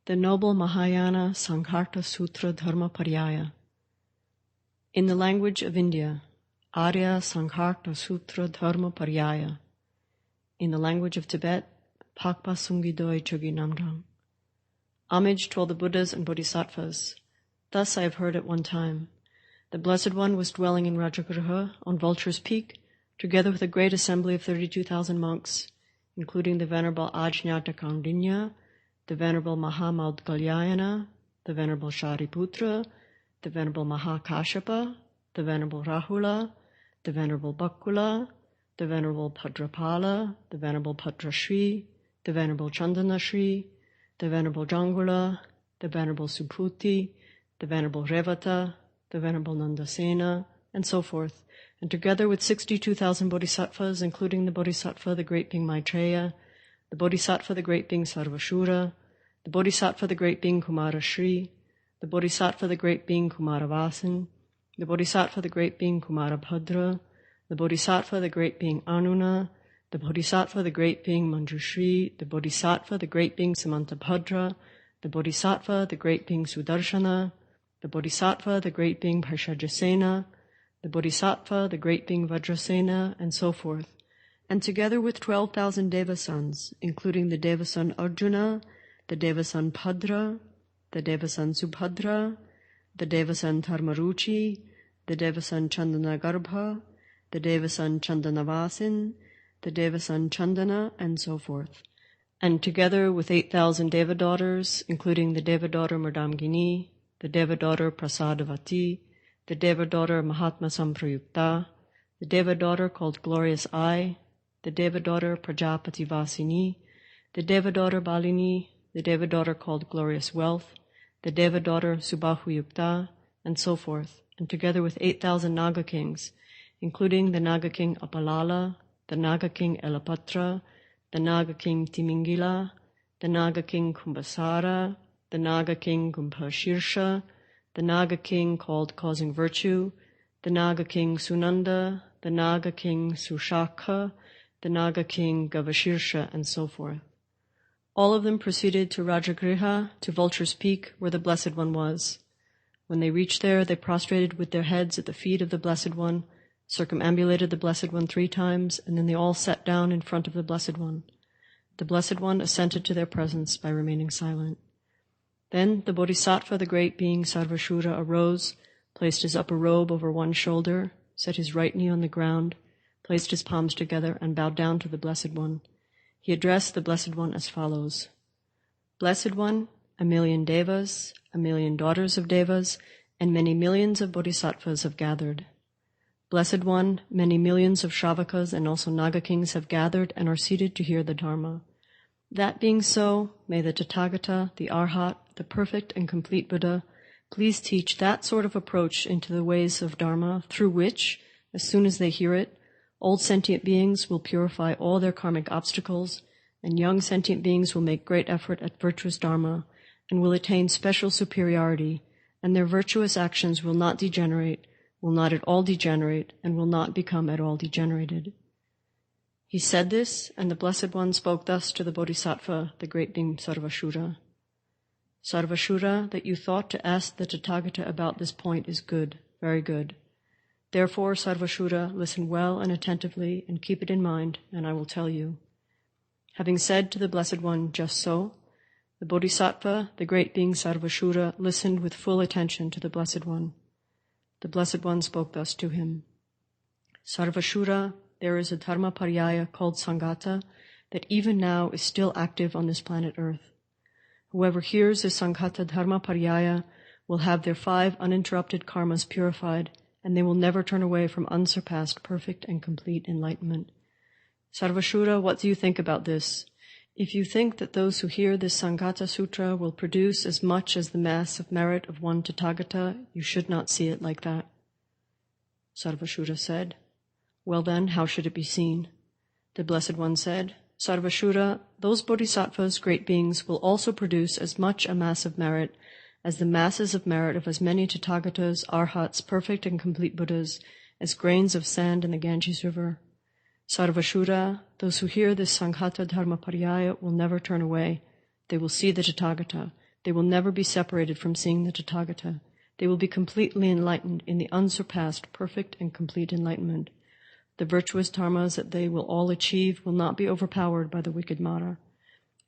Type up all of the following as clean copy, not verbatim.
The Noble Mahayana Saïghàñasåtra Dharmaparyāya. In the language of India, Ārya Saïghàñasåtra Dharmaparyāya. In the language of Tibet, Pakpa Sungidoi Chogi Namdrang. Homage to all the Buddhas and Bodhisattvas. Thus I have heard at one time. The Blessed One was dwelling in Rajagriha on Vulture's Peak, together with a great assembly of 32,000 monks, including the Venerable Ajñāta-Kaundinya, the Venerable Mahamoudgalyayana, the Venerable Shariputra, the Venerable Mahakāshyapa, the Venerable Rahula, the Venerable Bakula, the Venerable Bhadrapala, the Venerable Bhadrashri, the Venerable Chandanashri, the Venerable Jangula, the Venerable Subhuti, the Venerable Revata, the Venerable Nandasena, and so forth, and together with 62,000 bodhisattvas, including the Bodhisattva, the great being Maitreya, the Bodhisattva, the great being Sarvashura, the Bodhisattva, the great being Kumarashri, the Bodhisattva, the great being Kumaravasan, the Bodhisattva, the great being Kumarabhadra, the Bodhisattva, the great being Anuna, the Bodhisattva, the great being Manjushri, the Bodhisattva, the great being Samantabhadra, the Bodhisattva, the great being Sudarshana, the Bodhisattva, the great being Parshajasena, the Bodhisattva, the great being Vajrasena, and so forth, and together with 12,000 devasons, including the devason Arjuna, the devason Bhadra, the devason Subhadra, the devason Dharmaruchi, the devason Chandanagarbha, the devason Chandanavasin, the devason Chandana, and so forth, and together with 8,000 deva daughters, including the deva daughter Mardamgini, the deva daughter Prasadavati, the deva daughter Mahatma Samprayukta, the deva daughter called Glorious Eye, the deva daughter Prajapati Vasini, the deva daughter Balini, the deva daughter called Glorious Wealth, the deva daughter Subahuyukta, and so forth, and together with 8,000 Naga kings, including the Naga king Apalala, the Naga king Elapatra, the Naga king Timingila, the Naga king Kumbhasara, the Naga king Kumbhashirsha, the Naga king called Causing Virtue, the Naga king Sunanda, the Naga king Sushakha, the Naga king Gavashirsha, and so forth. All of them proceeded to Rajagriha, to Vulture's Peak, where the Blessed One was. When they reached there, they prostrated with their heads at the feet of the Blessed One, circumambulated the Blessed One 3 times, and then they all sat down in front of the Blessed One. The Blessed One assented to their presence by remaining silent. Then the Bodhisattva, the great being Sarvashura, arose, placed his upper robe over one shoulder, set his right knee on the ground, placed his palms together, and bowed down to the Blessed One. He addressed the Blessed One as follows. Blessed One, 1,000,000 devas, 1,000,000 daughters of devas, and many millions of bodhisattvas have gathered. Blessed One, many millions of Shravakas and also Naga kings have gathered and are seated to hear the Dharma. That being so, may the Tathagata, the Arhat, the perfect and complete Buddha, please teach that sort of approach into the ways of Dharma through which, as soon as they hear it, old sentient beings will purify all their karmic obstacles, and young sentient beings will make great effort at virtuous Dharma and will attain special superiority, and their virtuous actions will not degenerate, will not at all degenerate, and will not become at all degenerated. He said this, and the Blessed One spoke thus to the Bodhisattva, the great being Sarvashura. Sarvashura, that you thought to ask the Tathagata about this point is good, very good. Therefore, Sarvashura, listen well and attentively, and keep it in mind, and I will tell you. Having said to the Blessed One just so, the Bodhisattva, the great being Sarvashura, listened with full attention to the Blessed One. The Blessed One spoke thus to him. Sarvashura, there is a Dharmaparyāya called Sanghata that even now is still active on this planet Earth. Whoever hears this Sanghata Dharmaparyāya will have their 5 uninterrupted karmas purified, and they will never turn away from unsurpassed, perfect, and complete enlightenment. Sarvashura, what do you think about this? If you think that those who hear this Sanghata Sutra will produce as much as the mass of merit of one Tathagata, you should not see it like that. Sarvashura said, well then, how should it be seen? The Blessed One said, Sarvashura, those bodhisattvas, great beings, will also produce as much a mass of merit as the masses of merit of as many Tathagatas, Arhats, perfect and complete Buddhas, as grains of sand in the Ganges River. Sarvashura, those who hear this Sanghata Dharmaparyāya will never turn away. They will see the Tathagata. They will never be separated from seeing the Tathagata. They will be completely enlightened in the unsurpassed, perfect, and complete enlightenment. The virtuous dharmas that they will all achieve will not be overpowered by the wicked Mara.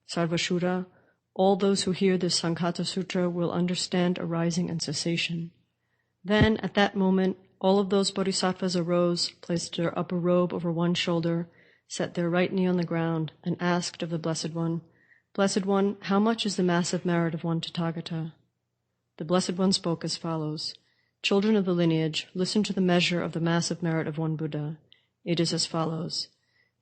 Sarvashura, all those who hear this Sankhata Sutra will understand arising and cessation. Then, at that moment, all of those bodhisattvas arose, placed their upper robe over one shoulder, set their right knee on the ground, and asked of the Blessed One, "Blessed One, how much is the massive merit of one Tathagata?" The Blessed One spoke as follows, "Children of the lineage, listen to the measure of the massive merit of one Buddha. It is as follows.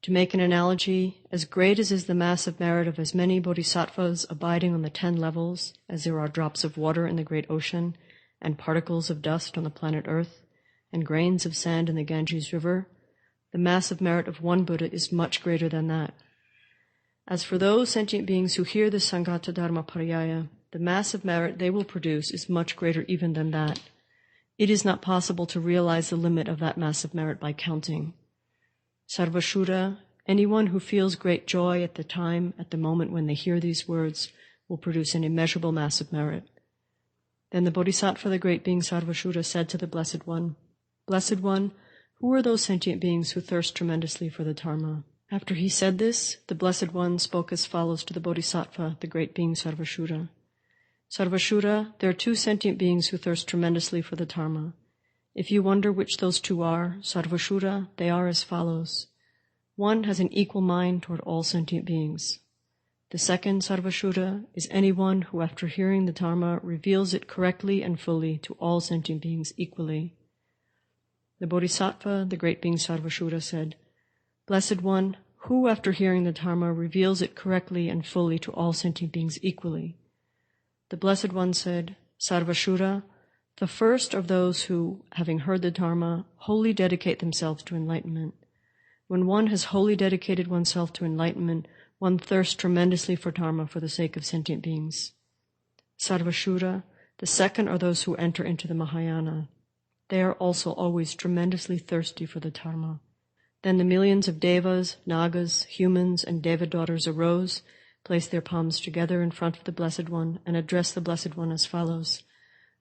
To make an analogy, as great as is the massive merit of as many bodhisattvas abiding on the 10 levels, as there are drops of water in the great ocean, and particles of dust on the planet Earth, and grains of sand in the Ganges River, the massive merit of one Buddha is much greater than that. As for those sentient beings who hear the Sankhata Dharmaparyāya, the massive merit they will produce is much greater even than that. It is not possible to realize the limit of that massive merit by counting. Sarvashura, anyone who feels great joy at the moment when they hear these words, will produce an immeasurable massive merit." Then the Bodhisattva, the great being Sarvashura, said to the Blessed One, "Blessed One, who are those sentient beings who thirst tremendously for the Dharma?" After he said this, the Blessed One spoke as follows to the Bodhisattva, the great being Sarvashura. "Sarvashura, there are 2 sentient beings who thirst tremendously for the Dharma. If you wonder which those 2 are, Sarvashura, they are as follows. One has an equal mind toward all sentient beings. The second, Sarvashura, is anyone who, after hearing the Dharma, reveals it correctly and fully to all sentient beings equally." The Bodhisattva, the great being Sarvashura, said, "Blessed One, who, after hearing the Dharma, reveals it correctly and fully to all sentient beings equally?" The Blessed One said, "Sarvashura, the first are those who, having heard the Dharma, wholly dedicate themselves to enlightenment. When one has wholly dedicated oneself to enlightenment, one thirsts tremendously for Dharma for the sake of sentient beings. Sarvashura, the second are those who enter into the Mahayana. They are also always tremendously thirsty for the Dharma." Then the millions of devas, nagas, humans, and deva daughters arose, placed their palms together in front of the Blessed One, and addressed the Blessed One as follows.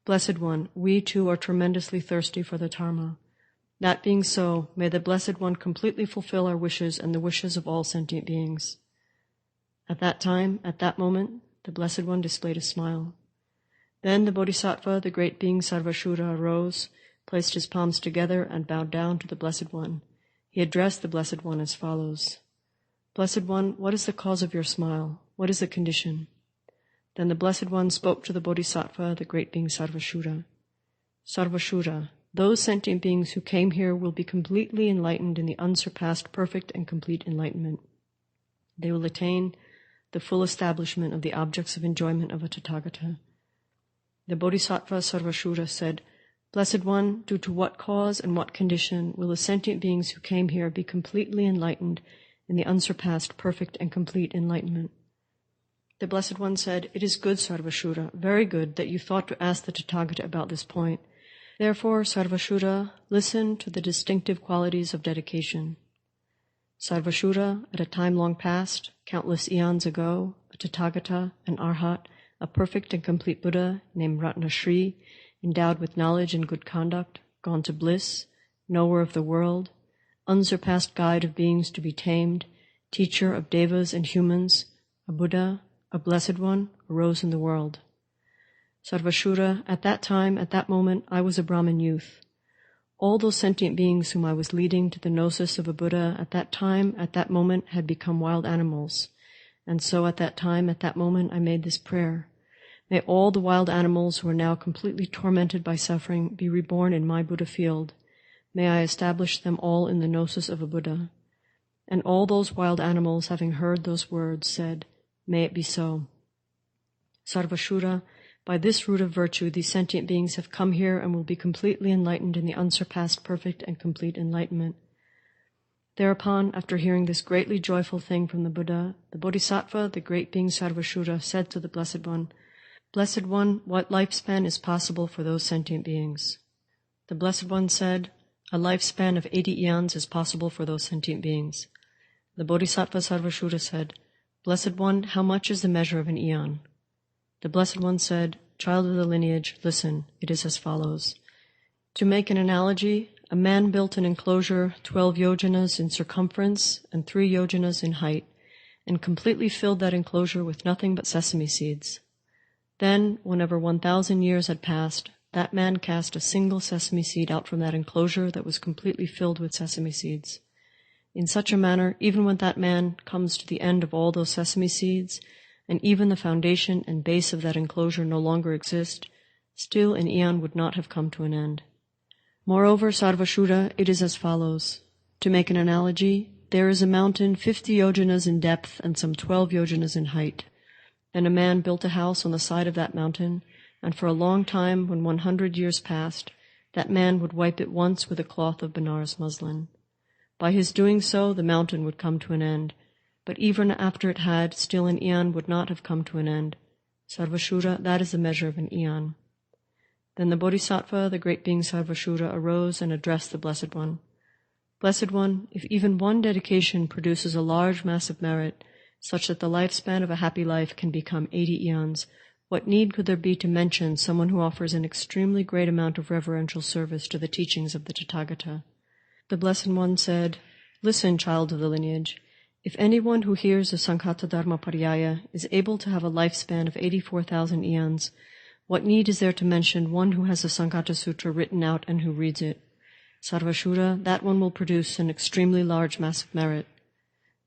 "Blessed One, we too are tremendously thirsty for the Dharma. That being so, may the Blessed One completely fulfill our wishes and the wishes of all sentient beings." At that time, at that moment, the Blessed One displayed a smile. Then the Bodhisattva, the great being Sarvashura, arose, placed his palms together, and bowed down to the Blessed One. He addressed the Blessed One as follows. "Blessed One, what is the cause of your smile? What is the condition?" Then the Blessed One spoke to the Bodhisattva, the great being Sarvashura. "Sarvashura, those sentient beings who came here will be completely enlightened in the unsurpassed, perfect, and complete enlightenment. They will attain the full establishment of the objects of enjoyment of a Tathagata." The Bodhisattva Sarvashura said, "Blessed One, due to what cause and what condition will the sentient beings who came here be completely enlightened in the unsurpassed, perfect, and complete enlightenment?" The Blessed One said, "It is good, Sarvashura, very good that you thought to ask the Tathagata about this point. Therefore, Sarvashura, listen to the distinctive qualities of dedication. Sarvashura, at a time long past, countless eons ago, a Tathagata, an Arhat, a perfect and complete Buddha named Ratnashri, endowed with knowledge and good conduct, gone to bliss, knower of the world, unsurpassed guide of beings to be tamed, teacher of devas and humans, a Buddha, a Blessed One, arose in the world. Sarvashura, at that time, at that moment, I was a Brahmin youth. All those sentient beings whom I was leading to the gnosis of a Buddha at that time, at that moment, had become wild animals. And so at that time, at that moment, I made this prayer. May all the wild animals who are now completely tormented by suffering be reborn in my Buddha field. May I establish them all in the gnosis of a Buddha. And all those wild animals, having heard those words, said, May it be so. Sarvashura, by this root of virtue, these sentient beings have come here and will be completely enlightened in the unsurpassed, perfect, and complete enlightenment. Thereupon, after hearing this greatly joyful thing from the Buddha, the Bodhisattva, the great being Sarvashura, said to the Blessed One, Blessed One, what lifespan is possible for those sentient beings? The Blessed One said, a lifespan of 80 eons is possible for those sentient beings. The Bodhisattva Sarvashura said, Blessed One, how much is the measure of an eon? The Blessed One said, "Child of the lineage, listen, it is as follows. To make an analogy, a man built an enclosure 12 yojanas in circumference and 3 yojanas in height, and completely filled that enclosure with nothing but sesame seeds. Then, whenever 1,000 years had passed, that man cast a single sesame seed out from that enclosure that was completely filled with sesame seeds. In such a manner, even when that man comes to the end of all those sesame seeds, and even the foundation and base of that enclosure no longer exist, still an eon would not have come to an end. Moreover, Sarvashura, it is as follows. To make an analogy, there is a mountain 50 yojanas in depth and some 12 yojanas in height. Then a man built a house on the side of that mountain, and for a long time, when 100 years passed, that man would wipe it once with a cloth of Benares muslin. By his doing so, the mountain would come to an end, but even after it had, still an eon would not have come to an end. Sarvashura, that is the measure of an eon." Then the Bodhisattva, the great being Sarvashura, arose and addressed the Blessed One. "Blessed One, if even one dedication produces a large mass of merit, such that the lifespan of a happy life can become 80 eons, what need could there be to mention someone who offers an extremely great amount of reverential service to the teachings of the Tathagata?" The Blessed One said, "Listen, child of the lineage. If anyone who hears the Sankhata Dharmaparyāya is able to have a lifespan of 84,000 eons, what need is there to mention one who has the Sankhata Sutra written out and who reads it? Sarvashura, that one will produce an extremely large mass of merit.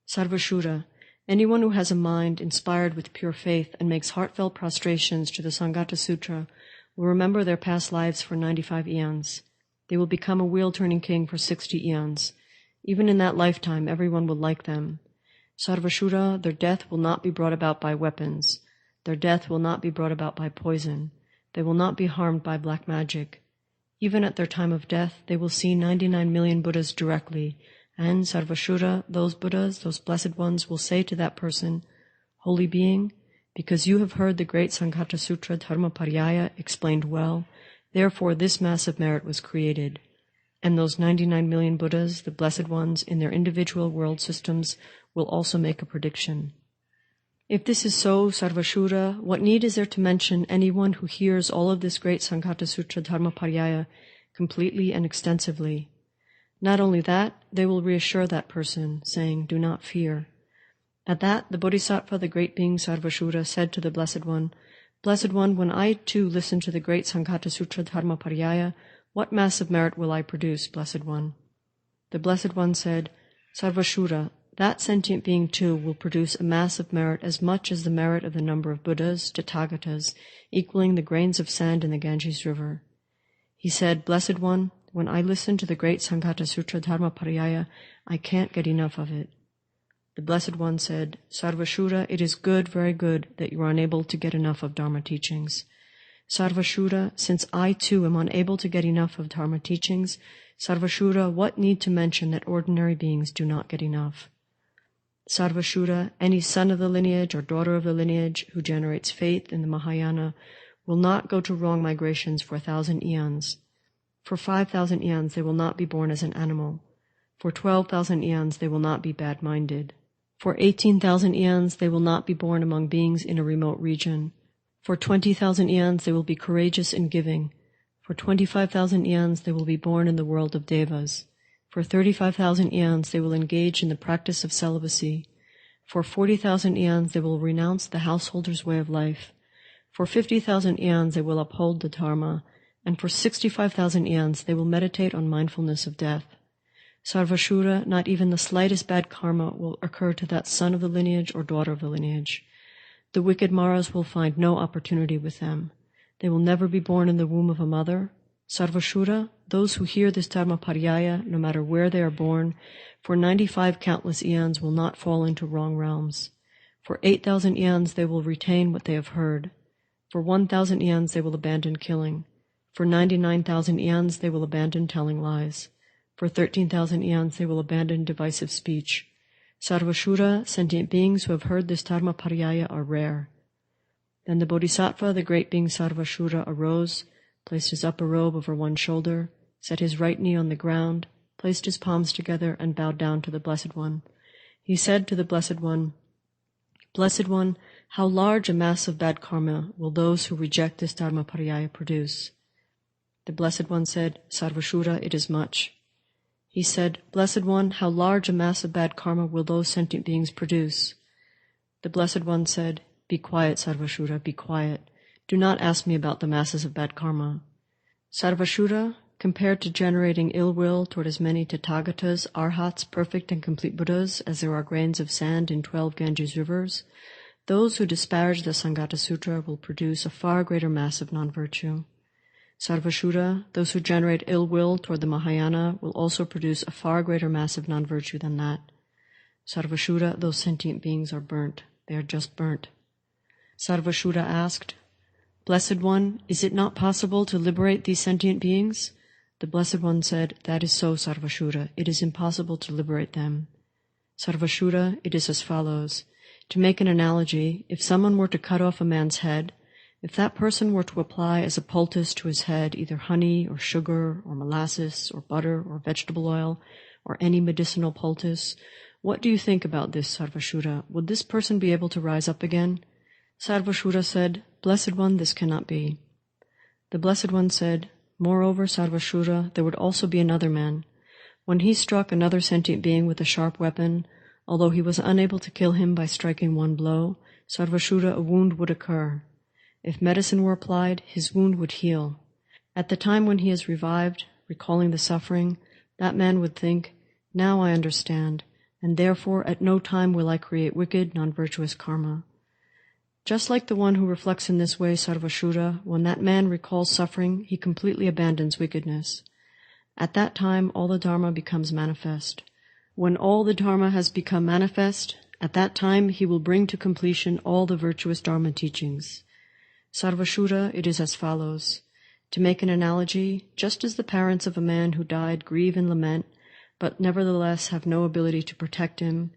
Sarvashura, anyone who has a mind inspired with pure faith and makes heartfelt prostrations to the Sankhata Sutra will remember their past lives for 95 eons. They will become a wheel-turning king for 60 eons. Even in that lifetime, everyone will like them. Sarvashura, their death will not be brought about by weapons. Their death will not be brought about by poison. They will not be harmed by black magic. Even at their time of death, they will see 99 million Buddhas directly, and Sarvashura, those Buddhas, those blessed ones, will say to that person, 'Holy being, because you have heard the great Sankhata Sutra Dharmaparyāya explained well, therefore this mass of merit was created.' And those 99 million Buddhas, the blessed ones, in their individual world systems, will also make a prediction. If this is so, Sarvashura, what need is there to mention anyone who hears all of this great Sankhata Sutra Dharmaparyāya completely and extensively? Not only that, they will reassure that person, saying, 'Do not fear.'" At that, the Bodhisattva, the great being Sarvashura, said to the Blessed One, "Blessed One, when I too listen to the great Sankhata Sutra Dharmaparyāya, what mass of merit will I produce, Blessed One?" The Blessed One said, "Sarvashura, that sentient being too will produce a mass of merit as much as the merit of the number of Buddhas, Tathagatas, equaling the grains of sand in the Ganges River." He said, "Blessed One, when I listen to the great Sankhata Sutra Dharmaparyāya, I can't get enough of it." The Blessed One said, "Sarvashura, it is good, very good, that you are unable to get enough of Dharma teachings. Sarvashura, since I too am unable to get enough of Dharma teachings, Sarvashura, what need to mention that ordinary beings do not get enough? Sarvashura, any son of the lineage or daughter of the lineage who generates faith in the Mahayana will not go to wrong migrations for 1,000 eons. For 5,000 eons they will not be born as an animal. For 12,000 eons they will not be bad-minded. For 18,000 eons they will not be born among beings in a remote region. For 20,000 eons they will be courageous in giving. For 25,000 eons they will be born in the world of devas. For 35,000 eons they will engage in the practice of celibacy. For 40,000 eons they will renounce the householder's way of life. For 50,000 eons they will uphold the Dharma. And for 65,000 eons they will meditate on mindfulness of death. Sarvashura, not even the slightest bad karma will occur to that son of the lineage or daughter of the lineage. The wicked Maras will find no opportunity with them. They will never be born in the womb of a mother. Sarvashura, those who hear this Dharmaparyāya, no matter where they are born, for 95 countless eons will not fall into wrong realms. For 8,000 eons they will retain what they have heard. For 1,000 eons they will abandon killing. For 99,000 eons they will abandon telling lies. For 13,000 eons they will abandon divisive speech. Sarvashura, sentient beings who have heard this Dharmaparyāya are rare. Then the Bodhisattva, the great being Sarvashura, arose, placed his upper robe over one shoulder, set his right knee on the ground, placed his palms together, and bowed down to the Blessed One. He said to the Blessed One, "Blessed One, how large a mass of bad karma will those who reject this Dharmaparyāya produce? The Blessed One said, Sarvashura, it is much. He said, Blessed One, how large a mass of bad karma will those sentient beings produce? The Blessed One said, Be quiet, Sarvashura, be quiet. Do not ask me about the masses of bad karma. Sarvashura, compared to generating ill will toward as many Tathagatas, Arhats, perfect and complete Buddhas, as there are grains of sand in 12 Ganges rivers, those who disparage the Sangata Sutra will produce a far greater mass of non-virtue. Sarvashura, those who generate ill will toward the Mahayana will also produce a far greater mass of non-virtue than that. Sarvashura, those sentient beings are burnt. They are just burnt. Sarvashura asked, Blessed One, is it not possible to liberate these sentient beings? The Blessed One said, That is so, Sarvashura. It is impossible to liberate them. Sarvashura, it is as follows. To make an analogy, if someone were to cut off a man's head, if that person were to apply as a poultice to his head either honey or sugar or molasses or butter or vegetable oil or any medicinal poultice, what do you think about this, Sarvashura? Would this person be able to rise up again? Sarvashura said, Blessed One, this cannot be. The Blessed One said, Moreover, Sarvashura, there would also be another man. When he struck another sentient being with a sharp weapon, although he was unable to kill him by striking one blow, Sarvashura, a wound would occur. If medicine were applied, his wound would heal. At the time when he is revived, recalling the suffering, that man would think, Now I understand, and therefore at no time will I create wicked, non-virtuous karma. Just like the one who reflects in this way, Sarvashura, when that man recalls suffering, he completely abandons wickedness. At that time, all the Dharma becomes manifest. When all the Dharma has become manifest, at that time he will bring to completion all the virtuous Dharma teachings. Sarvashura, it is as follows. To make an analogy, just as the parents of a man who died grieve and lament, but nevertheless have no ability to protect him,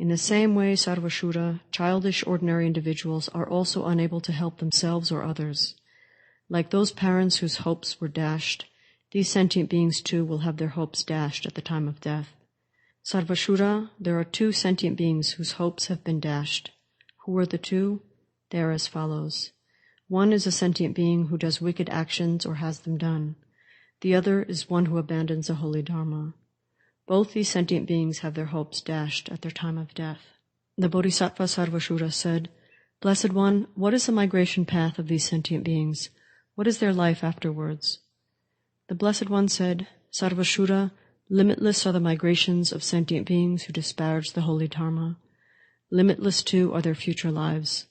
in the same way, Sarvashura, childish ordinary individuals are also unable to help themselves or others. Like those parents whose hopes were dashed, these sentient beings too will have their hopes dashed at the time of death. Sarvashura, there are two sentient beings whose hopes have been dashed. Who are the two? They are as follows. One is a sentient being who does wicked actions or has them done. The other is one who abandons the holy Dharma. Both these sentient beings have their hopes dashed at their time of death. The Bodhisattva Sarvashura said, Blessed One, what is the migration path of these sentient beings? What is their life afterwards? The Blessed One said, Sarvashura, limitless are the migrations of sentient beings who disparage the holy Dharma. Limitless too are their future lives.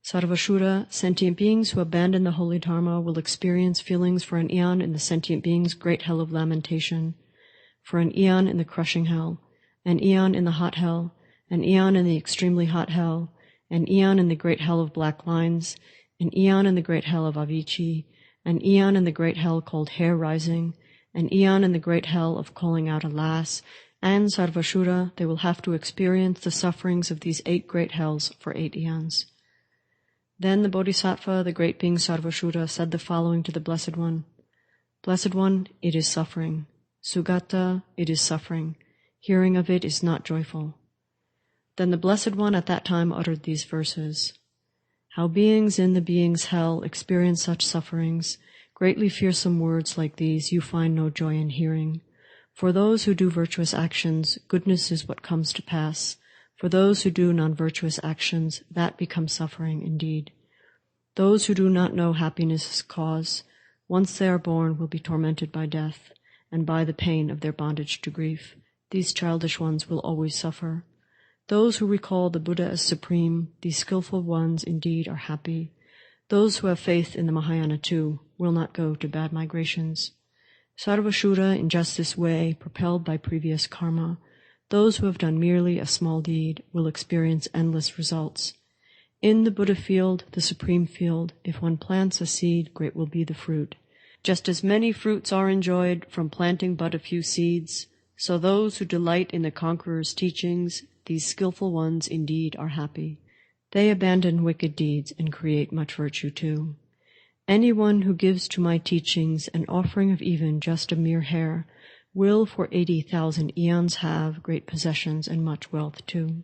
Sarvashura, sentient beings who abandon the holy Dharma will experience feelings for an eon in the sentient being's great hell of lamentation, for an eon in the crushing hell, an eon in the hot hell, an eon in the extremely hot hell, an eon in the great hell of black lines, an eon in the great hell of Avicii, an eon in the great hell called hair rising, an eon in the great hell of calling out alas, and Sarvashura, they will have to experience the sufferings of these 8 great hells for 8 eons. Then the Bodhisattva, the great being Sarvashura, said the following to the Blessed One. Blessed One, it is suffering. Sugata, it is suffering. Hearing of it is not joyful. Then the Blessed One at that time uttered these verses. How beings in the being's hell experience such sufferings, greatly fearsome words like these you find no joy in hearing. For those who do virtuous actions, goodness is what comes to pass. For those who do non-virtuous actions, that becomes suffering indeed. Those who do not know happiness' cause, once they are born, will be tormented by death, and by the pain of their bondage to grief. These childish ones will always suffer. Those who recall the Buddha as supreme, these skillful ones indeed are happy. Those who have faith in the Mahayana too will not go to bad migrations. Sarvashura, in just this way, propelled by previous karma, those who have done merely a small deed will experience endless results. In the Buddha field, the supreme field, if one plants a seed, great will be the fruit. Just as many fruits are enjoyed from planting but a few seeds, so those who delight in the conqueror's teachings, these skillful ones indeed are happy. They abandon wicked deeds and create much virtue too. Anyone who gives to my teachings an offering of even just a mere hair will for 80,000 eons have great possessions and much wealth too.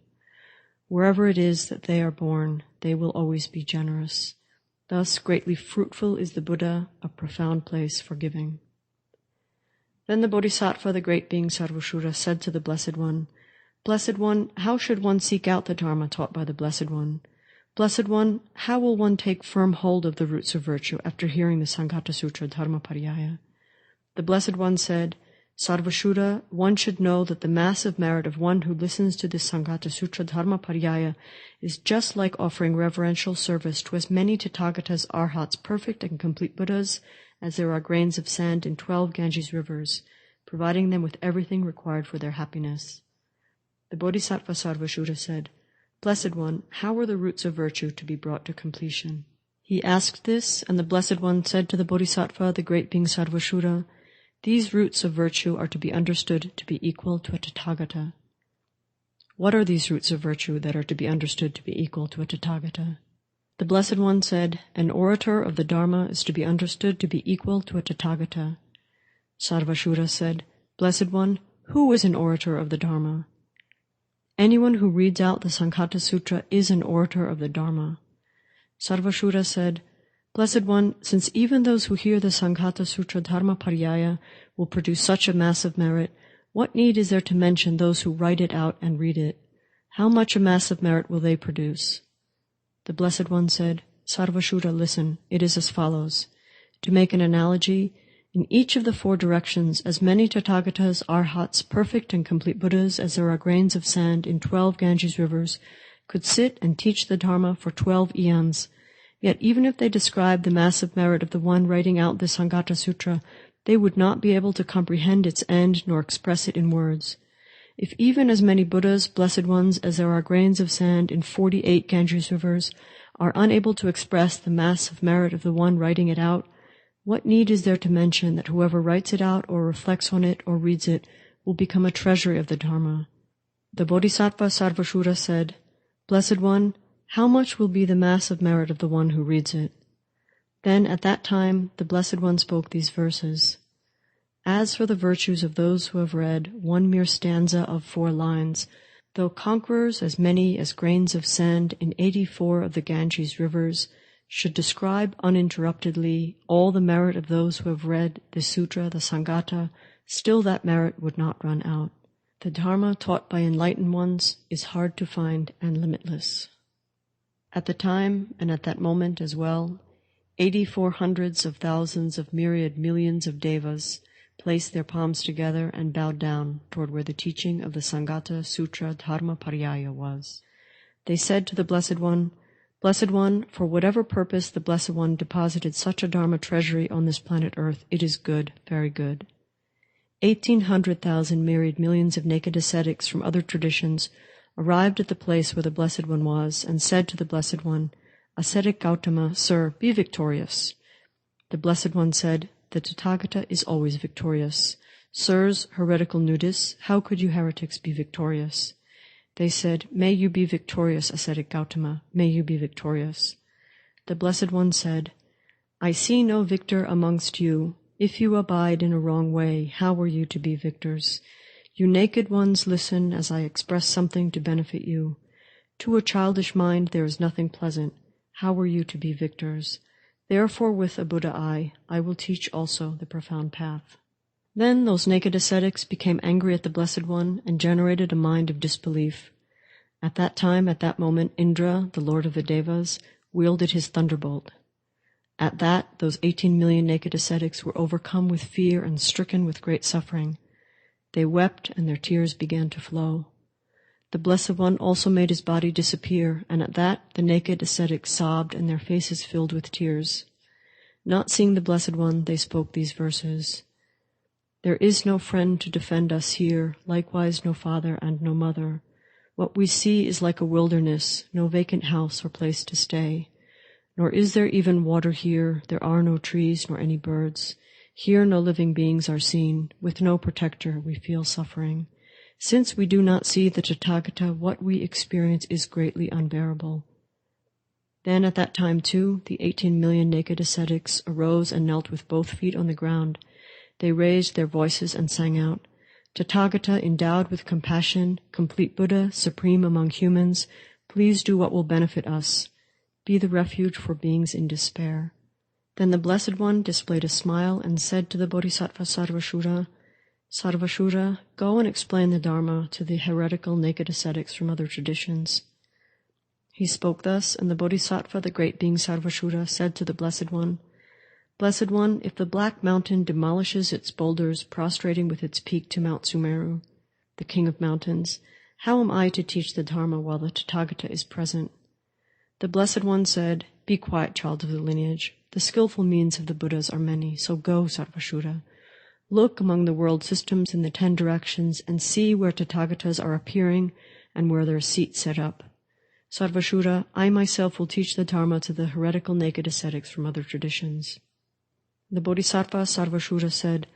Wherever it is that they are born, they will always be generous. Thus, greatly fruitful is the Buddha, a profound place for giving. Then the Bodhisattva, the great being Sarvashura, said to the Blessed One, Blessed One, how should one seek out the Dharma taught by the Blessed One? Blessed One, how will one take firm hold of the roots of virtue after hearing the Ārya Saïghàñasåtra Dharmaparyāya? The Blessed One said, Sarvashura, one should know that the massive merit of one who listens to the Ārya Saïghàñasåtra Dharmaparyāya is just like offering reverential service to as many Tathagatas, Arhats, perfect and complete Buddhas, as there are grains of sand in 12 Ganges rivers, providing them with everything required for their happiness. The Bodhisattva Sarvashura said, Blessed One, how are the roots of virtue to be brought to completion? He asked this, and the Blessed One said to the Bodhisattva, the great being Sarvashura, These roots of virtue are to be understood to be equal to a Tathagata. What are these roots of virtue that are to be understood to be equal to a Tathagata? The Blessed One said, An orator of the Dharma is to be understood to be equal to a Tathagata. Sarvashura said, Blessed One, who is an orator of the Dharma? Anyone who reads out the Sankhata Sutra is an orator of the Dharma. Sarvashura said, Blessed One, since even those who hear the Sankhata Sutra Dharmaparyāya will produce such a massive merit, what need is there to mention those who write it out and read it? How much a massive merit will they produce? The Blessed One said, Sarvashura, listen, it is as follows. To make an analogy, in each of the 4 directions, as many Tathagatas, Arhats, perfect and complete Buddhas as there are grains of sand in 12 Ganges rivers, could sit and teach the Dharma for 12 eons. Yet even if they described the massive merit of the one writing out the Sankhata Sutra, they would not be able to comprehend its end nor express it in words. If even as many Buddhas, blessed ones, as there are grains of sand in 48 Ganges rivers, are unable to express the massive merit of the one writing it out, what need is there to mention that whoever writes it out or reflects on it or reads it will become a treasury of the Dharma? The Bodhisattva Sarvashura said, Blessed One, how much will be the massive merit of the one who reads it? Then at that time the Blessed One spoke these verses. As for the virtues of those who have read one mere stanza of 4 lines, though conquerors as many as grains of sand in 84 of the Ganges rivers should describe uninterruptedly all the merit of those who have read the Sutra, the Sanghata, still that merit would not run out. The Dharma taught by enlightened ones is hard to find and limitless. At the time, and at that moment as well, 84 hundreds of thousands of myriad millions of devas placed their palms together and bowed down toward where the teaching of the Sankhata Sutra Dharmaparyāya was. They said to the Blessed One, Blessed One, for whatever purpose the Blessed One deposited such a Dharma treasury on this planet Earth, it is good, very good. 1,800,000 myriad millions of naked ascetics from other traditions arrived at the place where the Blessed One was and said to the Blessed One, Ascetic Gautama, Sir, be victorious. The Blessed One said, The Tathagata is always victorious. Sirs, heretical nudists, how could you heretics be victorious? They said, May you be victorious, ascetic Gautama, may you be victorious. The Blessed One said, I see no victor amongst you. If you abide in a wrong way, how are you to be victors? You naked ones, listen as I express something to benefit you. To a childish mind there is nothing pleasant. How are you to be victors? Therefore with a Buddha eye, I will teach also the profound path. Then those naked ascetics became angry at the Blessed One and generated a mind of disbelief. At that time, at that moment, Indra, the lord of the devas, wielded his thunderbolt. At that, those 18 million naked ascetics were overcome with fear and stricken with great suffering. They wept, and their tears began to flow. The Blessed One also made his body disappear, and at that the naked ascetics sobbed, and their faces filled with tears. Not seeing the Blessed One, they spoke these verses. There is no friend to defend us here, likewise no father and no mother. What we see is like a wilderness, no vacant house or place to stay. Nor is there even water here, there are no trees nor any birds. Here no living beings are seen, with no protector we feel suffering. Since we do not see the Tathagata, what we experience is greatly unbearable. Then at that time too, the 18 million naked ascetics arose and knelt with both feet on the ground. They raised their voices and sang out, Tathagata, endowed with compassion, complete Buddha, supreme among humans, please do what will benefit us. be the refuge for beings in despair. Then the Blessed One displayed a smile and said to the Bodhisattva Sarvashura, Sarvashura, go and explain the Dharma to the heretical naked ascetics from other traditions. He spoke thus, and the Bodhisattva, the great being Sarvashura, said to the Blessed One, Blessed One, if the Black Mountain demolishes its boulders, prostrating with its peak to Mount Sumeru, the king of mountains, how am I to teach the Dharma while the Tathagata is present? The Blessed One said, Be quiet, child of the lineage. The skillful means of the Buddhas are many, so go, Sarvashura. Look among the world systems in the 10 directions and see where Tathagatas are appearing and where their seats set up. Sarvashura, I myself will teach the Dharma to the heretical naked ascetics from other traditions. The Bodhisattva Sarvashura said,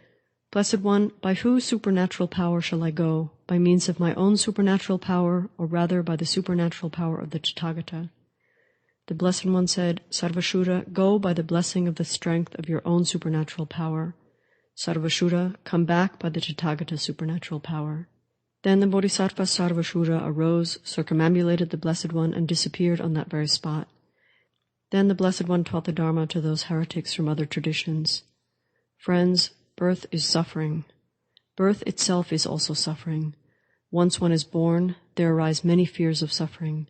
Blessed One, by whose supernatural power shall I go? By means of my own supernatural power, or rather by the supernatural power of the Tathagata? The Blessed One said, Sarvashura, go by the blessing of the strength of your own supernatural power. Sarvashura, come back by the Tathagata's supernatural power. Then the Bodhisattva Sarvashura arose, circumambulated the Blessed One, and disappeared on that very spot. Then the Blessed One taught the Dharma to those heretics from other traditions. Friends, birth is suffering. Birth itself is also suffering. Once one is born, there arise many fears of suffering.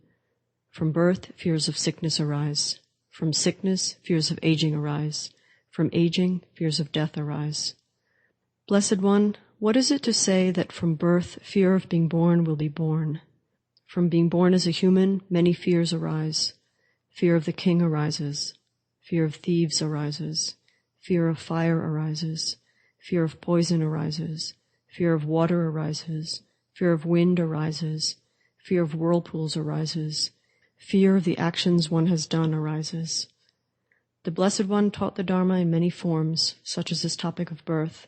From birth, fears of sickness arise. From sickness, fears of aging arise. From aging, fears of death arise. Blessed One, what is it to say that from birth, fear of being born will be born? From being born as a human, many fears arise. Fear of the king arises. Fear of thieves arises. Fear of fire arises. Fear of poison arises. Fear of water arises. Fear of wind arises. Fear of whirlpools arises. Fear of the actions one has done arises. The Blessed One taught the Dharma in many forms, such as this topic of birth,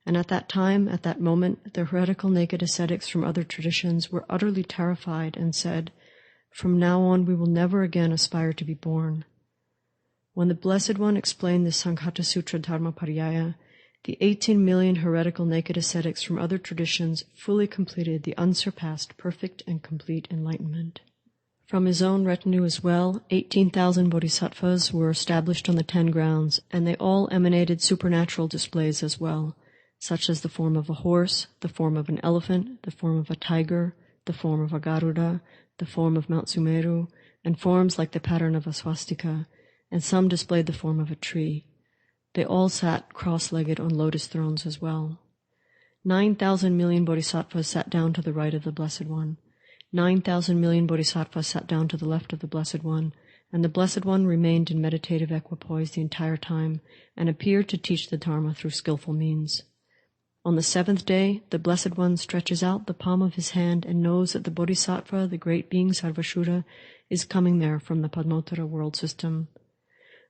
and at that time, at that moment, the heretical naked ascetics from other traditions were utterly terrified and said, From now on we will never again aspire to be born. When the Blessed One explained the Ārya Saïghàñasåtra Dharmaparyāya, the 18 million heretical naked ascetics from other traditions fully completed the unsurpassed perfect and complete enlightenment. From his own retinue as well, 18,000 bodhisattvas were established on the 10 grounds, and they all emanated supernatural displays as well, such as the form of a horse, the form of an elephant, the form of a tiger, the form of a Garuda, the form of Mount Sumeru, and forms like the pattern of a swastika, and some displayed the form of a tree. They all sat cross-legged on lotus thrones as well. 9,000 million bodhisattvas sat down to the right of the Blessed One. 9,000 million bodhisattvas sat down to the left of the Blessed One, and the Blessed One remained in meditative equipoise the entire time, and appeared to teach the Dharma through skillful means. On the 7th day, the Blessed One stretches out the palm of his hand and knows that the Bodhisattva, the great being Sarvashura, is coming there from the Padmottara world system.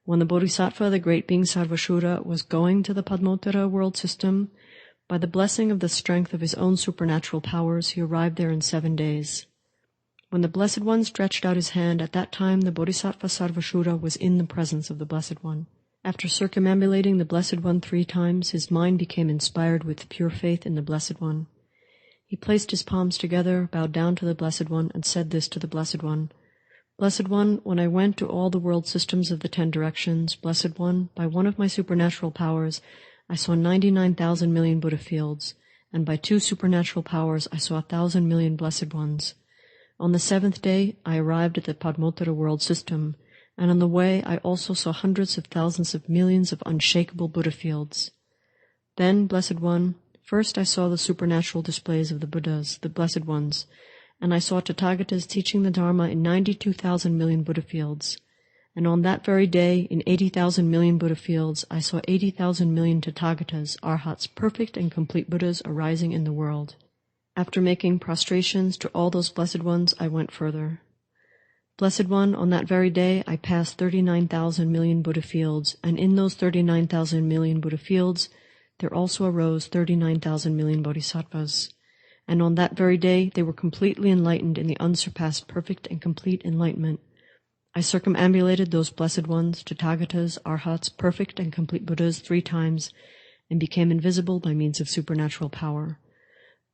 When the Bodhisattva, the great being Sarvashura, was going to the Padmottara world system, by the blessing of the strength of his own supernatural powers, he arrived there in 7 days. When the Blessed One stretched out his hand, at that time the Bodhisattva Sarvashura was in the presence of the Blessed One. After circumambulating the Blessed One 3 times, his mind became inspired with pure faith in the Blessed One. He placed his palms together, bowed down to the Blessed One, and said this to the Blessed One, Blessed One, when I went to all the world systems of the 10 directions, Blessed One, by one of my supernatural powers, I saw 99,000 million Buddha fields, and by 2 supernatural powers I saw 1,000 million Blessed Ones. On the 7th day, I arrived at the Padmottara world system, and on the way I also saw hundreds of thousands of millions of unshakable Buddha fields. Then, Blessed One, first I saw the supernatural displays of the Buddhas, the Blessed Ones, and I saw Tathagatas teaching the Dharma in 92,000 million Buddha fields. And on that very day, in 80,000 million Buddha fields, I saw 80,000 million Tathagatas, Arhats, perfect and complete Buddhas arising in the world. After making prostrations to all those Blessed Ones, I went further. Blessed One, on that very day, I passed 39,000 million Buddha fields, and in those 39,000 million Buddha fields, there also arose 39,000 million Bodhisattvas. And on that very day, they were completely enlightened in the unsurpassed perfect and complete enlightenment. I circumambulated those Blessed Ones, Tathagatas, Arhats, perfect and complete Buddhas 3 times, and became invisible by means of supernatural power.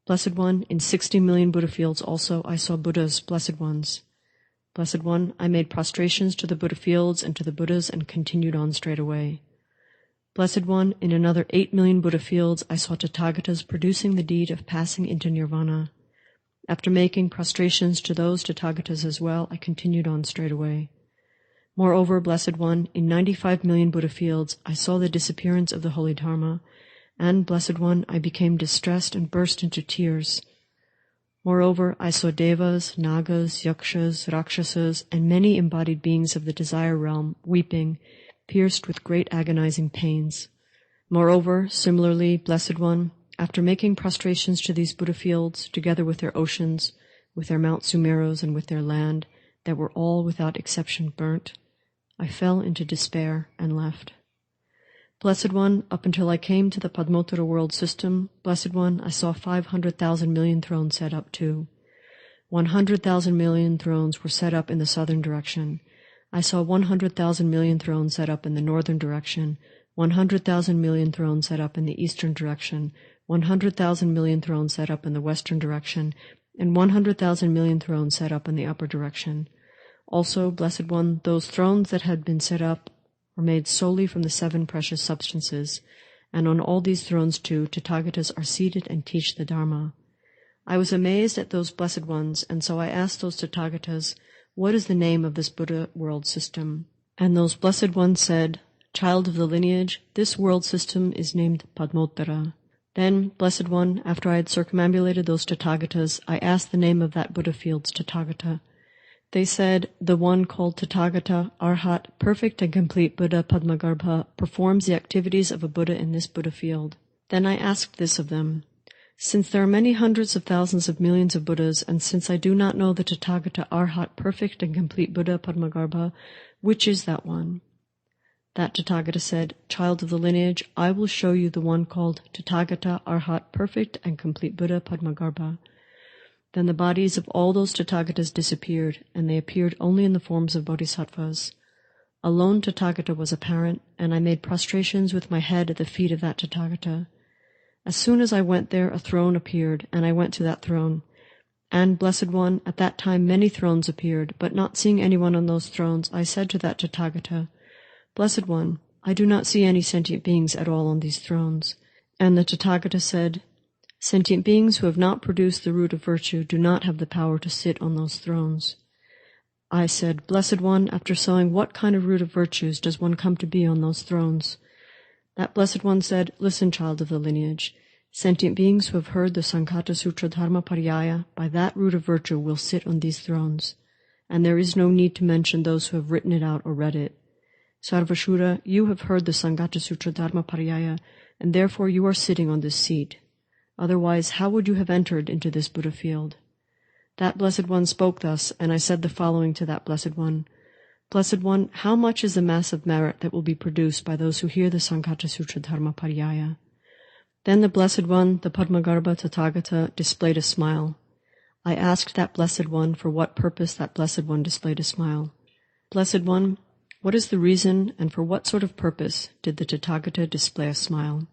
Blessed One, in 60 million Buddha fields also I saw Buddhas, Blessed Ones. Blessed One, I made prostrations to the Buddha fields and to the Buddhas and continued on straight away. Blessed One, in another 8 million Buddha fields, I saw Tathagatas producing the deed of passing into nirvana. After making prostrations to those Tathagatas as well, I continued on straight away. Moreover, Blessed One, in 95 million Buddha fields, I saw the disappearance of the holy Dharma, and, Blessed One, I became distressed and burst into tears. Moreover, I saw devas, nagas, yakshas, rakshasas, and many embodied beings of the desire realm weeping, pierced with great agonizing pains. Moreover, similarly, Blessed One, after making prostrations to these Buddha fields, together with their oceans, with their Mount Sumeros, and with their land, that were all without exception burnt, I fell into despair and left. Blessed One, up until I came to the Padmottara world system, Blessed One, I saw 500,000 million thrones set up too. 100,000 million thrones were set up in the southern direction. I saw 100,000 million thrones set up in the northern direction, 100,000 million thrones set up in the eastern direction, 100,000 million thrones set up in the western direction, and 100,000 million thrones set up in the upper direction. Also, Blessed One, those thrones that had been set up were made solely from the 7 precious substances, and on all these thrones too, Tathagatas are seated and teach the Dharma. I was amazed at those Blessed Ones, and so I asked those Tathagatas, what is the name of this Buddha world system? And those Blessed Ones said, Child of the lineage, this world system is named Padmottara. Then, Blessed One, after I had circumambulated those Tathagatas, I asked the name of that Buddha field's Tathagata. They said, the one called Tathagata, Arhat, perfect and complete Buddha Padmagarbha, performs the activities of a Buddha in this Buddha field. Then I asked this of them. Since there are many hundreds of thousands of millions of Buddhas, and since I do not know the Tathagata Arhat, perfect and complete Buddha Padmagarbha, which is that one? That Tathagata said, Child of the lineage, I will show you the one called Tathagata Arhat, perfect and complete Buddha Padmagarbha. Then the bodies of all those Tathagatas disappeared, and they appeared only in the forms of Bodhisattvas. A lone Tathagata was apparent, and I made prostrations with my head at the feet of that Tathagata. As soon as I went there, a throne appeared, and I went to that throne. And, Blessed One, at that time many thrones appeared, but not seeing anyone on those thrones, I said to that Tathagata, Blessed One, I do not see any sentient beings at all on these thrones. And the Tathagata said, Sentient beings who have not produced the root of virtue do not have the power to sit on those thrones. I said, Blessed One, after sowing what kind of root of virtues does one come to be on those thrones? That Blessed One said, Listen, child of the lineage, sentient beings who have heard the Untitled Dharmaparyāya, by that root of virtue will sit on these thrones, and there is no need to mention those who have written it out or read it. Sarvashura, you have heard the Untitled Dharmaparyāya, and therefore you are sitting on this seat. Otherwise, how would you have entered into this Buddha field? That Blessed One spoke thus, and I said the following to that Blessed One. Blessed One, how much is the mass of merit that will be produced by those who hear the Untitled Dharmaparyāya? Then the Blessed One, the Padmagarbha Tathagata, displayed a smile. I asked that Blessed One for what purpose that Blessed One displayed a smile. Blessed One, what is the reason and for what sort of purpose did the Tathagata display a smile?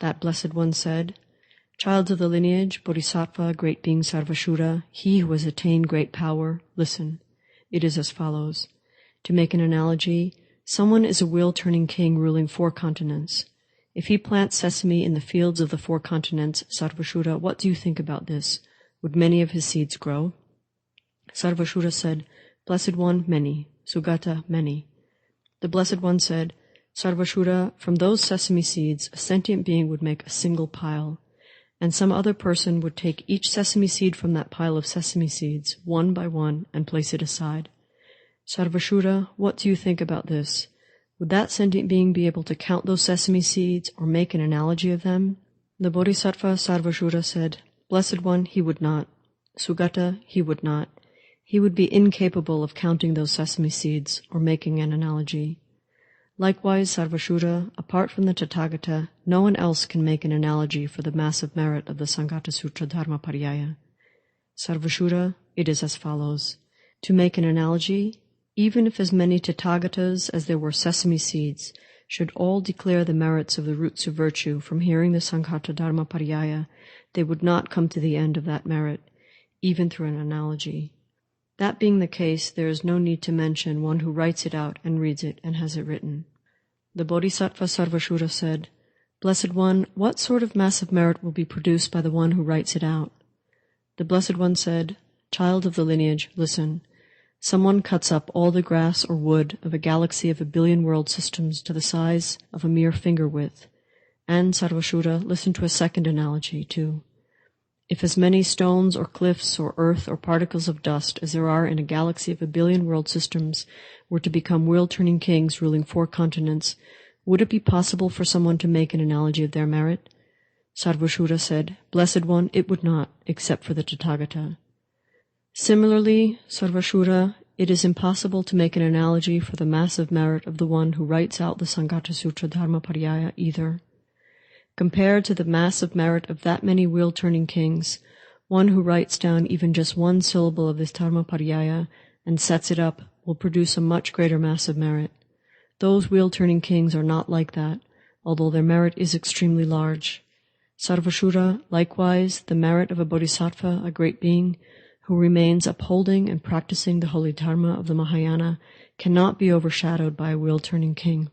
That Blessed One said, Child of the lineage, Bodhisattva, great being Sarvashura, he who has attained great power, listen. It is as follows. To make an analogy, someone is a wheel-turning king ruling 4 continents. If he plants sesame in the fields of the 4 continents, Sarvashura, what do you think about this? Would many of his seeds grow? Sarvashura said, Blessed One, many. Sugata, many. The Blessed One said, Sarvashura, from those sesame seeds, a sentient being would make a single pile, and some other person would take each sesame seed from that pile of sesame seeds, one by one, and place it aside. Sarvashura, what do you think about this? Would that sentient being be able to count those sesame seeds or make an analogy of them? The Bodhisattva Sarvashura said, Blessed One, he would not. Sugata, he would not. He would be incapable of counting those sesame seeds or making an analogy. Likewise, Sarvashura, apart from the Tathagata, no one else can make an analogy for the massive merit of the Untitled Dharmaparyāya. Sarvashura, it is as follows. To make an analogy, even if as many Tathagatas as there were sesame seeds should all declare the merits of the roots of virtue from hearing the Untitled Dharmaparyāya, they would not come to the end of that merit, even through an analogy. That being the case, there is no need to mention one who writes it out and reads it and has it written. The Bodhisattva Sarvashura said, "Blessed One, what sort of mass of merit will be produced by the one who writes it out?" The Blessed One said, "Child of the lineage, listen. Someone cuts up all the grass or wood of a galaxy of 1 billion world systems to the size of a mere finger width. And, Sarvashura, listen to a second analogy, too. If as many stones or cliffs or earth or particles of dust as there are in a galaxy of 1 billion world systems were to become wheel-turning kings ruling 4 continents, would it be possible for someone to make an analogy of their merit?" Sarvashura said, "Blessed One, it would not, except for the Tathagata." Similarly, Sarvashura, it is impossible to make an analogy for the massive merit of the one who writes out the Untitled Dharmaparyāya either. Compared to the massive merit of that many wheel-turning kings, one who writes down even just one syllable of this Dharmaparyāya and sets it up will produce a much greater mass of merit. Those wheel-turning kings are not like that, although their merit is extremely large. Sarvashura, likewise, the merit of a bodhisattva, a great being, who remains upholding and practicing the holy dharma of the Mahayana, cannot be overshadowed by a wheel-turning king.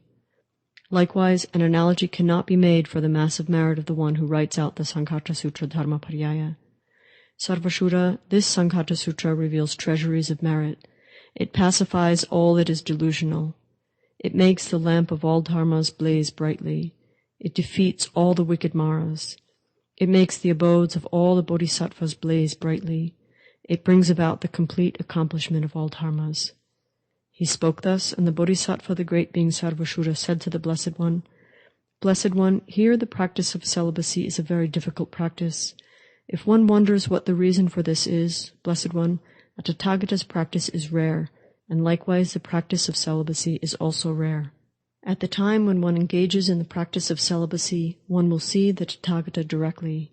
Likewise, an analogy cannot be made for the massive merit of the one who writes out the Sanghata-sutra Dharmaparyāya. Sarvashura, this Sanghata-sutra reveals treasuries of merit. It pacifies all that is delusional. It makes the lamp of all dharmas blaze brightly. It defeats all the wicked maras. It makes the abodes of all the bodhisattvas blaze brightly. It brings about the complete accomplishment of all dharmas. He spoke thus, and the Bodhisattva, the great being Sarvashura, said to the Blessed One, "Blessed One, here the practice of celibacy is a very difficult practice. If one wonders what the reason for this is, Blessed One, a Tathagata's practice is rare, and likewise the practice of celibacy is also rare. At the time when one engages in the practice of celibacy, one will see the Tathagata directly.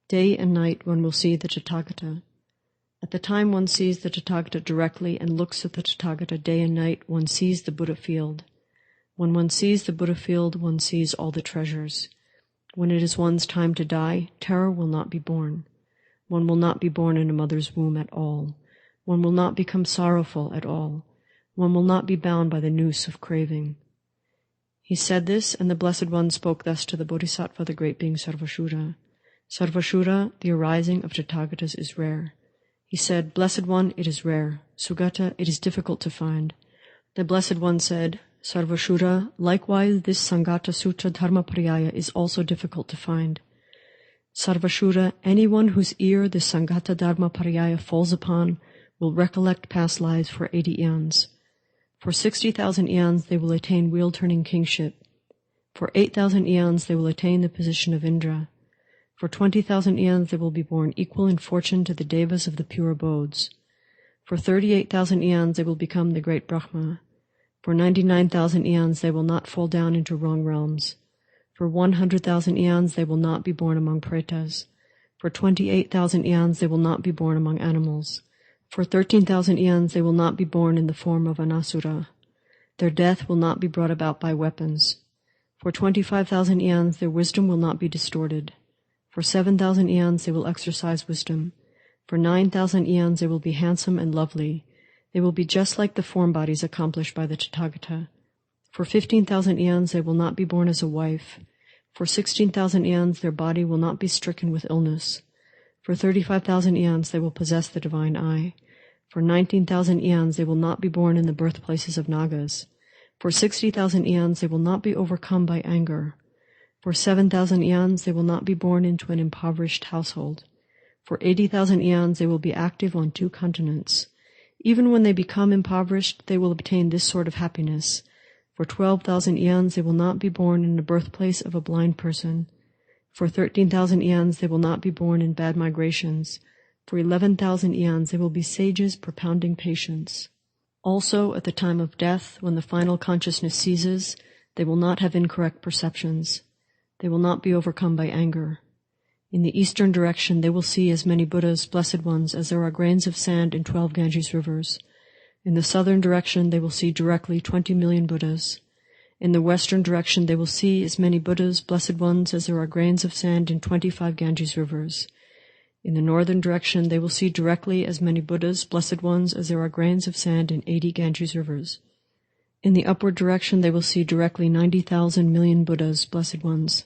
Day and night one will see the Tathagata. At the time one sees the Tathagata directly and looks at the Tathagata day and night, one sees the Buddha field. When one sees the Buddha field, one sees all the treasures. When it is one's time to die, terror will not be born. One will not be born in a mother's womb at all. One will not become sorrowful at all. One will not be bound by the noose of craving." He said this, and the Blessed One spoke thus to the Bodhisattva, the great being Sarvashura. "Sarvashura, the arising of Tathagatas is rare." He said, "Blessed One, it is rare. Sugata, it is difficult to find." The Blessed One said, "Sarvashura, likewise this Sanghata-sutra Dharmaparyāya is also difficult to find." Sarvashura, anyone whose ear this Sanghata Dharmaparyāya falls upon will recollect past lives for 80 eons. For 60,000 eons they will attain wheel-turning kingship. For 8,000 eons they will attain the position of Indra. For 20,000 eons they will be born equal in fortune to the devas of the pure abodes. For 38,000 eons they will become the great Brahma. For 99,000 eons they will not fall down into wrong realms. For 100,000 eons they will not be born among pretas. For 28,000 eons they will not be born among animals. For 13,000 eons they will not be born in the form of an asura. Their death will not be brought about by weapons. For 25,000 eons their wisdom will not be distorted. For 7,000 eons they will exercise wisdom. For 9,000 eons they will be handsome and lovely. They will be just like the form bodies accomplished by the Tathagata. For 15,000 eons they will not be born as a wife. For 16,000 eons their body will not be stricken with illness. For 35,000 eons they will possess the divine eye. For 19,000 eons they will not be born in the birthplaces of Nagas. For 60,000 eons they will not be overcome by anger. For 7,000 eons they will not be born into an impoverished household. For 80,000 eons they will be active on 2 continents. Even when they become impoverished, they will obtain this sort of happiness. For 12,000 eons they will not be born in the birthplace of a blind person. For 13,000 eons they will not be born in bad migrations. For 11,000 eons they will be sages propounding patience. Also, at the time of death, when the final consciousness ceases, they will not have incorrect perceptions. They will not be overcome by anger. In the eastern direction they will see as many Buddhas, blessed ones, as there are grains of sand in 12 Ganges rivers. In the southern direction they will see directly 20 million Buddhas. In the western direction they will see as many Buddhas, blessed ones, as there are grains of sand in 25 Ganges rivers. In the northern direction they will see directly as many Buddhas, blessed ones, as there are grains of sand in 80 Ganges rivers. In the upward direction they will see directly 90,000 million Buddhas, blessed ones.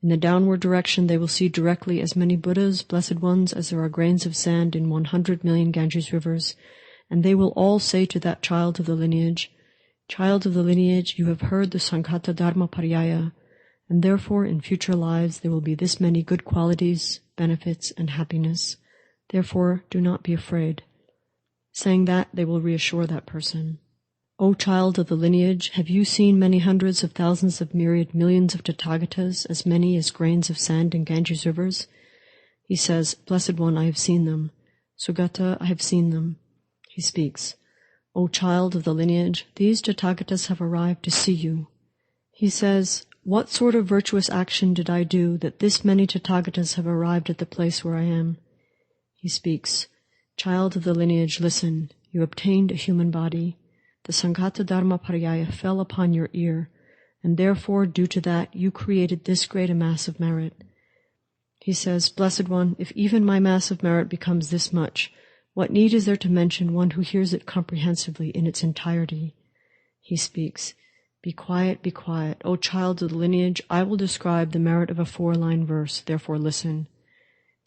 In the downward direction they will see directly as many Buddhas, blessed ones, as there are grains of sand in 100 million Ganges rivers, and they will all say to that child of the lineage, Child of the lineage, you have heard the Sankhata Dharmaparyāya, and therefore in future lives there will be this many good qualities, benefits, and happiness. Therefore do not be afraid. Saying that, they will reassure that person. O child of the lineage, have you seen many hundreds of thousands of myriad millions of Tathagatas, as many as grains of sand in Ganges rivers? He says, Blessed one, I have seen them. Sugata, I have seen them. He speaks, O child of the lineage, these Tathagatas have arrived to see you. He says, What sort of virtuous action did I do that this many Tathagatas have arrived at the place where I am? He speaks, Child of the lineage, listen, you obtained a human body. The Sankhata Dharmaparyāya fell upon your ear, and therefore, due to that, you created this great a mass of merit. He says, Blessed one, if even my mass of merit becomes this much, what need is there to mention one who hears it comprehensively in its entirety? He speaks, Be quiet, O child of the lineage, I will describe the merit of a 4-line verse, therefore listen.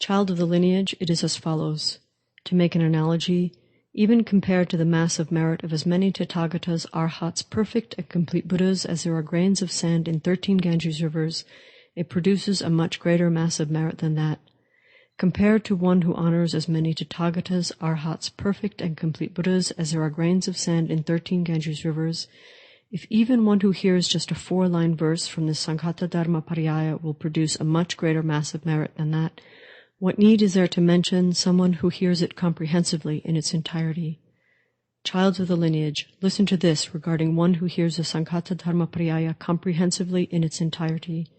Child of the lineage, it is as follows. To make an analogy, even compared to the mass of merit of as many Tathagatas, Arhats, perfect and complete Buddhas, as there are grains of sand in 13 Ganges rivers, it produces a much greater mass of merit than that. Compared to one who honors as many Tathagatas, Arhats, perfect and complete Buddhas, as there are grains of sand in 13 Ganges rivers, if even one who hears just a 4-line verse from the Sankhata Dharmaparyāya will produce a much greater mass of merit than that, what need is there to mention someone who hears it comprehensively in its entirety? Child of the lineage, listen to this regarding one who hears the Sankhata Dharmaparyāya comprehensively in its entirety.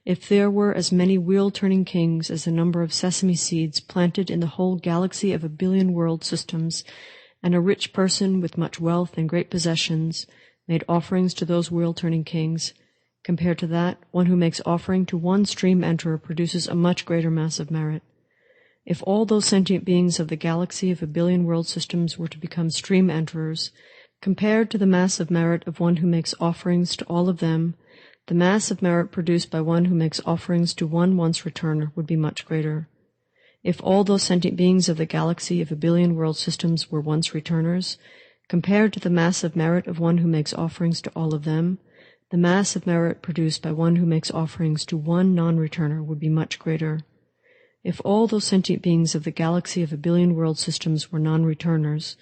If there were as many wheel-turning kings as the number of sesame seeds planted in the whole galaxy of 1 billion world systems, and a rich person with much wealth and great possessions made offerings to those wheel-turning kings, compared to that, one who makes offering to one stream enterer produces a much greater mass of merit. If all those sentient beings of the galaxy of 1 billion world systems were to become stream enterers, compared to the mass of merit of one who makes offerings to all of them, the mass of merit produced by one who makes offerings to one once-returner would be much greater. If all those sentient beings of the galaxy of 1 billion world systems were once-returners, compared to the mass of merit of one who makes offerings to all of them, the mass of merit produced by one who makes offerings to one non-returner would be much greater. If all those sentient beings of the galaxy of 1 billion world systems were non-returners,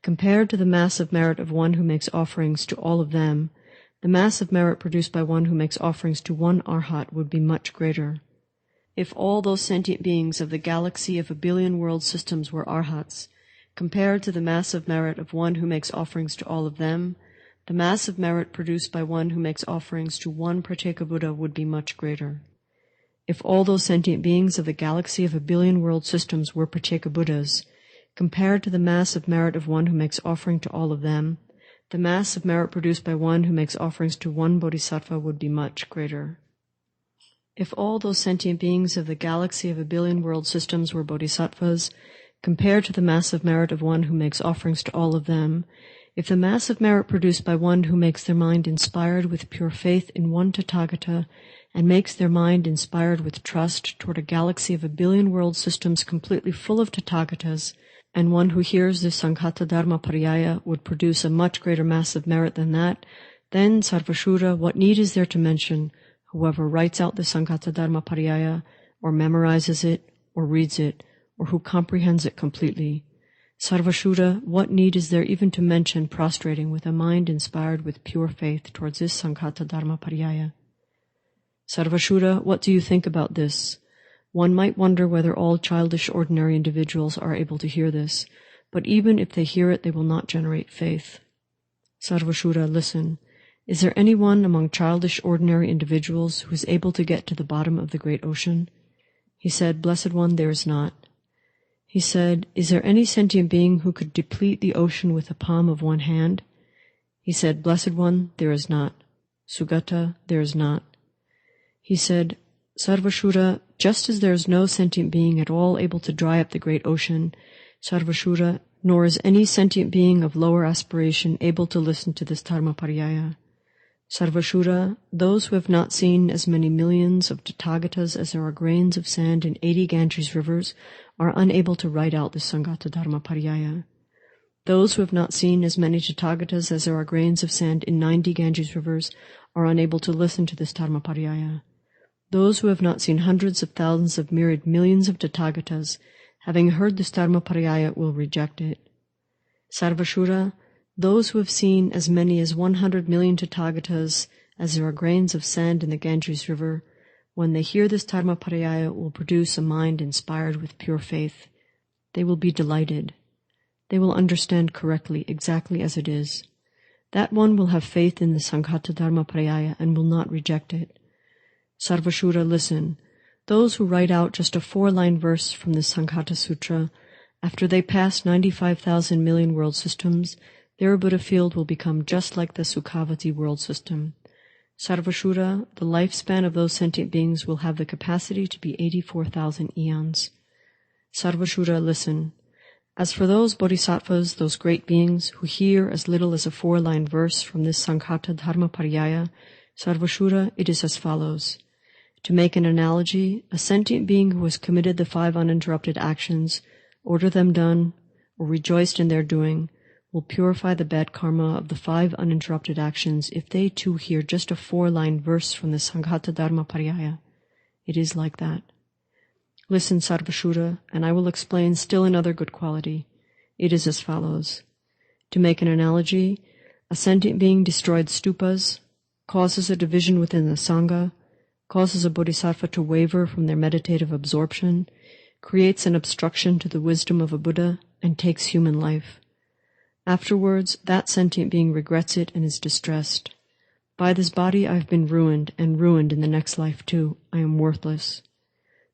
compared to the mass of merit of one who makes offerings to all of them, the mass of merit produced by one who makes offerings to one arhat would be much greater. If all those sentient beings of the galaxy of 1 billion world systems were arhats, compared to the mass of merit of one who makes offerings to all of them, the mass of merit produced by one who makes offerings to one Pratyeka Buddha would be much greater. If all those sentient beings of the galaxy of 1 billion world systems were Pratyeka Buddhas, compared to the mass of merit of one who makes offering to all of them, the mass of merit produced by one who makes offerings to one Bodhisattva would be much greater. If all those sentient beings of the galaxy of 1 billion world systems were Bodhisattvas, compared to the mass of merit of one who makes offerings to all of them, if the mass of merit produced by one who makes their mind inspired with pure faith in one Tathagata and makes their mind inspired with trust toward a galaxy of 1 billion world systems completely full of Tathagatas, and one who hears the Sankhata Dharmaparyāya would produce a much greater mass of merit than that, then, Sarvashura, what need is there to mention whoever writes out the Sankhata Dharmaparyāya, or memorizes it, or reads it, or who comprehends it completely? Sarvashura, what need is there even to mention prostrating with a mind inspired with pure faith towards this Sankhata Dharmaparyāya? Sarvashura, what do you think about this? One might wonder whether all childish ordinary individuals are able to hear this, but even if they hear it, they will not generate faith. Sarvashura, listen. Is there anyone among childish ordinary individuals who is able to get to the bottom of the great ocean? He said, Blessed one, there is not. He said, Is there any sentient being who could deplete the ocean with the palm of one hand? He said, Blessed one, there is not. Sugata, there is not. He said, Sarvashura, just as there is no sentient being at all able to dry up the great ocean, Sarvashura, nor is any sentient being of lower aspiration able to listen to this Dharmaparyāya. Sarvashura, those who have not seen as many millions of Tathagatas as there are grains of sand in 80 Ganges rivers are unable to write out this Sanghata Dharmaparyāya. Those who have not seen as many Tathagatas as there are grains of sand in 90 Ganges rivers are unable to listen to this Dharmaparyāya. Those who have not seen hundreds of thousands of myriad millions of Tathagatas, having heard this Dharmaparyāya, will reject it. Sarvashura, those who have seen as many as 100 million Tathagatas as there are grains of sand in the Ganges River, when they hear this Dharmaparyāya, will produce a mind inspired with pure faith. They will be delighted. They will understand correctly, exactly as it is. That one will have faith in the Sanghata Dharmaparyāya and will not reject it. Sarvashura, listen. Those who write out just a 4-line verse from the Sanghata Sutra, after they pass 95,000 million world systems, their Buddha field will become just like the Sukhavati world system. Sarvashura, the lifespan of those sentient beings will have the capacity to be 84,000 eons. Sarvashura, listen. As for those bodhisattvas, those great beings, who hear as little as a 4-line verse from this Sanghata Dharmaparyāya, Sarvashura, it is as follows. To make an analogy, a sentient being who has committed the 5 uninterrupted actions, ordered them done, or rejoiced in their doing, will purify the bad karma of the 5 uninterrupted actions if they too hear just a 4-line verse from the Sanghata Dharmaparyāya. It is like that. Listen, Sarvashura, and I will explain still another good quality. It is as follows. To make an analogy, a sentient being destroyed stupas, causes a division within the Sangha, causes a bodhisattva to waver from their meditative absorption, creates an obstruction to the wisdom of a Buddha, and takes human life. Afterwards, that sentient being regrets it and is distressed. By this body I have been ruined, and ruined in the next life too. I am worthless.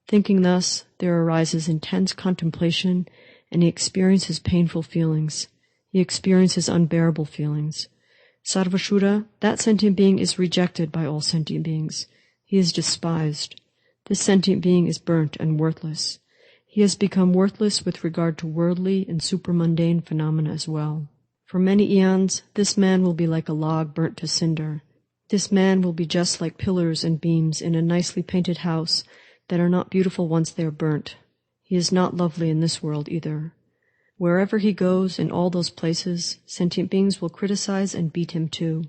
Thinking thus, there arises intense contemplation, and he experiences painful feelings. He experiences unbearable feelings. Sarvashura, that sentient being is rejected by all sentient beings. He is despised. This sentient being is burnt and worthless. He has become worthless with regard to worldly and supramundane phenomena as well. For many eons, this man will be like a log burnt to cinder. This man will be just like pillars and beams in a nicely painted house that are not beautiful once they are burnt. He is not lovely in this world either. Wherever he goes, in all those places, sentient beings will criticize and beat him too.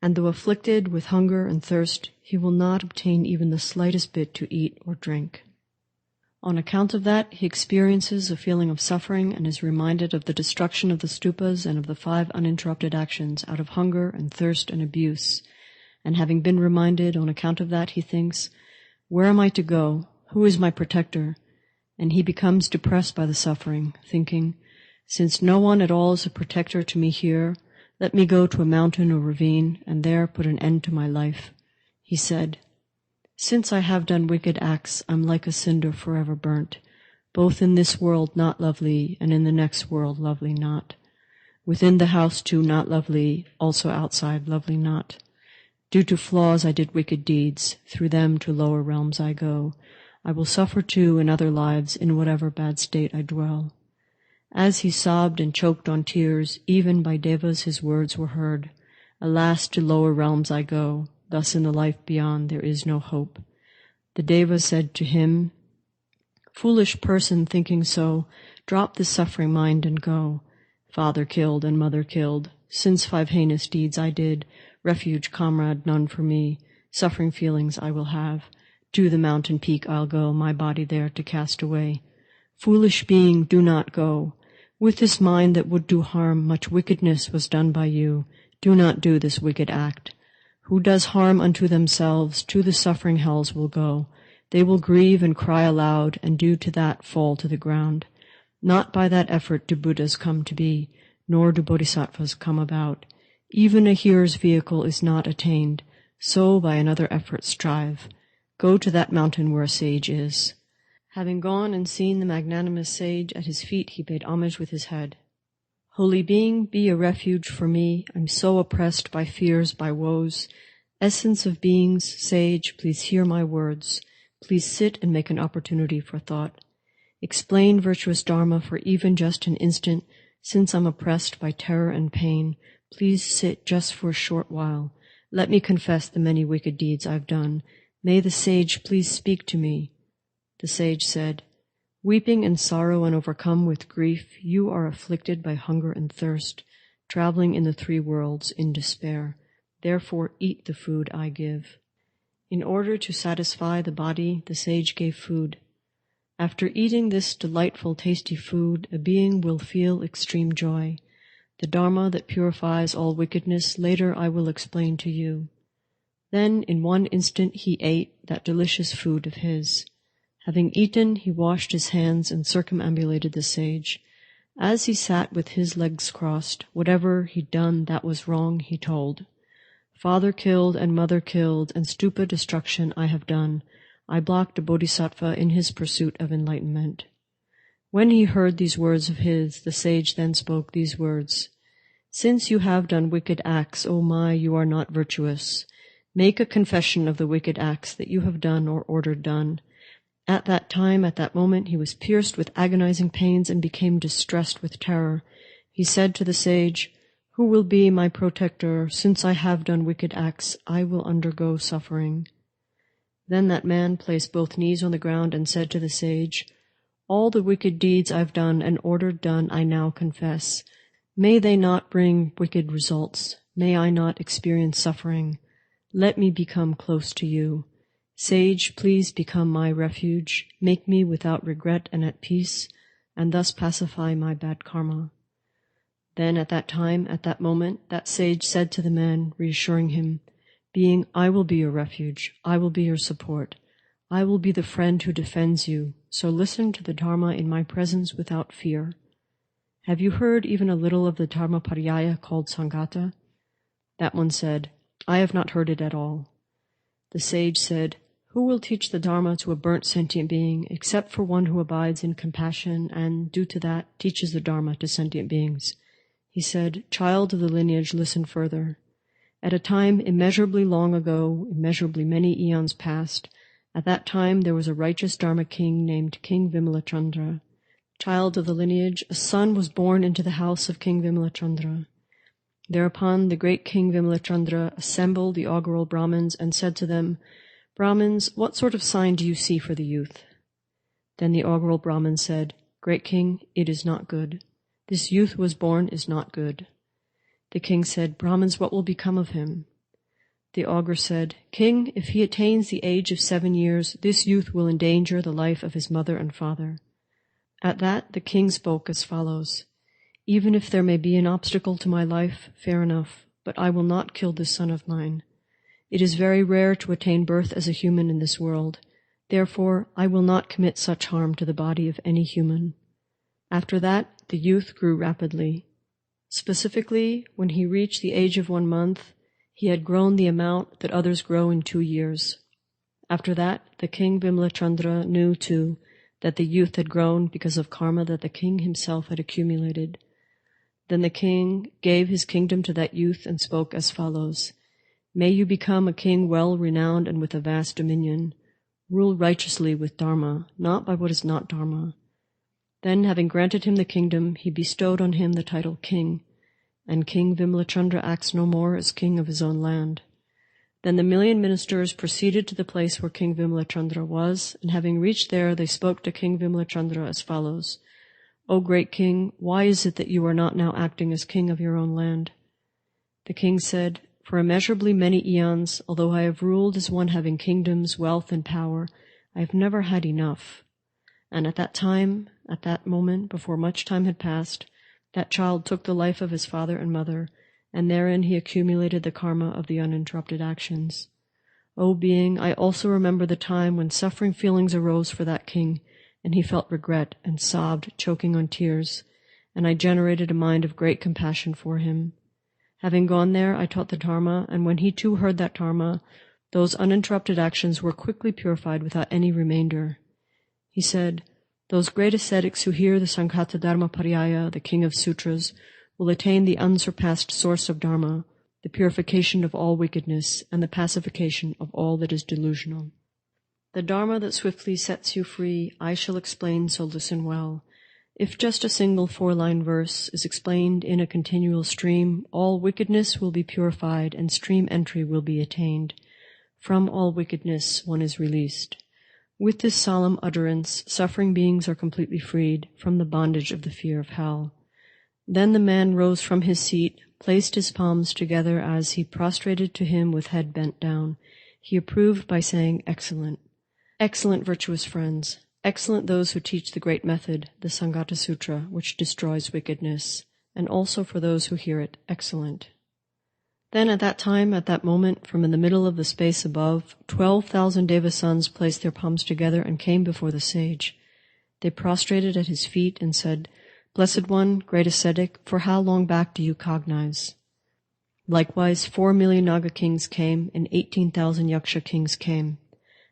And though afflicted with hunger and thirst, he will not obtain even the slightest bit to eat or drink. On account of that, he experiences a feeling of suffering and is reminded of the destruction of the stupas and of the 5 uninterrupted actions out of hunger and thirst and abuse. And having been reminded on account of that, he thinks, where am I to go? Who is my protector? And he becomes depressed by the suffering, thinking, since no one at all is a protector to me here, let me go to a mountain or ravine, and there put an end to my life. He said, since I have done wicked acts, I'm like a cinder forever burnt, both in this world not lovely, and in the next world lovely not. Within the house too not lovely, also outside lovely not. Due to flaws I did wicked deeds, through them to lower realms I go. I will suffer too in other lives, in whatever bad state I dwell. As he sobbed and choked on tears, even by devas his words were heard. Alas, to lower realms I go, thus in the life beyond there is no hope. The deva said to him, foolish person thinking so, drop this suffering mind and go. Father killed and mother killed, since 5 heinous deeds I did, refuge, comrade, none for me, suffering feelings I will have. To the mountain peak I'll go, my body there to cast away. Foolish being, do not go. With this mind that would do harm, much wickedness was done by you. Do not do this wicked act. Who does harm unto themselves, to the suffering hells will go. They will grieve and cry aloud, and due to that fall to the ground. Not by that effort do Buddhas come to be, nor do bodhisattvas come about. Even a hearer's vehicle is not attained, so by another effort strive. Go to that mountain where a sage is. Having gone and seen the magnanimous sage, at his feet he paid homage with his head. Holy being, be a refuge for me. I'm so oppressed by fears, by woes. Essence of beings, sage, please hear my words. Please sit and make an opportunity for thought. Explain virtuous Dharma for even just an instant, since I'm oppressed by terror and pain. Please sit just for a short while. Let me confess the many wicked deeds I've done. May the sage please speak to me. The sage said, Weeping in sorrow and overcome with grief, you are afflicted by hunger and thirst, traveling in the 3 worlds in despair. Therefore eat the food I give. In order to satisfy the body, the sage gave food. After eating this delightful, tasty food, a being will feel extreme joy. The Dharma that purifies all wickedness, later I will explain to you. Then, in one instant, he ate that delicious food of his. Having eaten, he washed his hands and circumambulated the sage. As he sat with his legs crossed, whatever he'd done that was wrong, he told. Father killed and mother killed, and stupid destruction I have done. I blocked a bodhisattva in his pursuit of enlightenment. When he heard these words of his, the sage then spoke these words. Since you have done wicked acts, O my, you are not virtuous. Make a confession of the wicked acts that you have done or ordered done. At that time, at that moment, he was pierced with agonizing pains and became distressed with terror. He said to the sage, Who will be my protector? Since I have done wicked acts, I will undergo suffering. Then that man placed both knees on the ground and said to the sage, All the wicked deeds I've done and ordered done I now confess. May they not bring wicked results. May I not experience suffering. Let me become close to you. Sage, please become my refuge. Make me without regret and at peace, and thus pacify my bad karma. Then at that time, at that moment, that sage said to the man, reassuring him, Being, I will be your refuge. I will be your support. I will be the friend who defends you. So listen to the Dharma in my presence without fear. Have you heard even a little of the Dharmaparyāya called Samgata? That one said, I have not heard it at all. The sage said, Who will teach the Dharma to a burnt sentient being, except for one who abides in compassion and, due to that, teaches the Dharma to sentient beings? He said, Child of the lineage, listen further. At a time immeasurably long ago, immeasurably many eons past, at that time there was a righteous Dharma king named King Vimalachandra. Child of the lineage, a son was born into the house of King Vimalachandra. Thereupon the great King Vimalachandra assembled the augural Brahmins and said to them, Brahmins, what sort of sign do you see for the youth? Then the augural Brahmin said, Great King, it is not good. This youth who was born is not good. The king said, Brahmins, what will become of him? The augur said, King, if he attains the age of 7 years, this youth will endanger the life of his mother and father. At that, the king spoke as follows, Even if there may be an obstacle to my life, fair enough, but I will not kill this son of mine. It is very rare to attain birth as a human in this world. Therefore, I will not commit such harm to the body of any human. After that, the youth grew rapidly. Specifically, when he reached the age of 1 month, he had grown the amount that others grow in 2 years. After that, the king Vimalachandra knew, too, that the youth had grown because of karma that the king himself had accumulated. Then the king gave his kingdom to that youth and spoke as follows, May you become a king well-renowned and with a vast dominion. Rule righteously with Dharma, not by what is not Dharma. Then, having granted him the kingdom, he bestowed on him the title king, and King Vimalachandra acts no more as king of his own land. Then the 1,000,000 ministers proceeded to the place where King Vimalachandra was, and having reached there, they spoke to King Vimalachandra as follows, O great king, why is it that you are not now acting as king of your own land? The king said, For immeasurably many eons, although I have ruled as one having kingdoms, wealth, and power, I have never had enough. And at that time, at that moment, before much time had passed, that child took the life of his father and mother, and therein he accumulated the karma of the uninterrupted actions. O being, I also remember the time when suffering feelings arose for that king, and he felt regret and sobbed, choking on tears, and I generated a mind of great compassion for him. Having gone there, I taught the Dharma, and when he too heard that Dharma, those uninterrupted actions were quickly purified without any remainder. He said, Those great ascetics who hear the Sankhata Dharmaparyāya, the king of sutras, will attain the unsurpassed source of Dharma, the purification of all wickedness, and the pacification of all that is delusional. The Dharma that swiftly sets you free, I shall explain, so listen well. If just a single 4-line verse is explained in a continual stream, all wickedness will be purified and stream entry will be attained. From all wickedness one is released. With this solemn utterance, suffering beings are completely freed from the bondage of the fear of hell. Then the man rose from his seat, placed his palms together as he prostrated to him with head bent down. He approved by saying, "Excellent. Excellent, virtuous friends. Excellent those who teach the great method, the Sanghata Sutra, which destroys wickedness, and also for those who hear it, excellent." Then at that time, at that moment, from in the middle of the space above, 12,000 Deva sons placed their palms together and came before the sage. They prostrated at his feet and said, "Blessed One, great ascetic, for how long back do you cognize?" Likewise, 4 million Naga kings came, and 18,000 Yaksha kings came.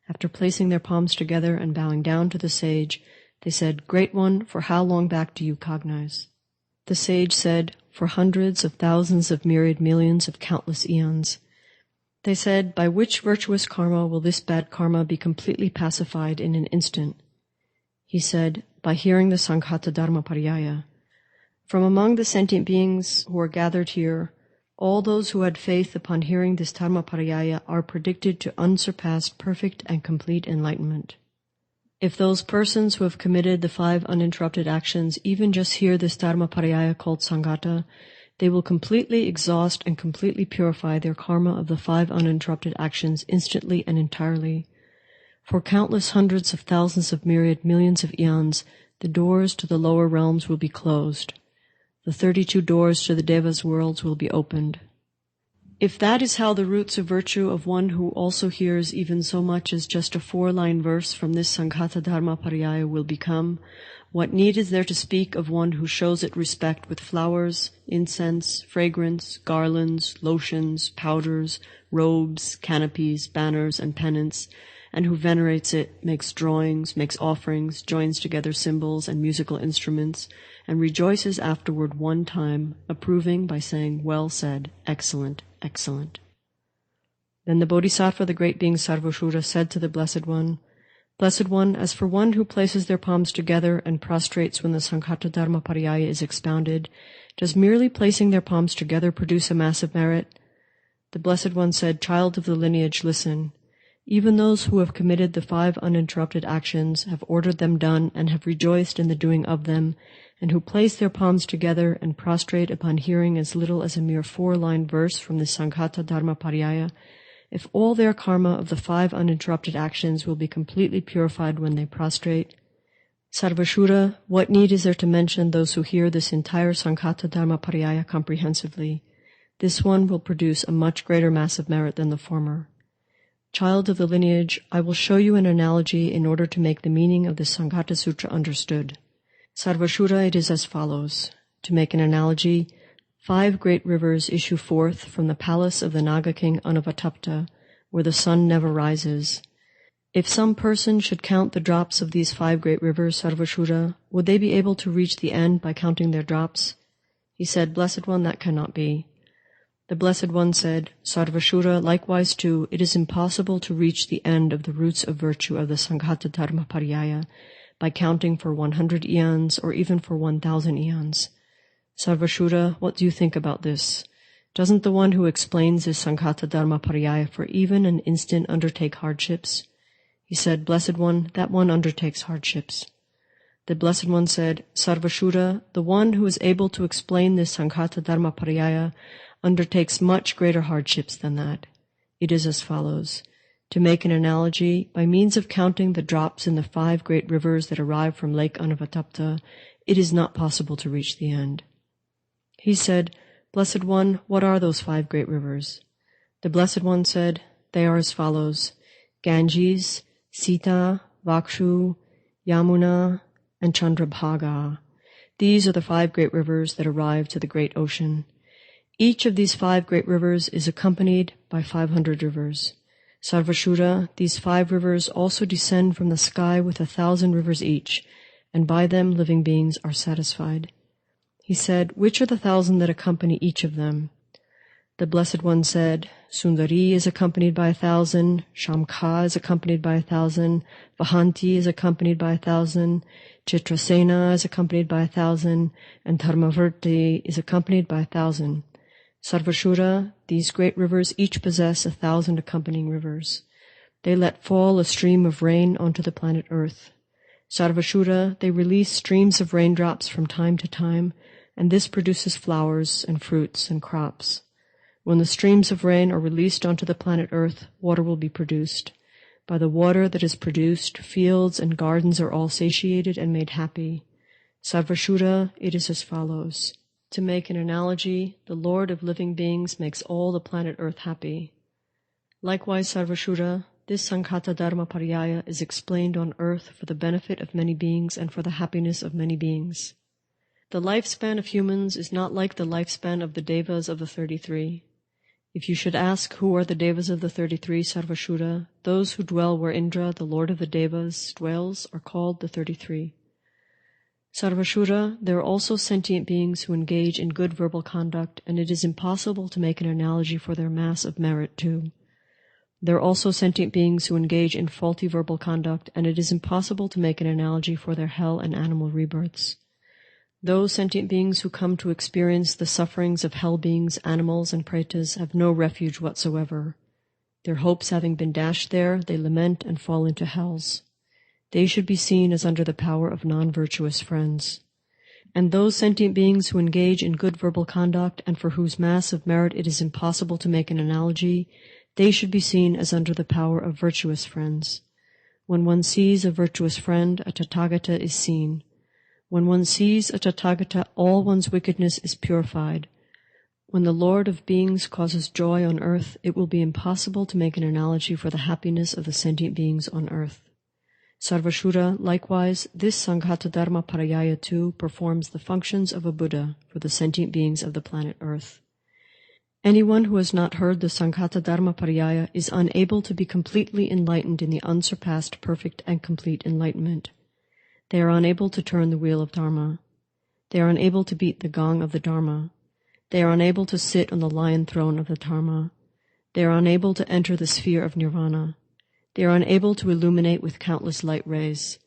After placing their palms together and bowing down to the sage, they said, "Great One, for how long back do you cognize?" The sage said, "For hundreds of thousands of myriad millions of countless eons." They said, "By which virtuous karma will this bad karma be completely pacified in an instant?" He said, "By hearing the Sanghata Dharmaparyāya." From among the sentient beings who are gathered here, all those who had faith upon hearing this Dharmaparyāya are predicted to unsurpassed perfect and complete enlightenment. If those persons who have committed the 5 uninterrupted actions even just hear this Dharmaparyāya called Sanghata, they will completely exhaust and completely purify their karma of the 5 uninterrupted actions instantly and entirely. For countless hundreds of thousands of myriad millions of eons, the doors to the lower realms will be closed. The 32 doors to the devas worlds will be opened. If that is how the roots of virtue of one who also hears even so much as just a 4-line verse from this Sanghata Dharmaparyāya will become, what need is there to speak of one who shows it respect with flowers, incense, fragrance, garlands, lotions, powders, robes, canopies, banners, and pennants, and who venerates it, makes drawings, makes offerings, joins together symbols and musical instruments, and rejoices afterward one time, approving by saying, "Well said, excellent, excellent." Then the Bodhisattva, the great being Sarvashura, said to the Blessed One, "Blessed One, as for one who places their palms together and prostrates when the Sanghata Dharmaparyāya is expounded, does merely placing their palms together produce a massive merit?" The Blessed One said, "Child of the lineage, listen. Even those who have committed the 5 uninterrupted actions, have ordered them done, and have rejoiced in the doing of them, and who place their palms together and prostrate upon hearing as little as a mere 4-line verse from the Sanghata Dharmaparyāya, if all their karma of the 5 uninterrupted actions will be completely purified when they prostrate, Sarvashura, what need is there to mention those who hear this entire Sanghata Dharmaparyāya comprehensively? This one will produce a much greater mass of merit than the former. Child of the lineage, I will show you an analogy in order to make the meaning of the Sanghata Sutra understood. Sarvashura, it is as follows. To make an analogy, 5 great rivers issue forth from the palace of the Naga king Anavatapta, where the sun never rises. If some person should count the drops of these 5 great rivers, Sarvashura, would they be able to reach the end by counting their drops? He said, "Blessed One, that cannot be." The Blessed One said, "Sarvashura, likewise too, it is impossible to reach the end of the roots of virtue of the Sanghata Dharmaparyāya by counting for 100 eons or even for 1,000 eons. Sarvashura, what do you think about this? Doesn't the one who explains this Sanghata Dharmaparyāya for even an instant undertake hardships?" He said, "Blessed One, that one undertakes hardships." The Blessed One said, "Sarvashura, the one who is able to explain this Sanghata Dharmaparyāya undertakes much greater hardships than that. It is as follows. To make an analogy, by means of counting the drops in the 5 great rivers that arrive from Lake Anavatapta, it is not possible to reach the end." He said, "Blessed One, what are those 5 great rivers?" The Blessed One said, "They are as follows: Ganges, Sita, Vakshu, Yamuna, and Chandrabhaga. These are the 5 great rivers that arrive to the great ocean. Each of these 5 great rivers is accompanied by 500 rivers. Sarvashura, these 5 rivers also descend from the sky with 1,000 rivers each, and by them living beings are satisfied." He said, "Which are the 1,000 that accompany each of them?" The Blessed One said, Sundari is accompanied by 1,000, Shamka is accompanied by 1,000, Vahanti is accompanied by 1,000, Chitrasena is accompanied by 1,000, and Dharmavarti is accompanied by 1,000. Sarvashura, these great rivers each possess 1,000 accompanying rivers. They let fall a stream of rain onto the planet Earth. Sarvashura, they release streams of raindrops from time to time, and this produces flowers and fruits and crops. When the streams of rain are released onto the planet Earth, water will be produced. By the water that is produced, fields and gardens are all satiated and made happy. Sarvashura, it is as follows. To make an analogy, the Lord of living beings makes all the planet Earth happy. Likewise, Sarvashura, this Sankhata Dharmaparyāya is explained on earth for the benefit of many beings and for the happiness of many beings. The lifespan of humans is not like the lifespan of the devas of the 33. If you should ask who are the devas of the 33, Sarvashura, those who dwell where Indra, the lord of the devas, dwells, are called the 33. Sarvashura, there are also sentient beings who engage in good verbal conduct, and it is impossible to make an analogy for their mass of merit too. There are also sentient beings who engage in faulty verbal conduct, and it is impossible to make an analogy for their hell and animal rebirths. Those sentient beings who come to experience the sufferings of hell beings, animals, and pretas have no refuge whatsoever. Their hopes having been dashed there, they lament and fall into hells. They should be seen as under the power of non-virtuous friends. And those sentient beings who engage in good verbal conduct and for whose mass of merit it is impossible to make an analogy, they should be seen as under the power of virtuous friends. When one sees a virtuous friend, a Tathagata is seen. When one sees a Tathagata, all one's wickedness is purified. When the Lord of beings causes joy on earth, it will be impossible to make an analogy for the happiness of the sentient beings on earth. Sarvashura, likewise, this Sankhata Dharmaparyāya too performs the functions of a Buddha for the sentient beings of the planet Earth. Anyone who has not heard the Sankhata Dharmaparyāya is unable to be completely enlightened in the unsurpassed perfect and complete enlightenment. They are unable to turn the wheel of Dharma. They are unable to beat the gong of the Dharma. They are unable to sit on the lion throne of the Dharma. They are unable to enter the sphere of Nirvana. They are unable to illuminate with countless light rays.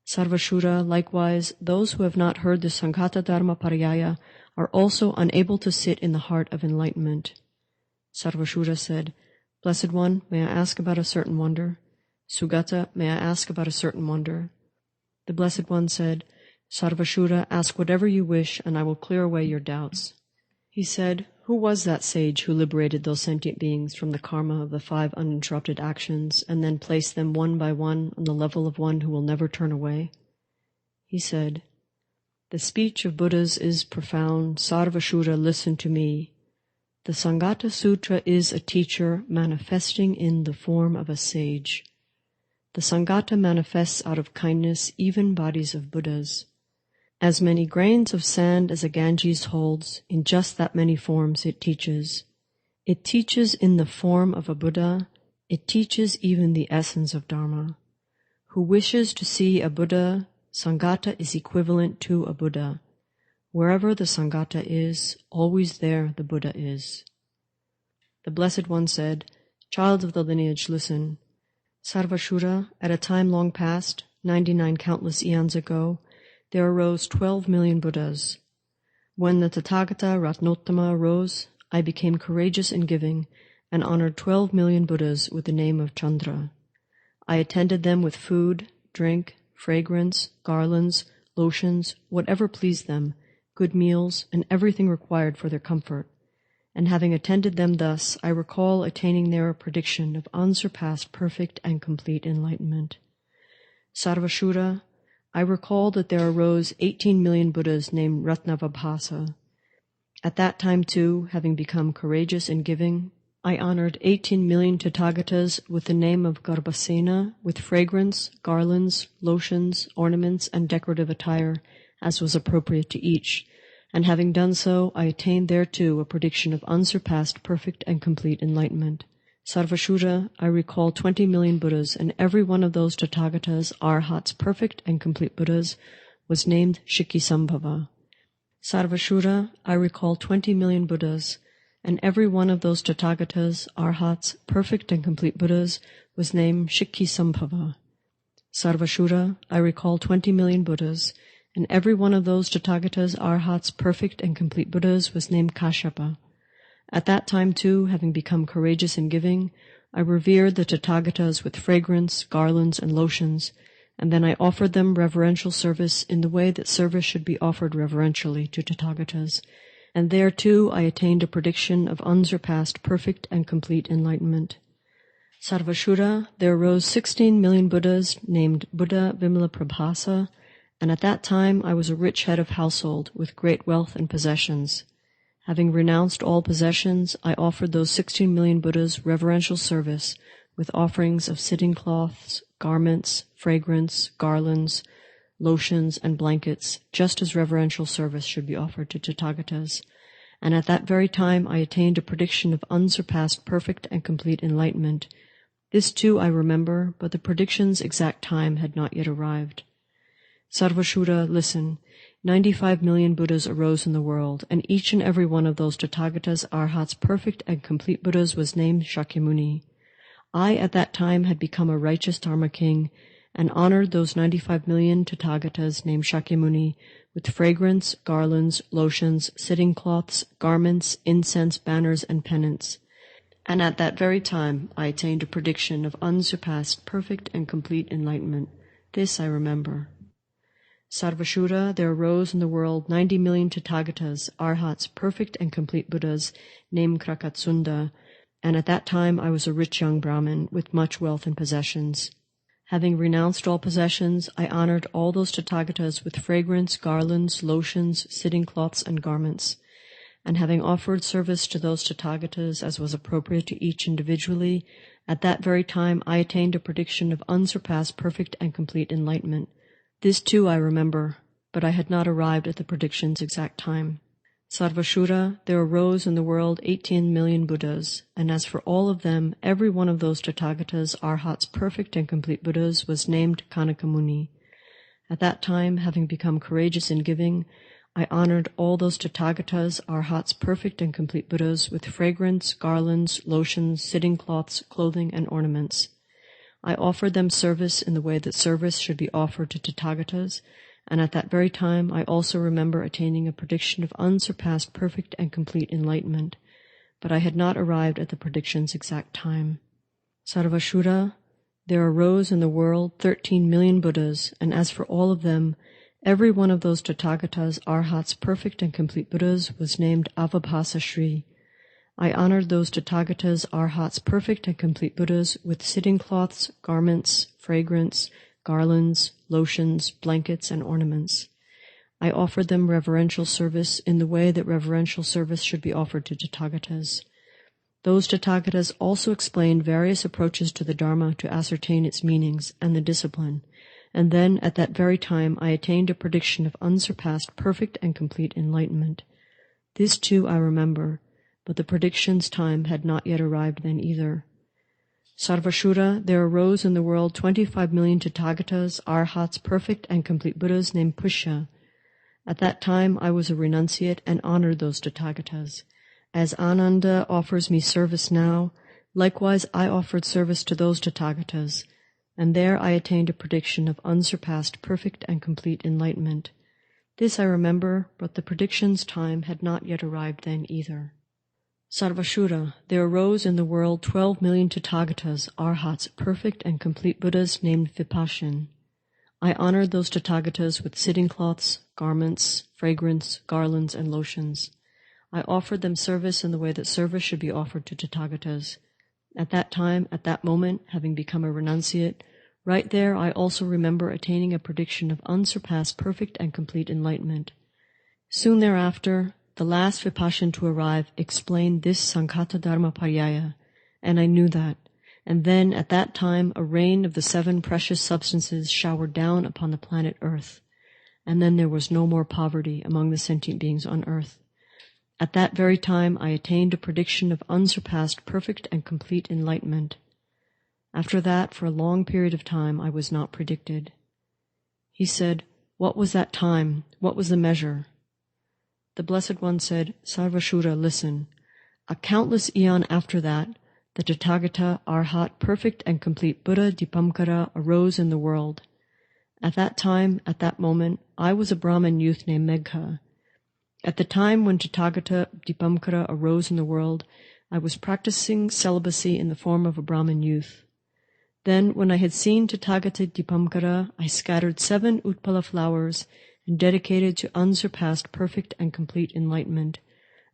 Sarvashura, likewise, those who have not heard the Sankhata Dharmaparyāya are also unable to sit in the heart of enlightenment. Sarvashura said, Blessed One, may I ask about a certain wonder? Sugata, may I ask about a certain wonder? The Blessed One said, Sarvashura, ask whatever you wish, and I will clear away your doubts. He said, Who was that sage who liberated those sentient beings from the karma of the 5 uninterrupted actions, and then placed them one by one on the level of one who will never turn away? He said, The speech of Buddhas is profound. Sarvashura, listen to me. The Sanghata Sutra is a teacher manifesting in the form of a sage. The Sanghata manifests out of kindness even bodies of Buddhas. As many grains of sand as a Ganges holds, in just that many forms it teaches. It teaches in the form of a Buddha. It teaches even the essence of Dharma. Who wishes to see a Buddha, Sanghata is equivalent to a Buddha. Wherever the Sanghata is, always there the Buddha is. The Blessed One said, Child of the lineage, listen. Sarvashura, at a time long past, 99 countless eons ago, there arose 12 million Buddhas. When the Tathagata Ratnottama arose, I became courageous in giving and honored 12 million Buddhas with the name of Chandra. I attended them with food, drink, fragrance, garlands, lotions, whatever pleased them, good meals, and everything required for their comfort. And having attended them thus, I recall attaining their prediction of unsurpassed perfect and complete enlightenment. Sarvashura, I recall that there arose 18 million Buddhas named Ratnavabhasa. At that time too, having become courageous in giving, I honored 18 million Tathagatas with the name of Garbhasena, with fragrance, garlands, lotions, ornaments, and decorative attire, as was appropriate to each, and having done so, I attained thereto a prediction of unsurpassed perfect and complete enlightenment. Sarvashura, I recall 20 million Buddhas, and every one of those Tathagatas, Arhats, perfect and complete Buddhas, was named Shikisambhava. Sarvashura, I recall 20 million Buddhas, and every one of those Tathagatas, Arhats, perfect and complete Buddhas, was named Shikkhasambhava. Sarvashura, I recall 20 million Buddhas, and every one of those Tathagatas, Arhats, perfect and complete Buddhas, was named Kashyapa. At that time, too, having become courageous in giving, I revered the Tathagatas with fragrance, garlands, and lotions, and then I offered them reverential service in the way that service should be offered reverentially to Tathagatas, and there, too, I attained a prediction of unsurpassed, perfect, and complete enlightenment. Sarvashura, there arose 16 million Buddhas named Buddha Vimalaprabhasa, and at that time I was a rich head of household with great wealth and possessions. Having renounced all possessions, I offered those 16 million Buddhas reverential service with offerings of sitting cloths, garments, fragrance, garlands, lotions, and blankets, just as reverential service should be offered to Tathagatas. And at that very time I attained a prediction of unsurpassed perfect and complete enlightenment. This too I remember, but the prediction's exact time had not yet arrived. Sarvashura, listen. 95 million Buddhas arose in the world, and each and every one of those Tathagatas, Arhats, perfect and complete Buddhas was named Shakyamuni. I at that time had become a righteous Dharma king, and honored those 95 million Tathagatas named Shakyamuni with fragrance, garlands, lotions, sitting cloths, garments, incense, banners, and pennants. And at that very time I attained a prediction of unsurpassed, perfect, and complete enlightenment. This I remember. Sarvashura, there arose in the world 90 million Tathagatas, Arhats, perfect and complete Buddhas, named Krakatsunda, and at that time I was a rich young Brahmin with much wealth and possessions. Having renounced all possessions, I honored all those Tathagatas with fragrance, garlands, lotions, sitting cloths, and garments. And having offered service to those Tathagatas as was appropriate to each individually, at that very time I attained a prediction of unsurpassed, perfect, and complete enlightenment. This too I remember, but I had not arrived at the prediction's exact time. Sarvashura, there arose in the world 18 million Buddhas, and as for all of them, every one of those Tathagatas, Arhats, perfect and complete Buddhas, was named Kanakamuni. At that time, having become courageous in giving, I honored all those Tathagatas, Arhats, perfect and complete Buddhas with fragrance, garlands, lotions, sitting cloths, clothing, and ornaments. I offered them service in the way that service should be offered to Tathagatas, and at that very time I also remember attaining a prediction of unsurpassed perfect and complete enlightenment, but I had not arrived at the prediction's exact time. Sarvashura, there arose in the world 13 million Buddhas, and as for all of them, every one of those Tathagatas, Arhats, perfect and complete Buddhas, was named Avabhasa Shri. I honored those Tathagatas, Arhats, perfect and complete Buddhas with sitting cloths, garments, fragrance, garlands, lotions, blankets, and ornaments. I offered them reverential service in the way that reverential service should be offered to Tathagatas. Those Tathagatas also explained various approaches to the Dharma to ascertain its meanings and the discipline, and then at that very time I attained a prediction of unsurpassed perfect and complete enlightenment. This too I remember, but the prediction's time had not yet arrived then either. Sarvashura, there arose in the world 25 million Tathagatas, Arhats, perfect and complete Buddhas named Pushya. At that time I was a renunciate and honored those Tathagatas. As Ananda offers me service now, likewise I offered service to those Tathagatas, and there I attained a prediction of unsurpassed perfect and complete enlightenment. This I remember, but the prediction's time had not yet arrived then either. Sarvashura, there arose in the world 12 million Tathagatas, Arhats, perfect and complete Buddhas named Vipashin. I honored those Tathagatas with sitting cloths, garments, fragrance, garlands, and lotions. I offered them service in the way that service should be offered to Tathagatas. At that time, at that moment, having become a renunciate, right there I also remember attaining a prediction of unsurpassed perfect and complete enlightenment. Soon thereafter, the last Vipashin to arrive explained this Sankhata Dharmaparyāya, and I knew that. And then, at that time, a rain of the 7 precious substances showered down upon the planet Earth. And then there was no more poverty among the sentient beings on Earth. At that very time, I attained a prediction of unsurpassed perfect and complete enlightenment. After that, for a long period of time, I was not predicted. He said, "What was that time? What was the measure?" The Blessed One said, "Sarvashura, listen. A countless eon after that, the Tathagata, Arhat, perfect and complete Buddha Dipamkara arose in the world. At that time, at that moment, I was a Brahmin youth named Megha. At the time when Tathagata Dipamkara arose in the world, I was practicing celibacy in the form of a Brahmin youth. Then, when I had seen Tathagata Dipamkara, I scattered 7 Utpala flowers and dedicated to unsurpassed perfect and complete enlightenment,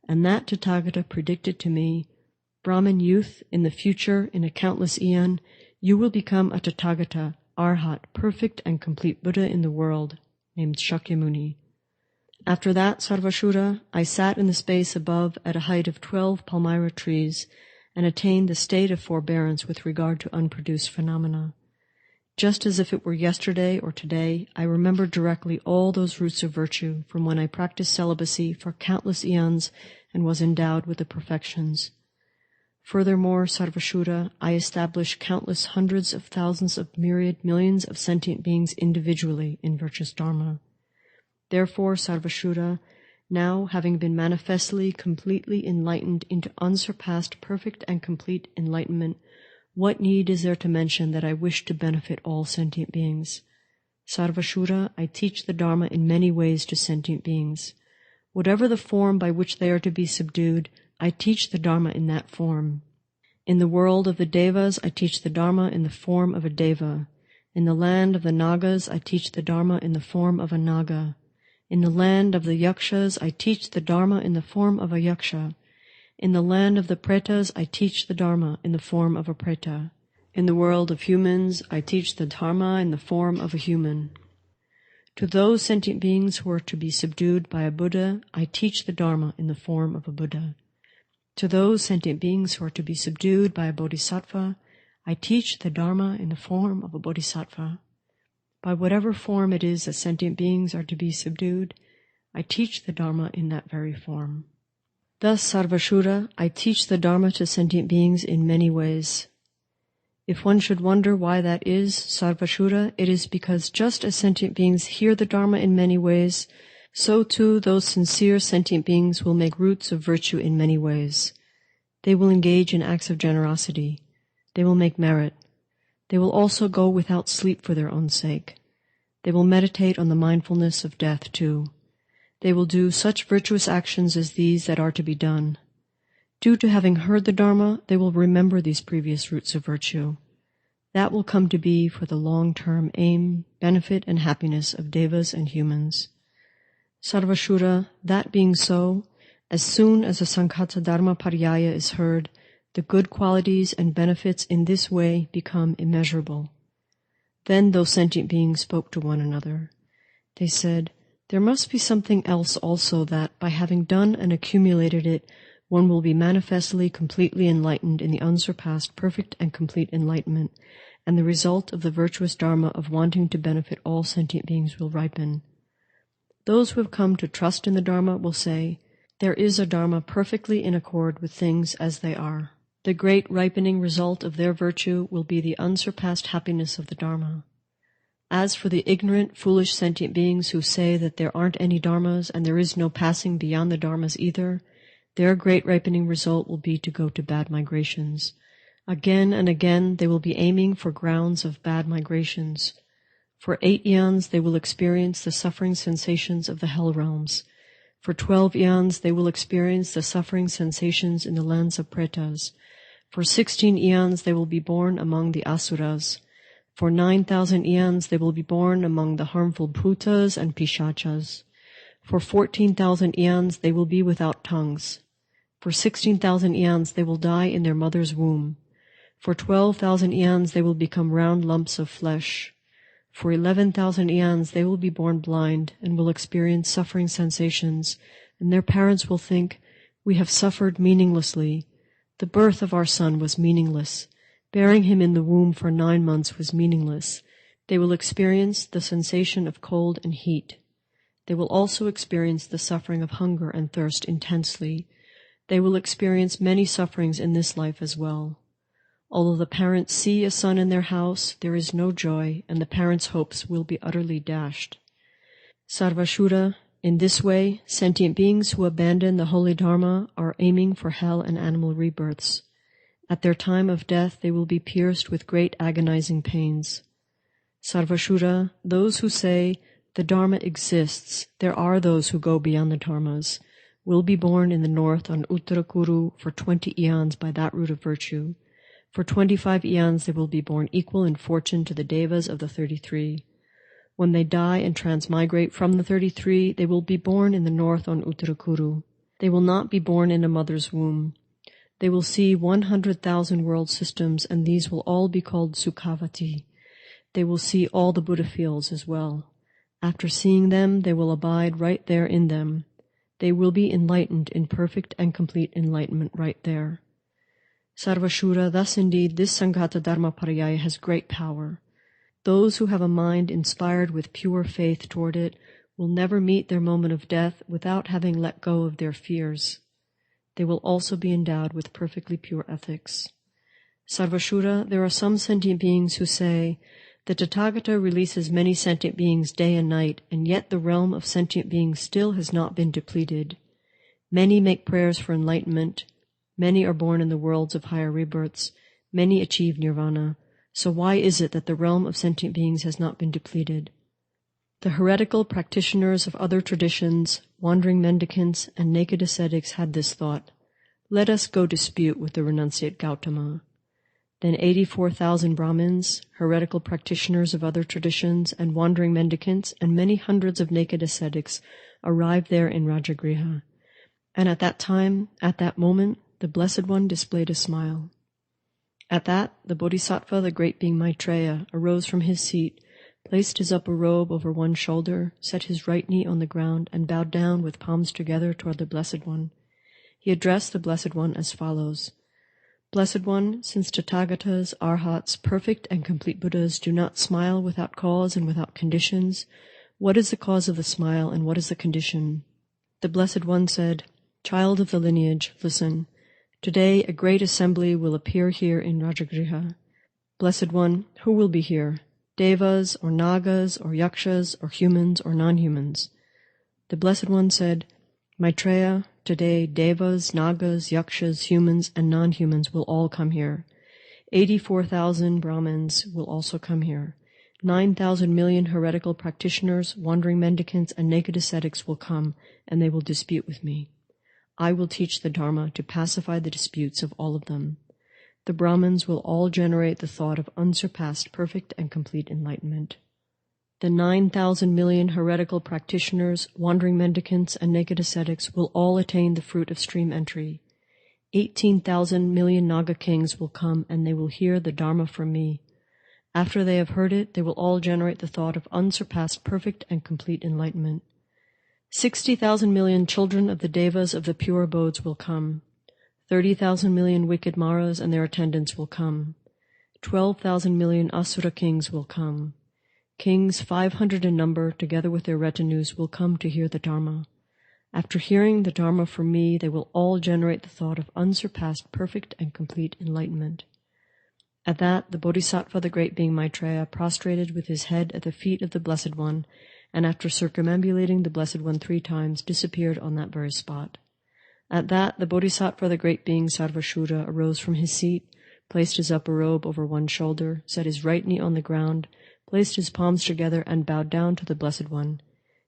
and that Tathagata predicted to me, Brahmin youth, in the future, in a countless eon, you will become a Tathagata, Arhat, perfect and complete Buddha in the world, named Shakyamuni. After that, Sarvashura, I sat in the space above at a height of 12 palmyra trees and attained the state of forbearance with regard to unproduced phenomena. Just as if it were yesterday or today, I remember directly all those roots of virtue from when I practiced celibacy for countless eons and was endowed with the perfections. Furthermore, Sarvashura, I established countless hundreds of thousands of myriad millions of sentient beings individually in virtuous Dharma. Therefore, Sarvashura, now having been manifestly completely enlightened into unsurpassed perfect and complete enlightenment, what need is there to mention that I wish to benefit all sentient beings? Sarvashura, I teach the Dharma in many ways to sentient beings. Whatever the form by which they are to be subdued, I teach the Dharma in that form. In the world of the devas, I teach the Dharma in the form of a deva. In the land of the nagas, I teach the Dharma in the form of a naga. In the land of the yakshas, I teach the Dharma in the form of a yaksha. In the land of the pretas, I teach the Dharma in the form of a preta. In the world of humans, I teach the Dharma in the form of a human. To those sentient beings who are to be subdued by a Buddha, I teach the Dharma in the form of a Buddha. To those sentient beings who are to be subdued by a Bodhisattva, I teach the Dharma in the form of a Bodhisattva. By whatever form it is that sentient beings are to be subdued, I teach the Dharma in that very form. Thus, Sarvashura, I teach the Dharma to sentient beings in many ways. If one should wonder why that is, Sarvashura, it is because just as sentient beings hear the Dharma in many ways, so too those sincere sentient beings will make roots of virtue in many ways. They will engage in acts of generosity. They will make merit. They will also go without sleep for their own sake. They will meditate on the mindfulness of death too. They will do such virtuous actions as these that are to be done. Due to having heard the Dharma, they will remember these previous roots of virtue. That will come to be for the long-term aim, benefit, and happiness of devas and humans. Sarvashura, that being so, as soon as the Sankhata Dharmaparyāya is heard, the good qualities and benefits in this way become immeasurable. Then those sentient beings spoke to one another. They said, there must be something else also that, by having done and accumulated it, one will be manifestly completely enlightened in the unsurpassed perfect and complete enlightenment, and the result of the virtuous Dharma of wanting to benefit all sentient beings will ripen. Those who have come to trust in the Dharma will say, there is a Dharma perfectly in accord with things as they are. The great ripening result of their virtue will be the unsurpassed happiness of the Dharma. As for the ignorant, foolish sentient beings who say that there aren't any Dharmas and there is no passing beyond the Dharmas either, their great ripening result will be to go to bad migrations. Again and again they will be aiming for grounds of bad migrations. For 8 eons they will experience the suffering sensations of the hell realms. For 12 eons they will experience the suffering sensations in the lands of pretas. For 16 eons they will be born among the asuras. For 9,000 eons they will be born among the harmful bhutas and pishachas. For 14,000 eons they will be without tongues. For 16,000 eons they will die in their mother's womb. For 12,000 eons they will become round lumps of flesh. For 11,000 eons they will be born blind and will experience suffering sensations, and their parents will think, we have suffered meaninglessly. The birth of our son was meaningless. Bearing him in the womb for 9 months was meaningless. They will experience the sensation of cold and heat. They will also experience the suffering of hunger and thirst intensely. They will experience many sufferings in this life as well. Although the parents see a son in their house, there is no joy, and the parents' hopes will be utterly dashed. Sarvashura, In this way, sentient beings who abandon the holy Dharma are aiming for hell and animal rebirths. At their time of death, they will be pierced with great agonizing pains. Sarvashura, those who say, the Dharma exists, there are those who go beyond the Dharmas, will be born in the north on Uttarakuru for 20 eons by that root of virtue. For 25 eons they will be born equal in fortune to the devas of the 33. When they die and transmigrate from the 33, they will be born in the north on Uttarakuru. They will not be born in a mother's womb. They will see 100,000 world systems, and these will all be called Sukhavati. They will see all the Buddha fields as well. After seeing them, they will abide right there in them. They will be enlightened in perfect and complete enlightenment right there. Sarvashura, thus indeed this Sanghata Dharmaparyāya has great power. Those who have a mind inspired with pure faith toward it will never meet their moment of death without having let go of their fears. They will also be endowed with perfectly pure ethics. Sarvashura, there are some sentient beings who say, the Tathagata releases many sentient beings day and night, and yet the realm of sentient beings still has not been depleted. Many make prayers for enlightenment. Many are born in the worlds of higher rebirths. Many achieve nirvana. So why is it that the realm of sentient beings has not been depleted? The heretical practitioners of other traditions, wandering mendicants, and naked ascetics had this thought, let us go dispute with the renunciate Gautama. Then 84,000 Brahmins, heretical practitioners of other traditions, and wandering mendicants, and many hundreds of naked ascetics arrived there in Rajagriha. And at that time, at that moment, the Blessed One displayed a smile. At that, the Bodhisattva, the great being Maitreya, arose from his seat, placed his upper robe over one shoulder, set his right knee on the ground, and bowed down with palms together toward the Blessed One. He addressed the Blessed One as follows. Blessed One, since Tathagatas, Arhats, perfect and complete Buddhas do not smile without cause and without conditions, what is the cause of the smile and what is the condition? The Blessed One said, Child of the lineage, listen. Today a great assembly will appear here in Rajagriha. Blessed One, who will be here? Devas, or Nagas, or Yakshas, or humans, or non-humans? The Blessed One said, Maitreya, today Devas, Nagas, Yakshas, humans, and non-humans will all come here. 84,000 Brahmins will also come here. 9,000 million heretical practitioners, wandering mendicants, and naked ascetics will come, and they will dispute with me. I will teach the Dharma to pacify the disputes of all of them. The Brahmins will all generate the thought of unsurpassed, perfect, and complete enlightenment. The 9,000 million heretical practitioners, wandering mendicants, and naked ascetics will all attain the fruit of stream entry. 18,000 million Naga kings will come, and they will hear the Dharma from me. After they have heard it, they will all generate the thought of unsurpassed, perfect, and complete enlightenment. 60,000 million children of the Devas of the pure abodes will come. 30,000 million wicked Maras and their attendants will come. 12,000 million Asura kings will come. Kings 500 in number, together with their retinues, will come to hear the Dharma. After hearing the Dharma from me, they will all generate the thought of unsurpassed, perfect, and complete enlightenment. At that, the Bodhisattva, the great being Maitreya, prostrated with his head at the feet of the Blessed One, and after circumambulating the Blessed One 3 times, disappeared on that very spot. At that, the Bodhisattva, the great being Sarvashura, arose from his seat, placed his upper robe over one shoulder, set his right knee on the ground, placed his palms together, and bowed down to the Blessed One.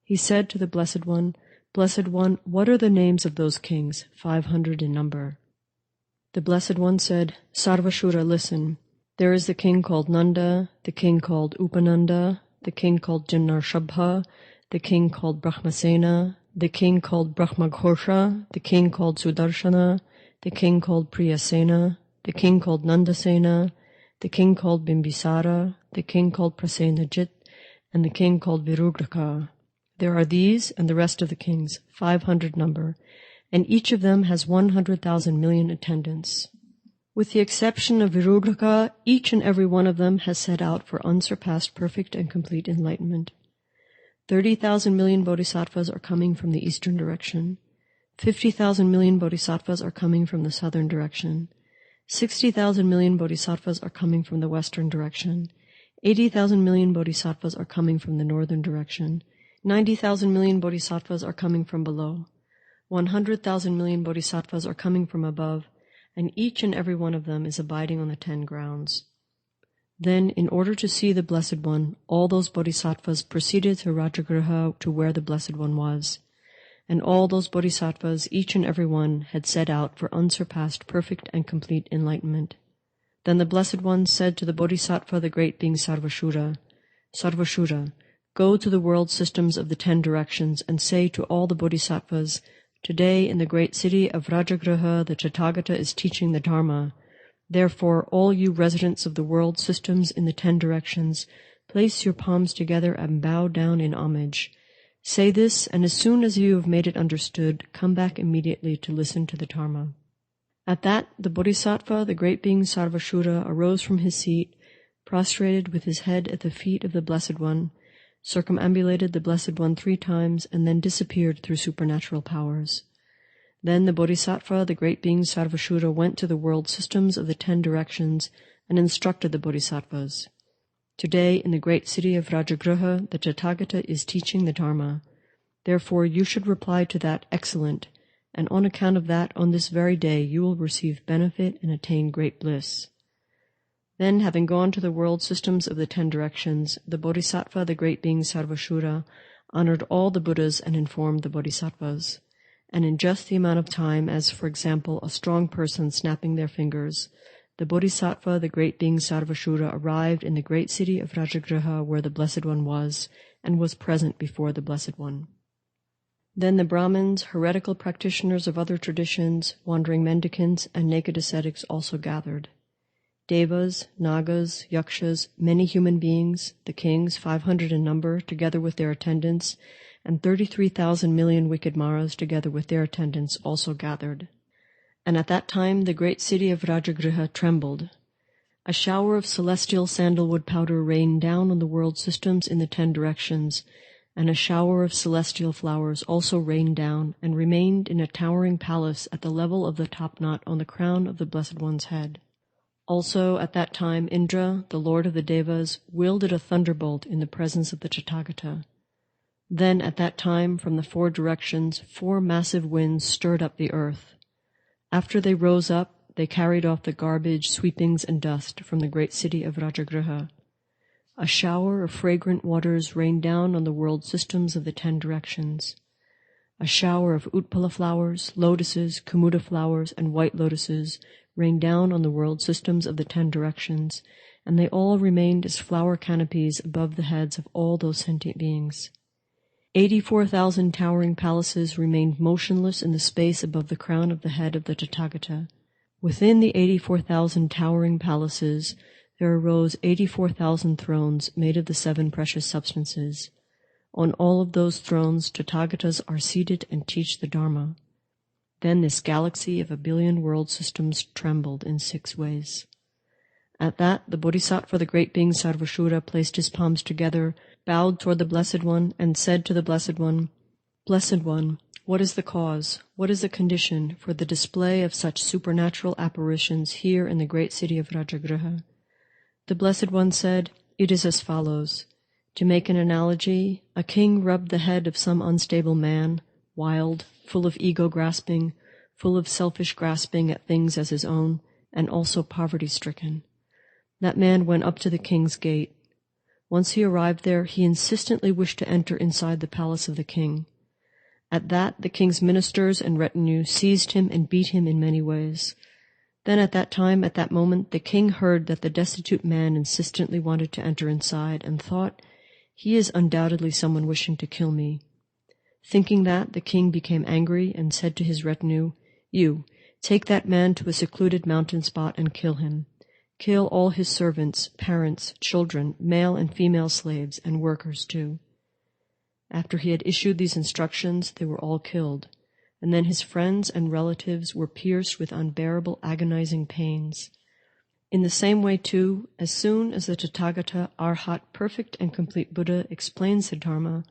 He said to the Blessed One, Blessed One, what are the names of those kings, 500 in number? The Blessed One said, Sarvashura, listen. There is the king called Nanda, the king called Upananda, the king called Jannarshabha, the king called Brahmasena, the king called Brahmaghosha, the king called Sudarshana, the king called Priyasena, the king called Nandasena, the king called Bimbisara, the king called Prasenajit, and the king called Virudhaka. There are these and the rest of the kings, 500 number, and each of them has 100,000 million attendants. With the exception of Virudhaka, each and every one of them has set out for unsurpassed perfect and complete enlightenment. 30,000 million bodhisattvas are coming from the eastern direction. 50,000 million bodhisattvas are coming from the southern direction. 60,000 million bodhisattvas are coming from the western direction. 80,000 million bodhisattvas are coming from the northern direction. 90,000 million bodhisattvas are coming from below. 100,000 million bodhisattvas are coming from above, and each and every one of them is abiding on the 10 grounds. Then, in order to see the Blessed One, all those bodhisattvas proceeded to Rajagriha to where the Blessed One was. And all those bodhisattvas, each and every one, had set out for unsurpassed perfect and complete enlightenment. Then the Blessed One said to the Bodhisattva, the great being Sarvashura, Sarvashura, go to the world systems of the 10 directions and say to all the bodhisattvas, today in the great city of Rajagriha the Tathagata is teaching the Dharma. Therefore, all you residents of the world systems in the 10 directions, place your palms together and bow down in homage. Say this, and as soon as you have made it understood, come back immediately to listen to the Dharma. At that, the Bodhisattva, the great being Sarvashura, arose from his seat, prostrated with his head at the feet of the Blessed One, circumambulated the Blessed One 3 times, and then disappeared through supernatural powers. Then the Bodhisattva, the great being Sarvashura, went to the world systems of the 10 directions and instructed the Bodhisattvas. Today, in the great city of Rajagriha, the Tathagata is teaching the Dharma. Therefore, you should reply to that, excellent, and on account of that, on this very day, you will receive benefit and attain great bliss. Then, having gone to the world systems of the 10 directions, the Bodhisattva, the great being Sarvashura, honored all the Buddhas and informed the Bodhisattvas. And in just the amount of time as, for example, a strong person snapping their fingers, the Bodhisattva, the great being Sarvashura, arrived in the great city of Rajagriha where the Blessed One was, and was present before the Blessed One. Then the Brahmins, heretical practitioners of other traditions, wandering mendicants, and naked ascetics also gathered. Devas, Nagas, Yakshas, many human beings, the kings, 500 in number, together with their attendants, and 33,000 million wicked Maras, together with their attendants, also gathered. And at that time the great city of Rajagriha trembled. A shower of celestial sandalwood powder rained down on the world systems in the 10 directions, and a shower of celestial flowers also rained down and remained in a towering palace at the level of the topknot on the crown of the Blessed One's head. Also at that time Indra, the lord of the Devas, wielded a thunderbolt in the presence of the Tathagata. Then at that time from the 4 directions 4 massive winds stirred up the earth. After they rose up, they carried off the garbage, sweepings, and dust from the great city of Rajagriha. A shower of fragrant waters rained down on the world systems of the 10 directions. A shower of utpala flowers, lotuses, kumuda flowers, and white lotuses rained down on the world systems of the 10 directions, and they all remained as flower canopies above the heads of all those sentient beings. 84,000 towering palaces remained motionless in the space above the crown of the head of the Tathagata. Within the 84,000 towering palaces there arose 84,000 thrones made of the 7 precious substances. On all of those thrones Tathagatas are seated and teach the Dharma. Then this galaxy of 1 billion world systems trembled in 6 ways. At that, the Bodhisattva, the great being Sarvashura, placed his palms together, bowed toward the Blessed One, and said to the Blessed One, Blessed One, what is the cause, what is the condition for the display of such supernatural apparitions here in the great city of Rajagriha? The Blessed One said, it is as follows. To make an analogy, a king rubbed the head of some unstable man, wild, full of ego-grasping, full of selfish grasping at things as his own, and also poverty-stricken. That man went up to the king's gate. Once he arrived there, he insistently wished to enter inside the palace of the king. At that, the king's ministers and retinue seized him and beat him in many ways. Then at that moment, the king heard that the destitute man insistently wanted to enter inside, and thought, he is undoubtedly someone wishing to kill me. Thinking that, the king became angry and said to his retinue, you, take that man to a secluded mountain spot and kill him. Kill all his servants, parents, children, male and female slaves, and workers too. After he had issued these instructions, they were all killed, and then his friends and relatives were pierced with unbearable agonizing pains. In the same way too, as soon as the Tathagata, Arhat, perfect and complete Buddha, explains the Dharma,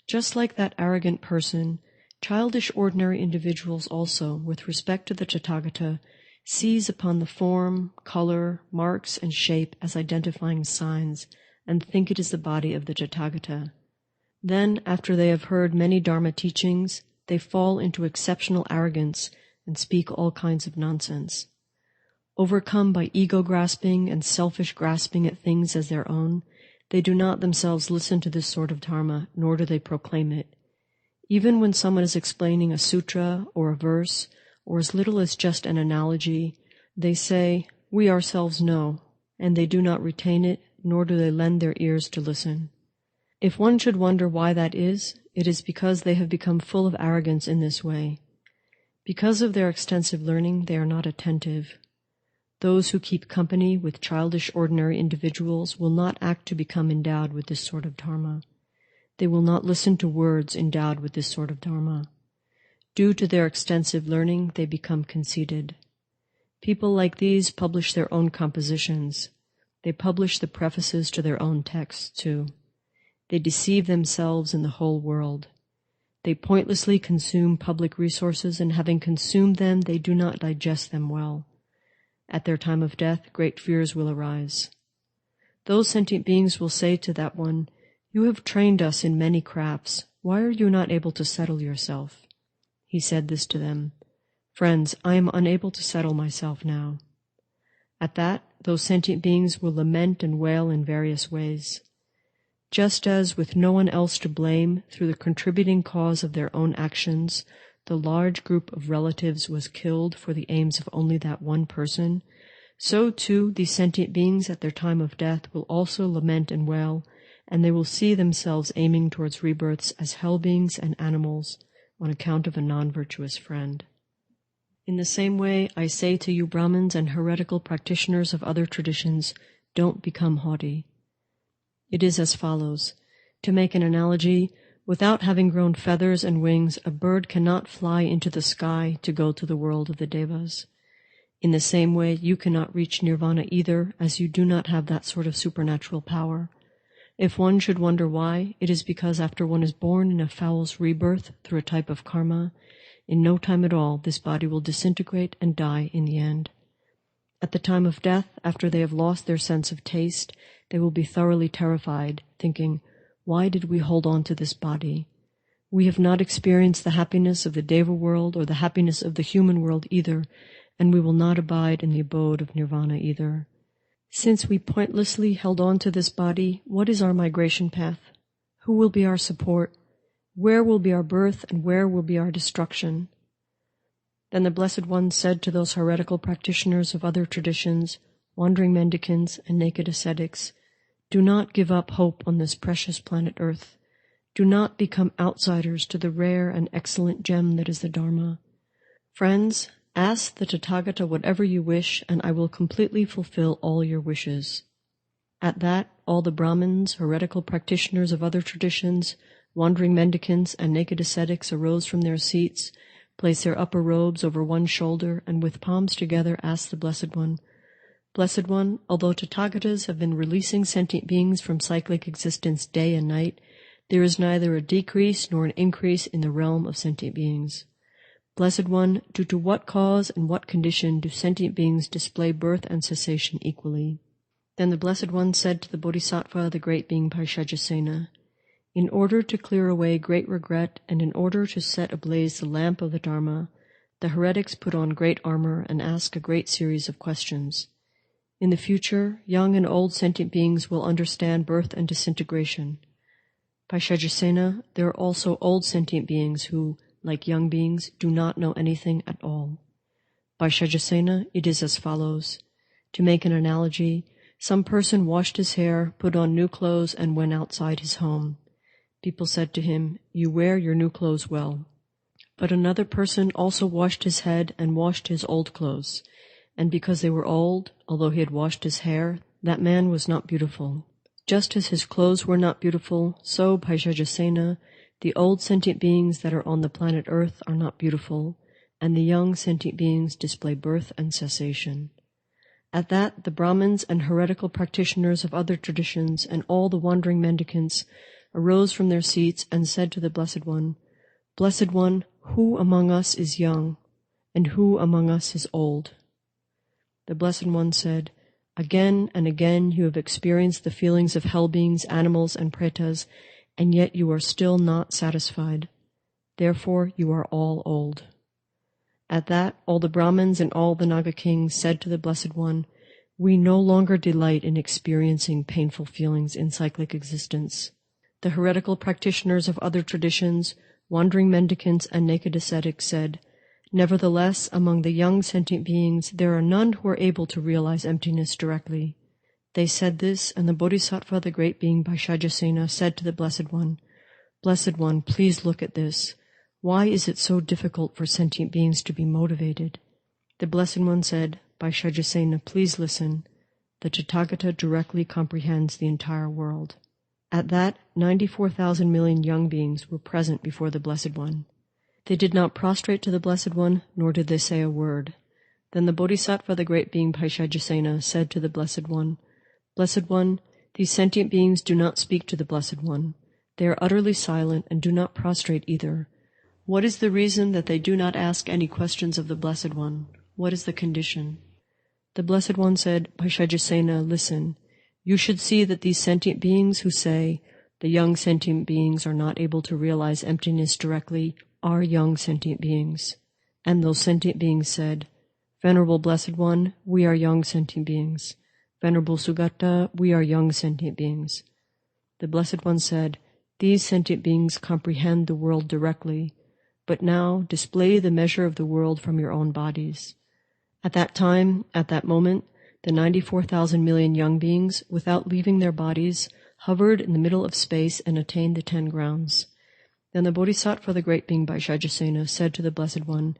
just like that arrogant person, childish ordinary individuals also, with respect to the Tathagata, seize upon the form, color, marks, and shape as identifying signs, and think it is the body of the Tathagata. Then, after they have heard many Dharma teachings, they fall into exceptional arrogance and speak all kinds of nonsense. Overcome by ego-grasping and selfish grasping at things as their own, they do not themselves listen to this sort of Dharma, nor do they proclaim it. Even when someone is explaining a sutra or a verse, or as little as just an analogy, they say, "We ourselves know," and they do not retain it, nor do they lend their ears to listen. If one should wonder why that is, it is because they have become full of arrogance in this way. Because of their extensive learning, they are not attentive. Those who keep company with childish ordinary individuals will not act to become endowed with this sort of Dharma. They will not listen to words endowed with this sort of Dharma. Due to their extensive learning, they become conceited. People like these publish their own compositions. They publish the prefaces to their own texts, too. They deceive themselves and the whole world. They pointlessly consume public resources, and having consumed them, they do not digest them well. At their time of death, great fears will arise. Those sentient beings will say to that one, "You have trained us in many crafts. Why are you not able to settle yourself?" He said this to them, "Friends, I am unable to settle myself now." At that, those sentient beings will lament and wail in various ways. Just as, with no one else to blame, through the contributing cause of their own actions, the large group of relatives was killed for the aims of only that one person, so too these sentient beings at their time of death will also lament and wail, and they will see themselves aiming towards rebirths as hell beings and animals on account of a non-virtuous friend. In the same way, I say to you Brahmins and heretical practitioners of other traditions, don't become haughty. It is as follows. To make an analogy, without having grown feathers and wings, a bird cannot fly into the sky to go to the world of the devas. In the same way, you cannot reach nirvana either, as you do not have that sort of supernatural power. If one should wonder why, it is because after one is born in a fowl's rebirth through a type of karma, in no time at all this body will disintegrate and die in the end. At the time of death, after they have lost their sense of taste, they will be thoroughly terrified, thinking, "Why did we hold on to this body? We have not experienced the happiness of the Deva world or the happiness of the human world either, and we will not abide in the abode of nirvana either. Since we pointlessly held on to this body, what is our migration path? Who will be our support? Where will be our birth, and where will be our destruction?" Then the Blessed One said to those heretical practitioners of other traditions, wandering mendicants and naked ascetics, "Do not give up hope on this precious planet Earth. Do not become outsiders to the rare and excellent gem that is the Dharma. Friends, ask the Tathagata whatever you wish, and I will completely fulfill all your wishes." At that, all the Brahmins, heretical practitioners of other traditions, wandering mendicants, and naked ascetics arose from their seats, placed their upper robes over one shoulder, and with palms together asked the Blessed One, "Blessed One, although Tathagatas have been releasing sentient beings from cyclic existence day and night, there is neither a decrease nor an increase in the realm of sentient beings. Blessed One, due to what cause and what condition do sentient beings display birth and cessation equally?" Then the Blessed One said to the Bodhisattva, the great being Paisajasena, "In order to clear away great regret and in order to set ablaze the lamp of the Dharma, the heretics put on great armor and ask a great series of questions. In the future, young and old sentient beings will understand birth and disintegration. Paisajasena, there are also old sentient beings who, like young beings, do not know anything at all. Paisajasena, it is as follows. To make an analogy, some person washed his hair, put on new clothes, and went outside his home. People said to him, "You wear your new clothes well." But another person also washed his head and washed his old clothes, and because they were old, although he had washed his hair, that man was not beautiful. Just as his clothes were not beautiful, so, Paisajasena, the old sentient beings that are on the planet Earth are not beautiful, and the young sentient beings display birth and cessation. At that, the Brahmins and heretical practitioners of other traditions and all the wandering mendicants arose from their seats and said to the Blessed One, "Blessed One, who among us is young, and who among us is old?" The Blessed One said, "Again and again you have experienced the feelings of hell beings, animals, and pretas, and yet you are still not satisfied. Therefore you are all old." At that, all the Brahmins and all the Naga kings said to the Blessed One, "We no longer delight in experiencing painful feelings in cyclic existence." The heretical practitioners of other traditions, wandering mendicants and naked ascetics said, "Nevertheless, among the young sentient beings, there are none who are able to realize emptiness directly." They said this, and the Bodhisattva, the great being Vaishajasena, said to the Blessed One, "Blessed One, please look at this. Why is it so difficult for sentient beings to be motivated?" The Blessed One said, "Vaishajasena, please listen. The Tathagata directly comprehends the entire world." At that, 94,000 million young beings were present before the Blessed One. They did not prostrate to the Blessed One, nor did they say a word. Then the Bodhisattva, the great being Vaishajasena, said to the Blessed One, "Blessed One, these sentient beings do not speak to the Blessed One. They are utterly silent and do not prostrate either. What is the reason that they do not ask any questions of the Blessed One? What is the condition?" The Blessed One said, "Vaishajasena, listen. You should see that these sentient beings who say, 'The young sentient beings are not able to realize emptiness directly,' are young sentient beings." And those sentient beings said, "Venerable Blessed One, we are young sentient beings. Venerable Sugata, we are young sentient beings." The Blessed One said, "These sentient beings comprehend the world directly, but now display the measure of the world from your own bodies." At that time, at that moment, the 94,000 million young beings, without leaving their bodies, hovered in the middle of space and attained the 10 grounds. Then the Bodhisattva, the great being Vaishajasena, said to the Blessed One,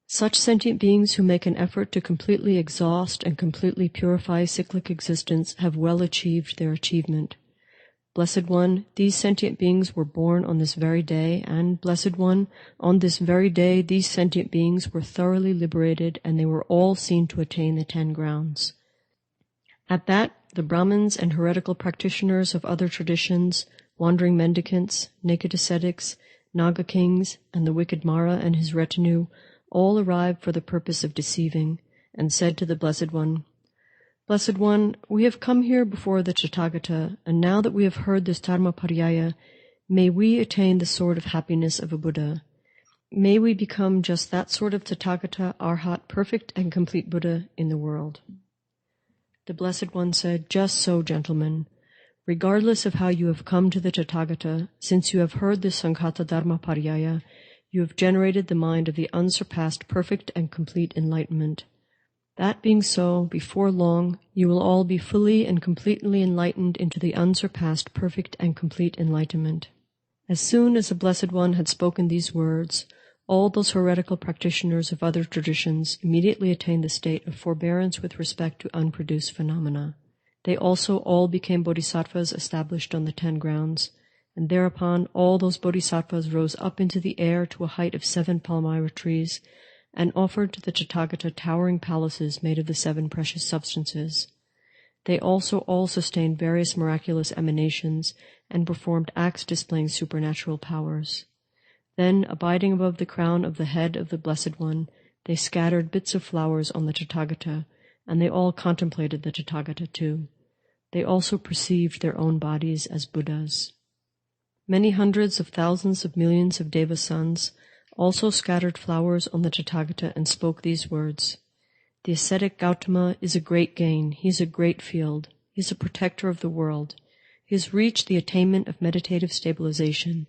"Such sentient beings who make an effort to completely exhaust and completely purify cyclic existence have well achieved their achievement. Blessed One, these sentient beings were born on this very day, and, Blessed One, on this very day these sentient beings were thoroughly liberated, and they were all seen to attain the 10 grounds." At that, the Brahmins and heretical practitioners of other traditions, wandering mendicants, naked ascetics, Naga kings, and the wicked Mara and his retinue all arrived for the purpose of deceiving, and said to the Blessed One, "Blessed One, we have come here before the Tathagata, and now that we have heard this Dharmaparyāya, may we attain the sword of happiness of a Buddha. May we become just that sort of Tathagata, Arhat, perfect and complete Buddha in the world." The Blessed One said, "Just so, gentlemen. Regardless of how you have come to the Tathagata, since you have heard this Sankhata Dharmaparyāya, you have generated the mind of the unsurpassed perfect and complete enlightenment. That being so, before long, you will all be fully and completely enlightened into the unsurpassed perfect and complete enlightenment." As soon as the Blessed One had spoken these words, all those heretical practitioners of other traditions immediately attained the state of forbearance with respect to unproduced phenomena. They also all became bodhisattvas established on the 10 grounds, and thereupon all those bodhisattvas rose up into the air to a height of 7 palmyra trees, and offered to the Tathagata towering palaces made of the 7 precious substances. They also all sustained various miraculous emanations, and performed acts displaying supernatural powers. Then, abiding above the crown of the head of the Blessed One, they scattered bits of flowers on the Tathagata, and they all contemplated the Tathagata too. They also perceived their own bodies as Buddhas. Many hundreds of thousands of millions of Deva sons also scattered flowers on the Tathagata and spoke these words, "The ascetic Gautama is a great gain, he is a great field, he is a protector of the world, he has reached the attainment of meditative stabilization,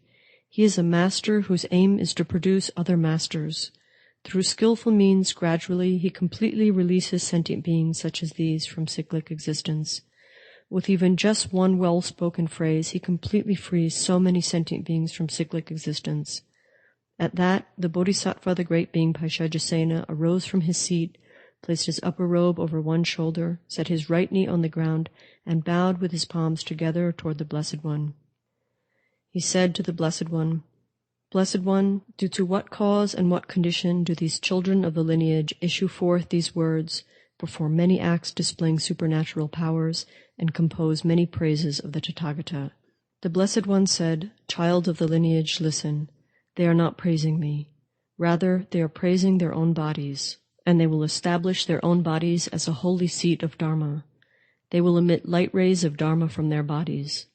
he is a master whose aim is to produce other masters. Through skillful means, gradually, he completely releases sentient beings such as these from cyclic existence. With even just one well-spoken phrase, he completely frees so many sentient beings from cyclic existence." At that, the Bodhisattva, the great being Vaishajasena, arose from his seat, placed his upper robe over one shoulder, set his right knee on the ground, and bowed with his palms together toward the Blessed One. He said to the Blessed One, "Blessed One, due to what cause and what condition do these children of the lineage issue forth these words, perform many acts displaying supernatural powers, and compose many praises of the Tathagata?" The Blessed One said, "Child of the lineage, listen. They are not praising me. Rather, they are praising their own bodies, and they will establish their own bodies as a holy seat of Dharma. They will emit light rays of Dharma from their bodies.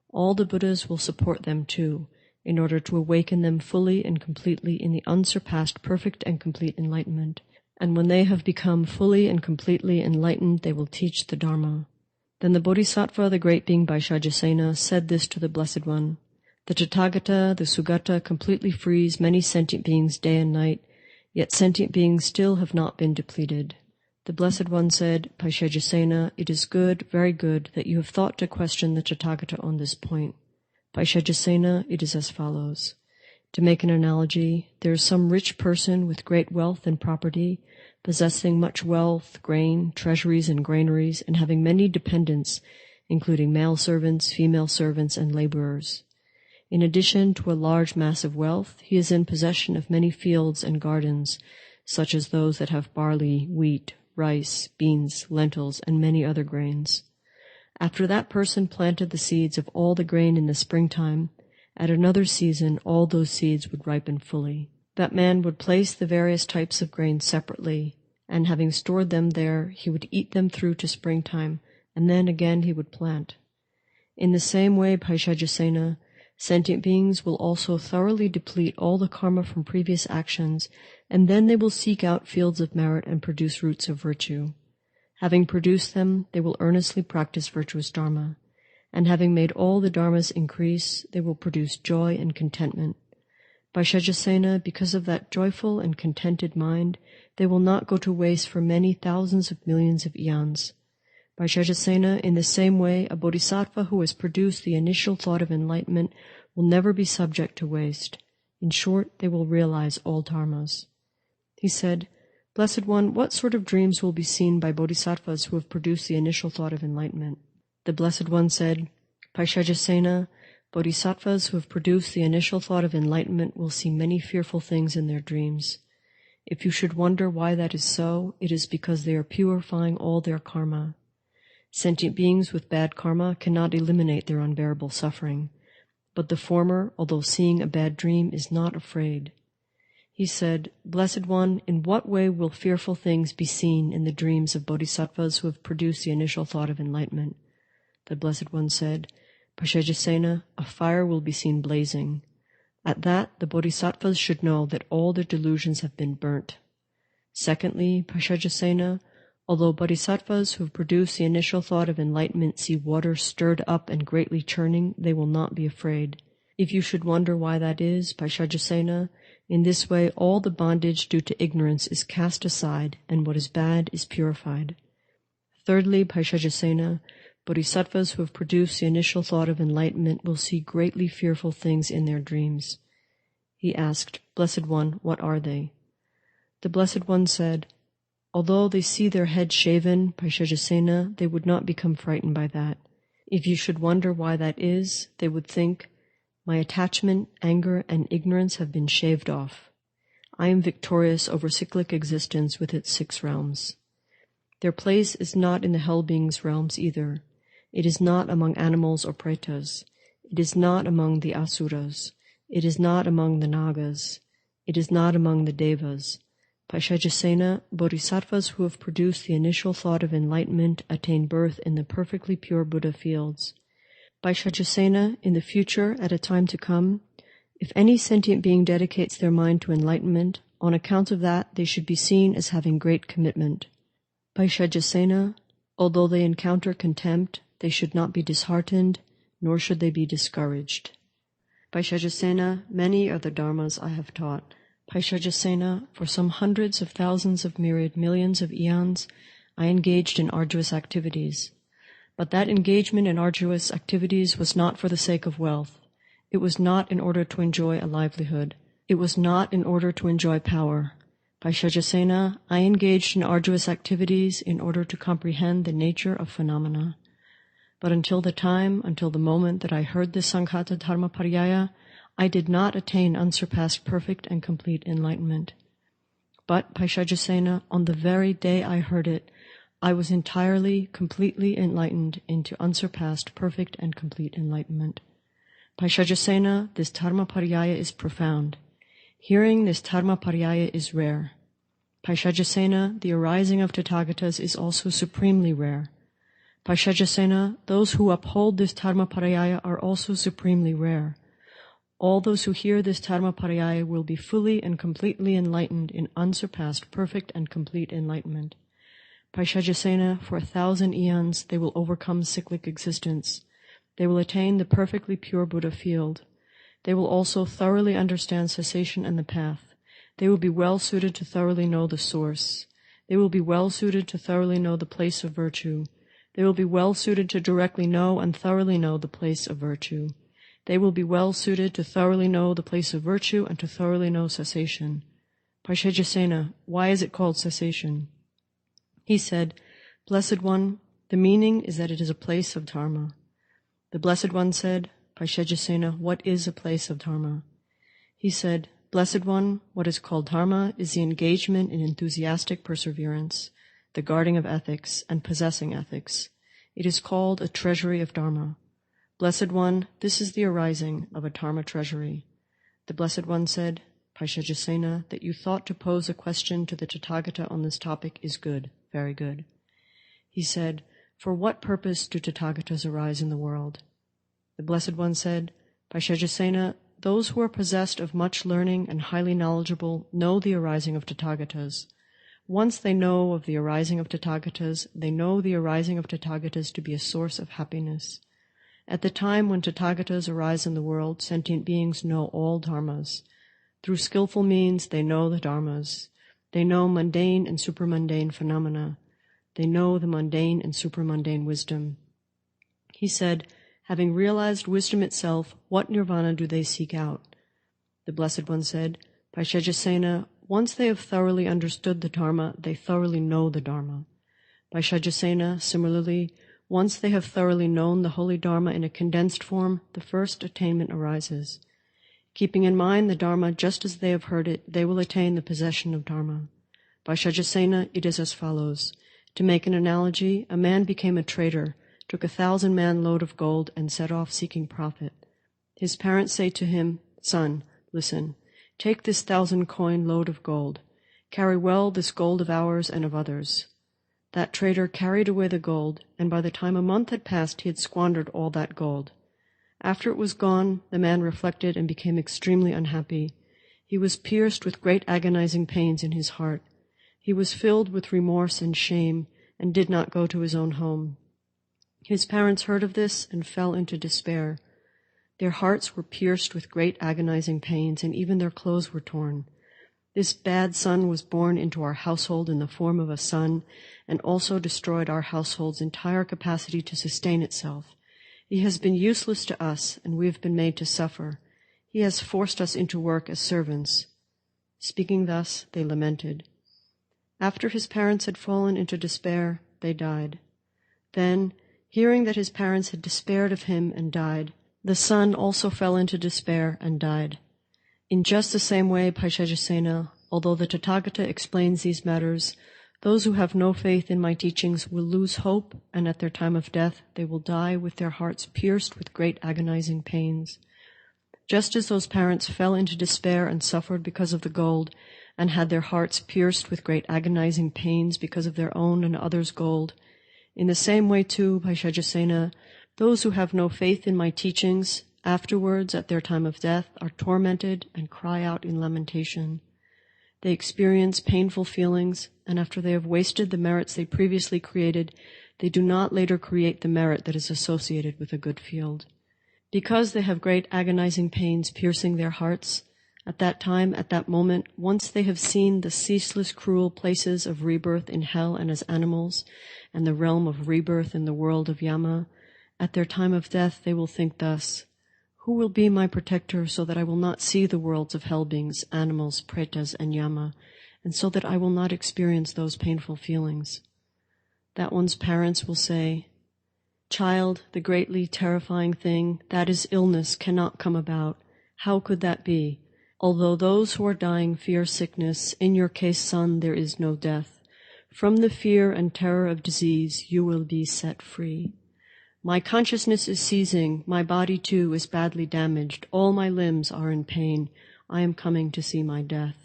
all the Buddhas will support them too, in order to awaken them fully and completely in the unsurpassed perfect and complete enlightenment. And when they have become fully and completely enlightened, they will teach the Dharma. Then the Bodhisattva, the great being Vaishajasena, said this to the Blessed One. The Tathagata, the Sugata, completely frees many sentient beings day and night, yet sentient beings still have not been depleted. The Blessed One said, Vaishajasena, it is good, very good, that you have thought to question the Tathagata on this point. Vaishajasena, it is as follows. To make an analogy, there is some rich person with great wealth and property, possessing much wealth, grain, treasuries and granaries, and having many dependents, including male servants, female servants, and laborers. In addition to a large mass of wealth, he is in possession of many fields and gardens, such as those that have barley, wheat, rice, beans, lentils, and many other grains. After that person planted the seeds of all the grain in the springtime, at another season all those seeds would ripen fully. That man would place the various types of grain separately, and having stored them there, he would eat them through to springtime, and then again he would plant. In the same way, Vaishajasena, sentient beings will also thoroughly deplete all the karma from previous actions, and then they will seek out fields of merit and produce roots of virtue. Having produced them, they will earnestly practice virtuous dharma, and having made all the dharmas increase, they will produce joy and contentment. Vaishajasena, because of that joyful and contented mind, they will not go to waste for many thousands of millions of eons. Vaishajasena, in the same way, a bodhisattva who has produced the initial thought of enlightenment will never be subject to waste. In short, they will realize all dharmas. He said, Blessed One, what sort of dreams will be seen by bodhisattvas who have produced the initial thought of enlightenment? The Blessed One said, Vaishajasena, bodhisattvas who have produced the initial thought of enlightenment will see many fearful things in their dreams. If you should wonder why that is so, it is because they are purifying all their karma. Sentient beings with bad karma cannot eliminate their unbearable suffering, but the former, although seeing a bad dream, is not afraid. He said, Blessed One, in what way will fearful things be seen in the dreams of bodhisattvas who have produced the initial thought of enlightenment? The Blessed One said, Vaishajasena, a fire will be seen blazing. At that, the bodhisattvas should know that all their delusions have been burnt. Secondly, Vaishajasena, although bodhisattvas who have produced the initial thought of enlightenment see water stirred up and greatly churning, they will not be afraid. If you should wonder why that is, Vaishajasena, in this way all the bondage due to ignorance is cast aside, and what is bad is purified. Thirdly, Vaishajasena, bodhisattvas who have produced the initial thought of enlightenment will see greatly fearful things in their dreams. He asked, Blessed One, what are they? The Blessed One said, Although they see their heads shaven, Vaishajasena, they would not become frightened by that. If you should wonder why that is, they would think, My attachment, anger, and ignorance have been shaved off. I am victorious over cyclic existence with its 6 realms. Their place is not in the hell beings' realms either. It is not among animals or pretas. It is not among the asuras. It is not among the nagas. It is not among the devas. Vaishajasena, bodhisattvas who have produced the initial thought of enlightenment attain birth in the perfectly pure Buddha fields. Vaishajasena, in the future, at a time to come, if any sentient being dedicates their mind to enlightenment, on account of that they should be seen as having great commitment. Vaishajasena, although they encounter contempt, they should not be disheartened, nor should they be discouraged. Vaishajasena, many are the dharmas I have taught. Vaishajasena, for some hundreds of thousands of myriad millions of eons, I engaged in arduous activities. But that engagement in arduous activities was not for the sake of wealth. It was not in order to enjoy a livelihood. It was not in order to enjoy power. Vaishajasena, I engaged in arduous activities in order to comprehend the nature of phenomena. But until the moment that I heard the Untitled Dharmaparyāya, I did not attain unsurpassed perfect and complete enlightenment. But, Vaishajasena, on the very day I heard it, I was entirely, completely enlightened into unsurpassed perfect and complete enlightenment. Vaishajasena, this Dharmaparyāya is profound. Hearing this Dharmaparyāya is rare. Vaishajasena, the arising of Tathagatas is also supremely rare. Paicajasena, those who uphold this Dharmaparyāya are also supremely rare. All those who hear this Dharmaparyāya will be fully and completely enlightened in unsurpassed, perfect and complete enlightenment. Paicajasena, for 1,000 eons, they will overcome cyclic existence. They will attain the perfectly pure Buddha field. They will also thoroughly understand cessation and the path. They will be well suited to thoroughly know the source. They will be well suited to thoroughly know the place of virtue. They will be well suited to directly know and thoroughly know the place of virtue. They will be well suited to thoroughly know the place of virtue and to thoroughly know cessation. Paicajasena, why is it called cessation? He said, Blessed One, the meaning is that it is a place of Dharma. The Blessed One said, Paicajasena, what is a place of Dharma? He said, Blessed One, what is called Dharma is the engagement in enthusiastic perseverance, the guarding of ethics, and possessing ethics. It is called a treasury of Dharma. Blessed One, this is the arising of a Dharma treasury. The Blessed One said, Paicajasena, that you thought to pose a question to the Tathagata on this topic is good, very good. He said, For what purpose do Tathagatas arise in the world? The Blessed One said, Paicajasena, those who are possessed of much learning and highly knowledgeable know the arising of Tathagatas. Once they know of the arising of Tathagatas, they know the arising of Tathagatas to be a source of happiness. At the time when Tathagatas arise in the world, sentient beings know all dharmas. Through skillful means, they know the dharmas. They know mundane and supramundane phenomena. They know the mundane and supramundane wisdom. He said, having realized wisdom itself, what nirvana do they seek out? The Blessed One said, Paicajasena, once they have thoroughly understood the Dharma, they thoroughly know the Dharma. Paicajasena, similarly, once they have thoroughly known the holy Dharma in a condensed form, the first attainment arises. Keeping in mind the Dharma just as they have heard it, they will attain the possession of Dharma. Paicajasena, it is as follows. To make an analogy, a man became a trader, took 1,000-man load of gold, and set off seeking profit. His parents say to him, Son, listen, take this 1,000-coin load of gold. Carry well this gold of ours and of others. That trader carried away the gold, and by the time a month had passed, he had squandered all that gold. After it was gone, the man reflected and became extremely unhappy. He was pierced with great agonizing pains in his heart. He was filled with remorse and shame, and did not go to his own home. His parents heard of this and fell into despair. Their hearts were pierced with great agonizing pains, and even their clothes were torn. This bad son was born into our household in the form of a son, and also destroyed our household's entire capacity to sustain itself. He has been useless to us, and we have been made to suffer. He has forced us into work as servants. Speaking thus, they lamented. After his parents had fallen into despair, they died. Then, hearing that his parents had despaired of him and died, the son also fell into despair and died. In just the same way, Paicajasena, although the Tathagata explains these matters, those who have no faith in my teachings will lose hope, and at their time of death they will die with their hearts pierced with great agonizing pains. Just as those parents fell into despair and suffered because of the gold, and had their hearts pierced with great agonizing pains because of their own and others' gold, in the same way too, Paicajasena, those who have no faith in my teachings, afterwards, at their time of death, are tormented and cry out in lamentation. They experience painful feelings, and after they have wasted the merits they previously created, they do not later create the merit that is associated with a good field. Because they have great agonizing pains piercing their hearts, at that time, at that moment, once they have seen the ceaseless cruel places of rebirth in hell and as animals, and the realm of rebirth in the world of Yama, at their time of death they will think thus, Who will be my protector so that I will not see the worlds of hell beings, animals, pretas, and Yama, and so that I will not experience those painful feelings? That one's parents will say, Child, the greatly terrifying thing, that is illness, cannot come about. How could that be? Although those who are dying fear sickness, in your case, son, there is no death. From the fear and terror of disease, you will be set free. My consciousness is ceasing. My body, too, is badly damaged. All my limbs are in pain. I am coming to see my death.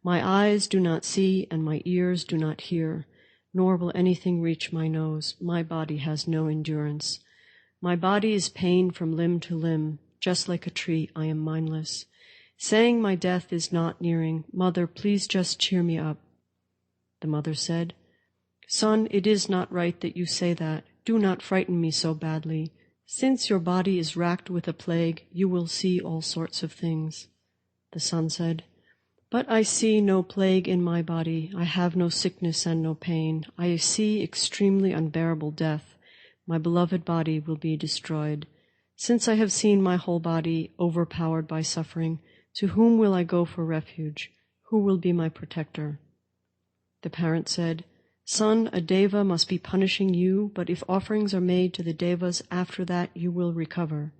My eyes do not see, and my ears do not hear. nor will anything reach my nose. My body has no endurance. My body is pain from limb to limb. Just like a tree, I am mindless. Saying my death is not nearing, Mother, please just cheer me up. The mother said, Son, it is not right that you say that. Do not frighten me so badly. Since your body is racked with a plague, you will see all sorts of things. The son said, But I see no plague in my body. I have no sickness and no pain. I see extremely unbearable death. My beloved body will be destroyed. Since I have seen my whole body overpowered by suffering, to whom will I go for refuge? Who will be my protector? The parent said, Son, a deva must be punishing you, but if offerings are made to the devas after that, you will recover.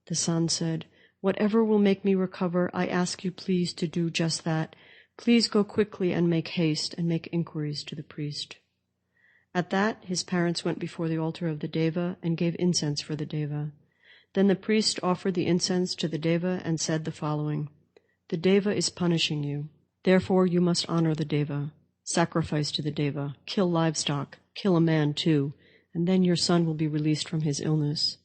The son said, Whatever will make me recover, I ask you please to do just that. Please go quickly and make haste and make inquiries to the priest. At that, his parents went before the altar of the deva and gave incense for the deva. Then the priest offered the incense to the deva and said the following, The deva is punishing you. Therefore you must honor the deva. Sacrifice to the deva, kill livestock, kill a man too, and then your son will be released from his illness.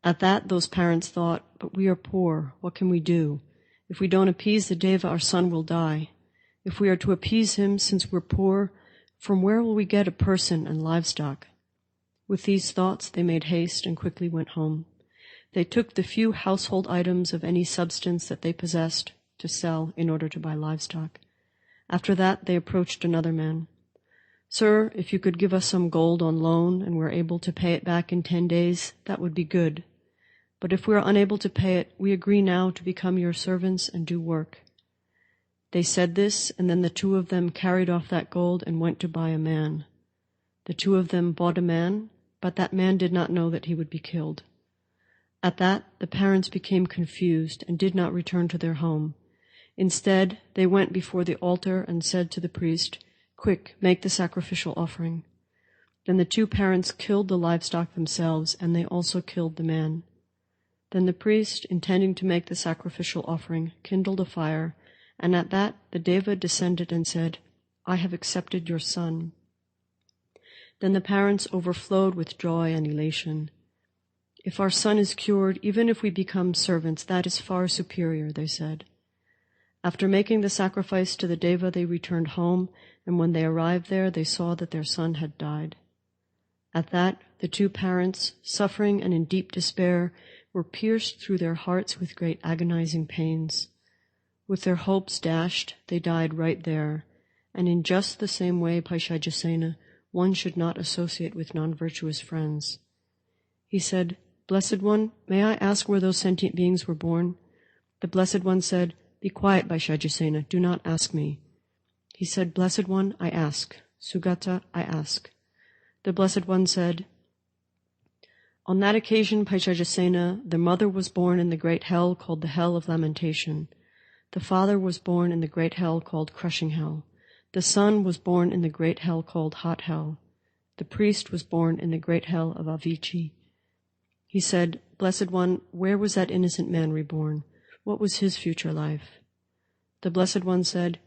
At that, those parents thought, But we are poor, what can we do? If we don't appease the deva, our son will die. If we are to appease him, since we're poor, from where will we get a person and livestock? With these thoughts, they made haste and quickly went home. They took the few household items of any substance that they possessed to sell in order to buy livestock. After that, they approached another man. Sir, if you could give us some gold on loan and we're able to pay it back in 10 days, that would be good. But if we are unable to pay it, we agree now to become your servants and do work. They said this, and then the two of them carried off that gold and went to buy a man. The two of them bought a man, but that man did not know that he would be killed. At that, the parents became confused and did not return to their home. Instead, they went before the altar and said to the priest, Quick, make the sacrificial offering. Then the two parents killed the livestock themselves, and they also killed the man. Then the priest, intending to make the sacrificial offering, kindled a fire, and at that the deva descended and said, I have accepted your son. Then the parents overflowed with joy and elation. If our son is cured, even if we become servants, that is far superior, they said. After making the sacrifice to the deva, they returned home, and when they arrived there, they saw that their son had died. At that, the two parents, suffering and in deep despair, were pierced through their hearts with great agonizing pains. With their hopes dashed, they died right there, and in just the same way, Paisajasena, one should not associate with non-virtuous friends. He said, Blessed One, may I ask where those sentient beings were born? The Blessed One said, Be quiet, Paisajasena, do not ask me. He said, Blessed One, I ask. Sugata, I ask. The Blessed One said, On that occasion, Paisajasena, the mother was born in the great hell called the hell of lamentation. The father was born in the great hell called crushing hell. The son was born in the great hell called hot hell. The priest was born in the great hell of Avici. He said, Blessed One, where was that innocent man reborn? What was his future life? The Blessed One said,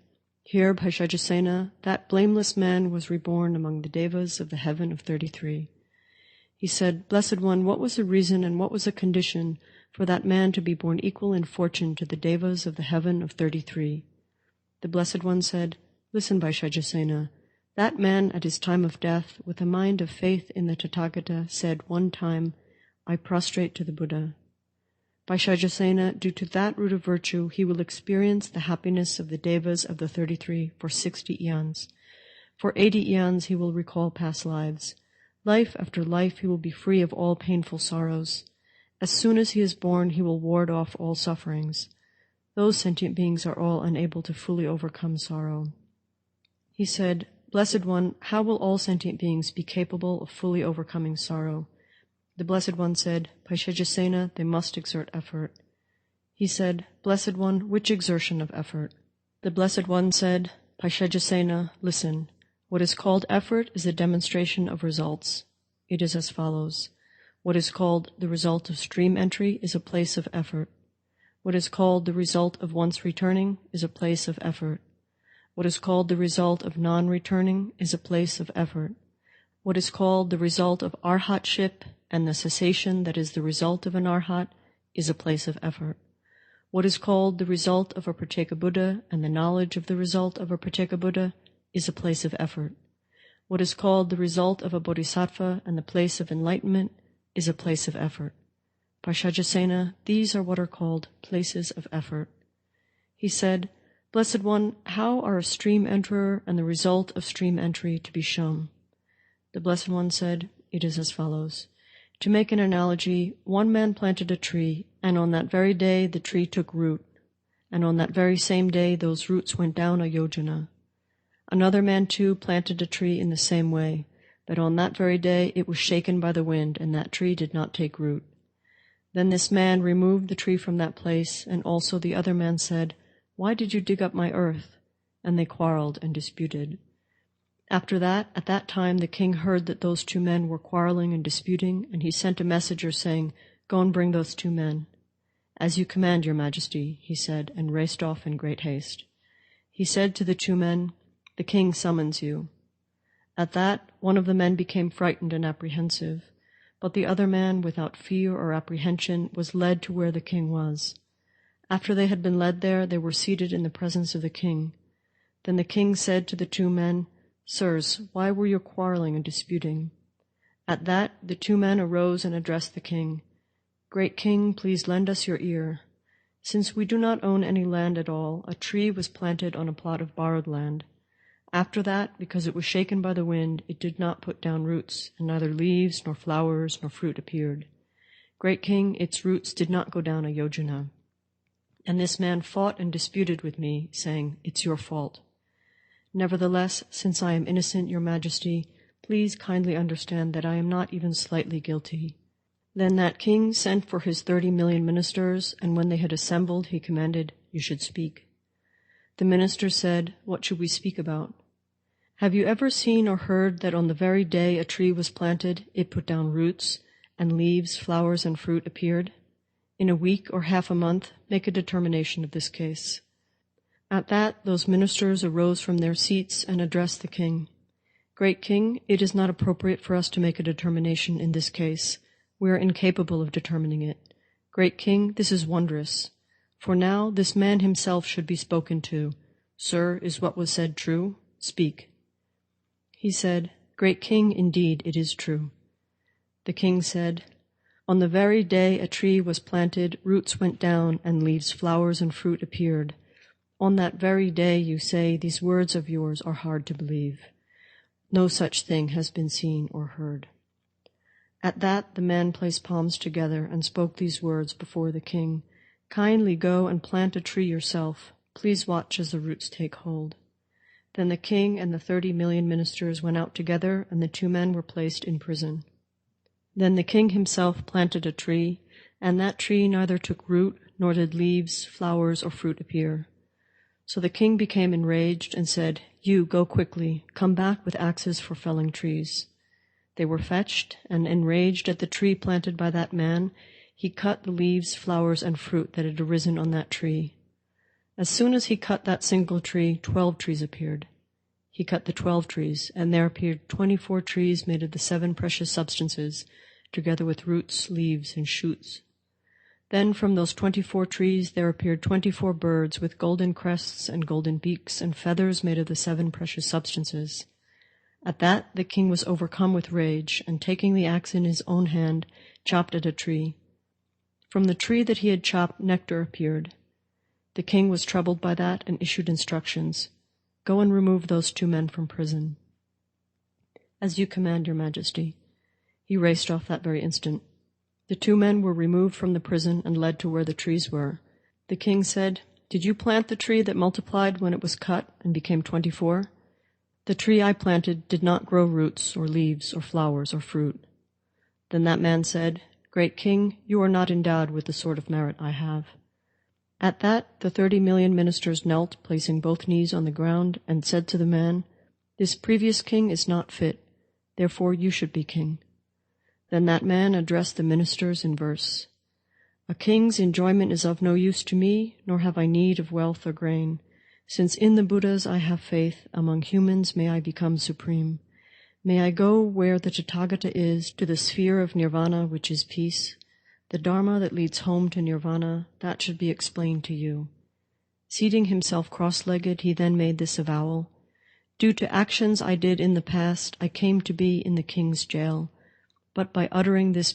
Here, Paisajasena, that blameless man was reborn among the devas of the heaven of 33. He said, Blessed One, what was the reason and what was the condition for that man to be born equal in fortune to the devas of the heaven of 33? The Blessed One said, Listen, Paisajasena, that man at his time of death, with a mind of faith in the Tathagata, said one time, I prostrate to the Buddha. Paisajasena, due to that root of virtue, he will experience the happiness of the devas of the 33 for 60 eons. For 80 eons he will recall past lives. Life after life he will be free of all painful sorrows. As soon as he is born, he will ward off all sufferings. Those sentient beings are all unable to fully overcome sorrow. He said, Blessed One, how will all sentient beings be capable of fully overcoming sorrow? The Blessed One said, Paisajasena, they must exert effort. He said, Blessed One, which exertion of effort? The Blessed One said, Paisajasena, listen. What is called effort is a demonstration of results. It is as follows. What is called the result of stream entry is a place of effort. What is called the result of once returning is a place of effort. What is called the result of non-returning is a place of effort. What is called the result of arhatship and the cessation that is the result of an arhat is a place of effort. What is called the result of a Pratyeka Buddha and the knowledge of the result of a Pratyeka Buddha is a place of effort. What is called the result of a Bodhisattva and the place of enlightenment is a place of effort. Paśajasena, these are what are called places of effort. He said, Blessed One, how are a stream enterer and the result of stream entry to be shown? The Blessed One said, it is as follows. To make an analogy, one man planted a tree, and on that very day the tree took root, and on that very same day those roots went down a yojana. Another man too planted a tree in the same way, but on that very day it was shaken by the wind, and that tree did not take root. Then this man removed the tree from that place, and also the other man said, Why did you dig up my earth? And they quarreled and disputed. After that, at that time the king heard that those two men were quarreling and disputing, and he sent a messenger saying, Go and bring those two men. As you command, your majesty, he said, and raced off in great haste. He said to the two men, The king summons you. At that, one of the men became frightened and apprehensive, but the other man, without fear or apprehension, was led to where the king was. After they had been led there, they were seated in the presence of the king. Then the king said to the two men, Sirs, why were you quarreling and disputing? At that, the two men arose and addressed the king. Great king, please lend us your ear. Since we do not own any land at all, a tree was planted on a plot of borrowed land. After that, because it was shaken by the wind, it did not put down roots, and neither leaves, nor flowers, nor fruit appeared. Great king, its roots did not go down a yojana. And this man fought and disputed with me, saying, It's your fault. Nevertheless, since I am innocent, your majesty, please kindly understand that I am not even slightly guilty. Then that king sent for his 30 million ministers, and when they had assembled, he commanded, You should speak. The ministers said, What should we speak about? Have you ever seen or heard that on the very day a tree was planted, it put down roots, and leaves, flowers, and fruit appeared? In a week or half a month, make a determination of this case. At that, those ministers arose from their seats and addressed the king. Great king, it is not appropriate for us to make a determination in this case. We are incapable of determining it. Great king, this is wondrous. For now, this man himself should be spoken to. Sir, is what was said true? Speak. He said, Great king, indeed, it is true. The king said, On the very day a tree was planted, roots went down, and leaves, flowers, and fruit appeared. On that very day, you say, these words of yours are hard to believe. No such thing has been seen or heard. At that, the man placed palms together and spoke these words before the king. Kindly go and plant a tree yourself. Please watch as the roots take hold. Then the king and the 30 million ministers went out together, and the two men were placed in prison. Then the king himself planted a tree, and that tree neither took root, nor did leaves, flowers, or fruit appear. So the king became enraged and said, You, go quickly, come back with axes for felling trees. They were fetched, and enraged at the tree planted by that man, he cut the leaves, flowers, and fruit that had arisen on that tree. As soon as he cut that single tree, 12 trees appeared. He cut the 12 trees, and there appeared 24 trees made of the 7 precious substances, together with roots, leaves, and shoots. Then from those 24 trees there appeared 24 birds with golden crests and golden beaks and feathers made of the 7 precious substances. At that the king was overcome with rage, and taking the axe in his own hand, chopped at a tree. From the tree that he had chopped, nectar appeared. The king was troubled by that and issued instructions. Go and remove those 2 men from prison. As you command, your majesty. He raced off that very instant. The 2 men were removed from the prison and led to where the trees were. The king said, Did you plant the tree that multiplied when it was cut and became 24? The tree I planted did not grow roots or leaves or flowers or fruit. Then that man said, Great king, you are not endowed with the sort of merit I have. At that, the 30 million ministers knelt, placing both knees on the ground, and said to the man, This previous king is not fit, therefore you should be king. Then that man addressed the ministers in verse. A king's enjoyment is of no use to me, nor have I need of wealth or grain. Since in the Buddhas I have faith, among humans may I become supreme. May I go where the Tathagata is, to the sphere of nirvana, which is peace. The Dharma that leads home to nirvana, that should be explained to you. Seating himself cross-legged, he then made this avowal. Due to actions I did in the past, I came to be in the king's jail. But by uttering this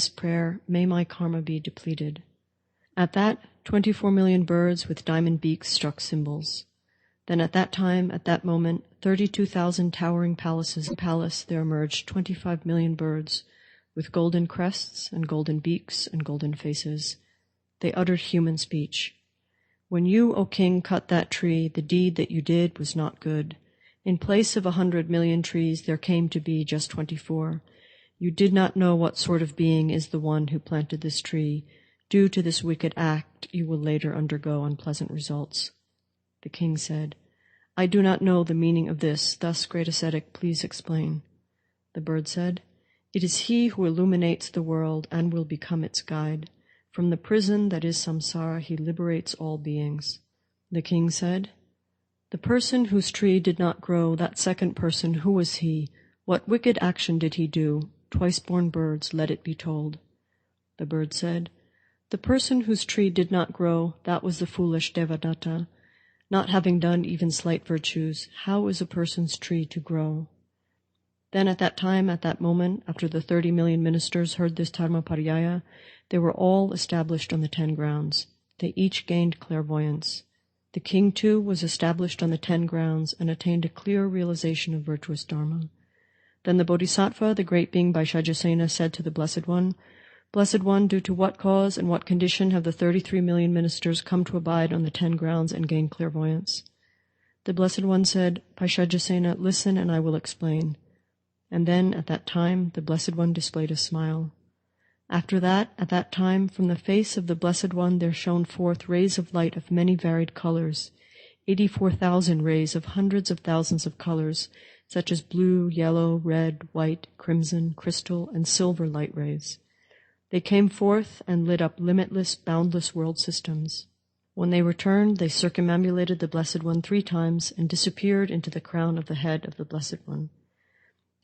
prayer, may my karma be depleted. At that, 24 million birds with diamond beaks struck cymbals. Then at that time, at that moment, 32,000 towering palaces. In the palace there emerged 25 million birds, with golden crests and golden beaks and golden faces. They uttered human speech. When you, O king, cut that tree, the deed that you did was not good. In place of 100 million trees, there came to be just 24. You did not know what sort of being is the one who planted this tree. Due to this wicked act, you will later undergo unpleasant results. The king said, I do not know the meaning of this, thus, great ascetic, please explain. The bird said, It is he who illuminates the world and will become its guide. From the prison that is samsara, he liberates all beings. The king said, The person whose tree did not grow, that second person, who was he? What wicked action did he do? Twice-born birds, let it be told. The bird said, The person whose tree did not grow, that was the foolish Devadatta. Not having done even slight virtues, how is a person's tree to grow? Then at that time, at that moment, after the 30 million ministers heard this Dharmaparyāya, they were all established on the 10 grounds. They each gained clairvoyance. The king, too, was established on the 10 grounds and attained a clear realization of virtuous Dharma. Then the Bodhisattva, the great being Vaishajasena, said to the Blessed One, Blessed One, due to what cause and what condition have the 33 million ministers come to abide on the 10 grounds and gain clairvoyance? The Blessed One said, Vaishajasena, listen and I will explain. And then, at that time, the Blessed One displayed a smile. After that, at that time, from the face of the Blessed One there shone forth rays of light of many varied colors, 84,000 rays of hundreds of thousands of colors, such as blue, yellow, red, white, crimson, crystal, and silver light rays. They came forth and lit up limitless, boundless world systems. When they returned, they circumambulated the Blessed One 3 times and disappeared into the crown of the head of the Blessed One.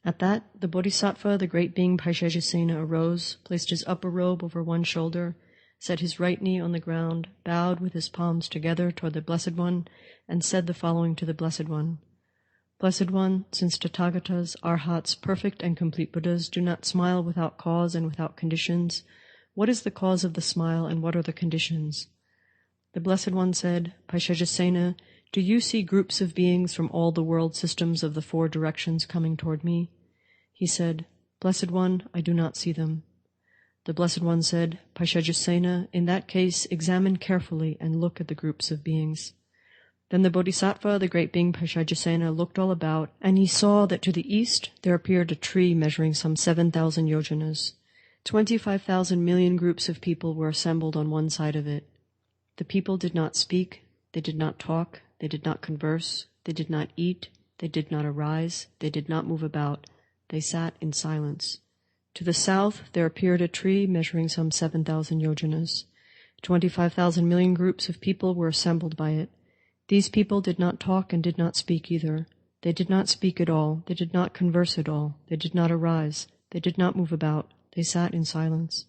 At that, the Bodhisattva, the great being Vaishajasena, arose, placed his upper robe over one shoulder, set his right knee on the ground, bowed with his palms together toward the Blessed One, and said the following to the Blessed One. Blessed One, since Tathagatas, Arhats, perfect and complete Buddhas, do not smile without cause and without conditions, what is the cause of the smile and what are the conditions? The Blessed One said, Vaishajasena, do you see groups of beings from all the world systems of the 4 directions coming toward me? He said, Blessed One, I do not see them. The Blessed One said, Vaishajasena, in that case examine carefully and look at the groups of beings. Then the Bodhisattva, the great being Vaishajasena, looked all about, and he saw that to the east there appeared a tree measuring some 7,000 yojanas. 25,000 million groups of people were assembled on one side of it. The people did not speak, they did not talk, they did not converse, they did not eat, they did not arise, they did not move about, they sat in silence. To the south there appeared a tree measuring some 7,000 yojanas. 25,000 million groups of people were assembled by it. These people did not talk and did not speak either. They did not speak at all, they did not converse at all, they did not arise, they did not move about, they sat in silence.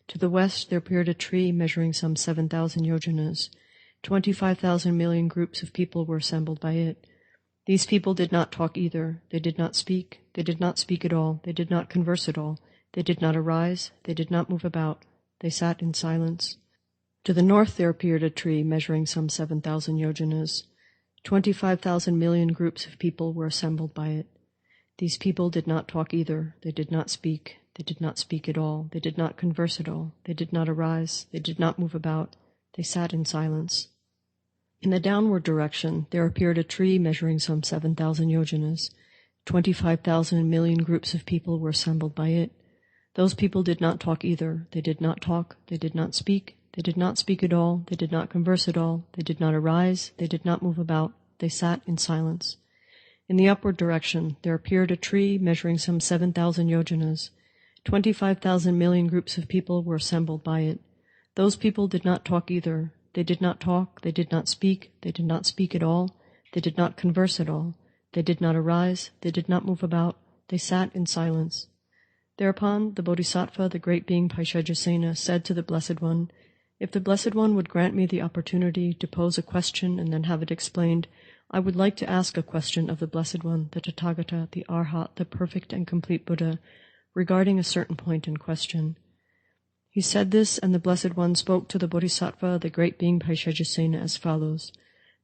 To the west there appeared a tree measuring some 7,000 yojanas. 25,000 million groups of people were assembled by it. These people did not talk either, they did not speak at all, they did not converse at all, they did not arise, they did not move about, they sat in silence. To the north there appeared a tree measuring some 7,000 yojanas. 25,000 million groups of people were assembled by it. These people did not talk either, they did not speak at all, they did not converse at all, they did not arise, they did not move about, they sat in silence. In the downward direction there appeared a tree measuring some 7,000 yojanas. 25,000 million groups of people were assembled by it. Those people did not talk either, they did not talk, they did not speak at all, they did not converse at all, they did not arise, they did not move about, they sat in silence. In the upward direction there appeared a tree measuring some 7,000 yojanas. 25,000 million groups of people were assembled by it. Those people did not talk either. They did not talk, they did not speak at all, they did not converse at all, they did not arise, they did not move about, they sat in silence. Thereupon the Bodhisattva, the great being Paisajasena, said to the Blessed One, "If the Blessed One would grant me the opportunity to pose a question and then have it explained, I would like to ask a question of the Blessed One, the Tathagata, the Arhat, the perfect and complete Buddha, regarding a certain point in question." He said this, and the Blessed One spoke to the Bodhisattva, the great being Paisajasena, as follows: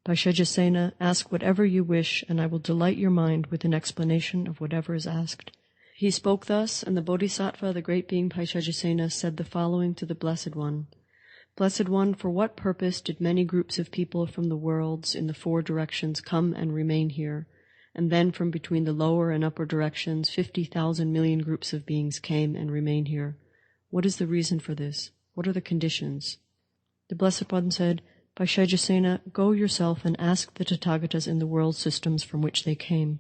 "Paisajasena, ask whatever you wish, and I will delight your mind with an explanation of whatever is asked." He spoke thus, and the Bodhisattva, the great being Paisajasena, said the following to the Blessed One: "Blessed One, for what purpose did many groups of people from the worlds in the four directions come and remain here? And then from between the lower and upper directions, 50,000 million groups of beings came and remain here. What is the reason for this? What are the conditions?" The Blessed One said, "Paisajasena, go yourself and ask the Tathagatas in the world systems from which they came."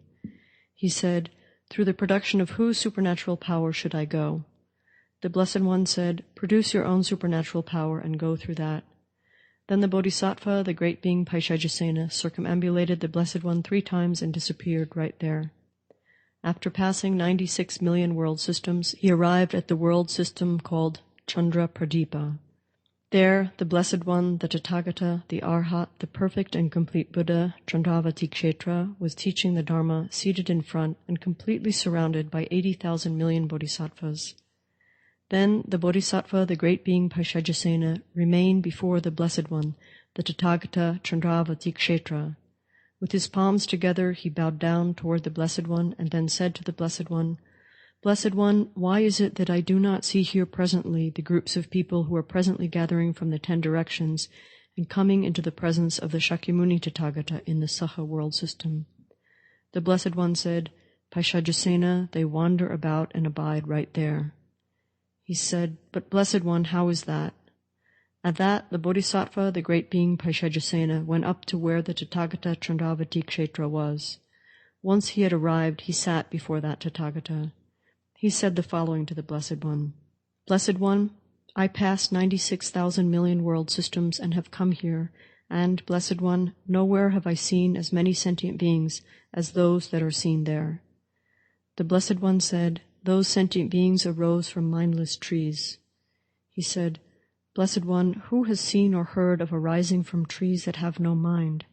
He said, "Through the production of whose supernatural power should I go?" The Blessed One said, "Produce your own supernatural power and go through that." Then the Bodhisattva, the great being Paisajasena, circumambulated the Blessed One 3 times and disappeared right there. After passing 96 million world systems, he arrived at the world system called Chandra Pradipa. There, the Blessed One, the Tathagata, the Arhat, the perfect and complete Buddha, Chandravati was teaching the Dharma, seated in front and completely surrounded by 80,000 million bodhisattvas. Then the Bodhisattva, the great being Paisajasena, remained before the Blessed One, the Tathagata Chandravati. With his palms together, he bowed down toward the Blessed One and then said to the Blessed One, "Blessed One, why is it that I do not see here presently the groups of people who are presently gathering from the 10 directions and coming into the presence of the Shakyamuni Tathagata in the Saha world system?" The Blessed One said, "Paisajasena, they wander about and abide right there." He said, "But Blessed One, how is that?" At that, the Bodhisattva, the great being Paisajasena, went up to where the Tathagata Chandravati was. Once he had arrived, he sat before that Tathagata. He said the following to the Blessed One: "Blessed One, I passed 96,000 million world systems and have come here, and, Blessed One, nowhere have I seen as many sentient beings as those that are seen there." The Blessed One said, "Those sentient beings arose from mindless trees." He said, "Blessed One, who has seen or heard of arising from trees that have no mind?"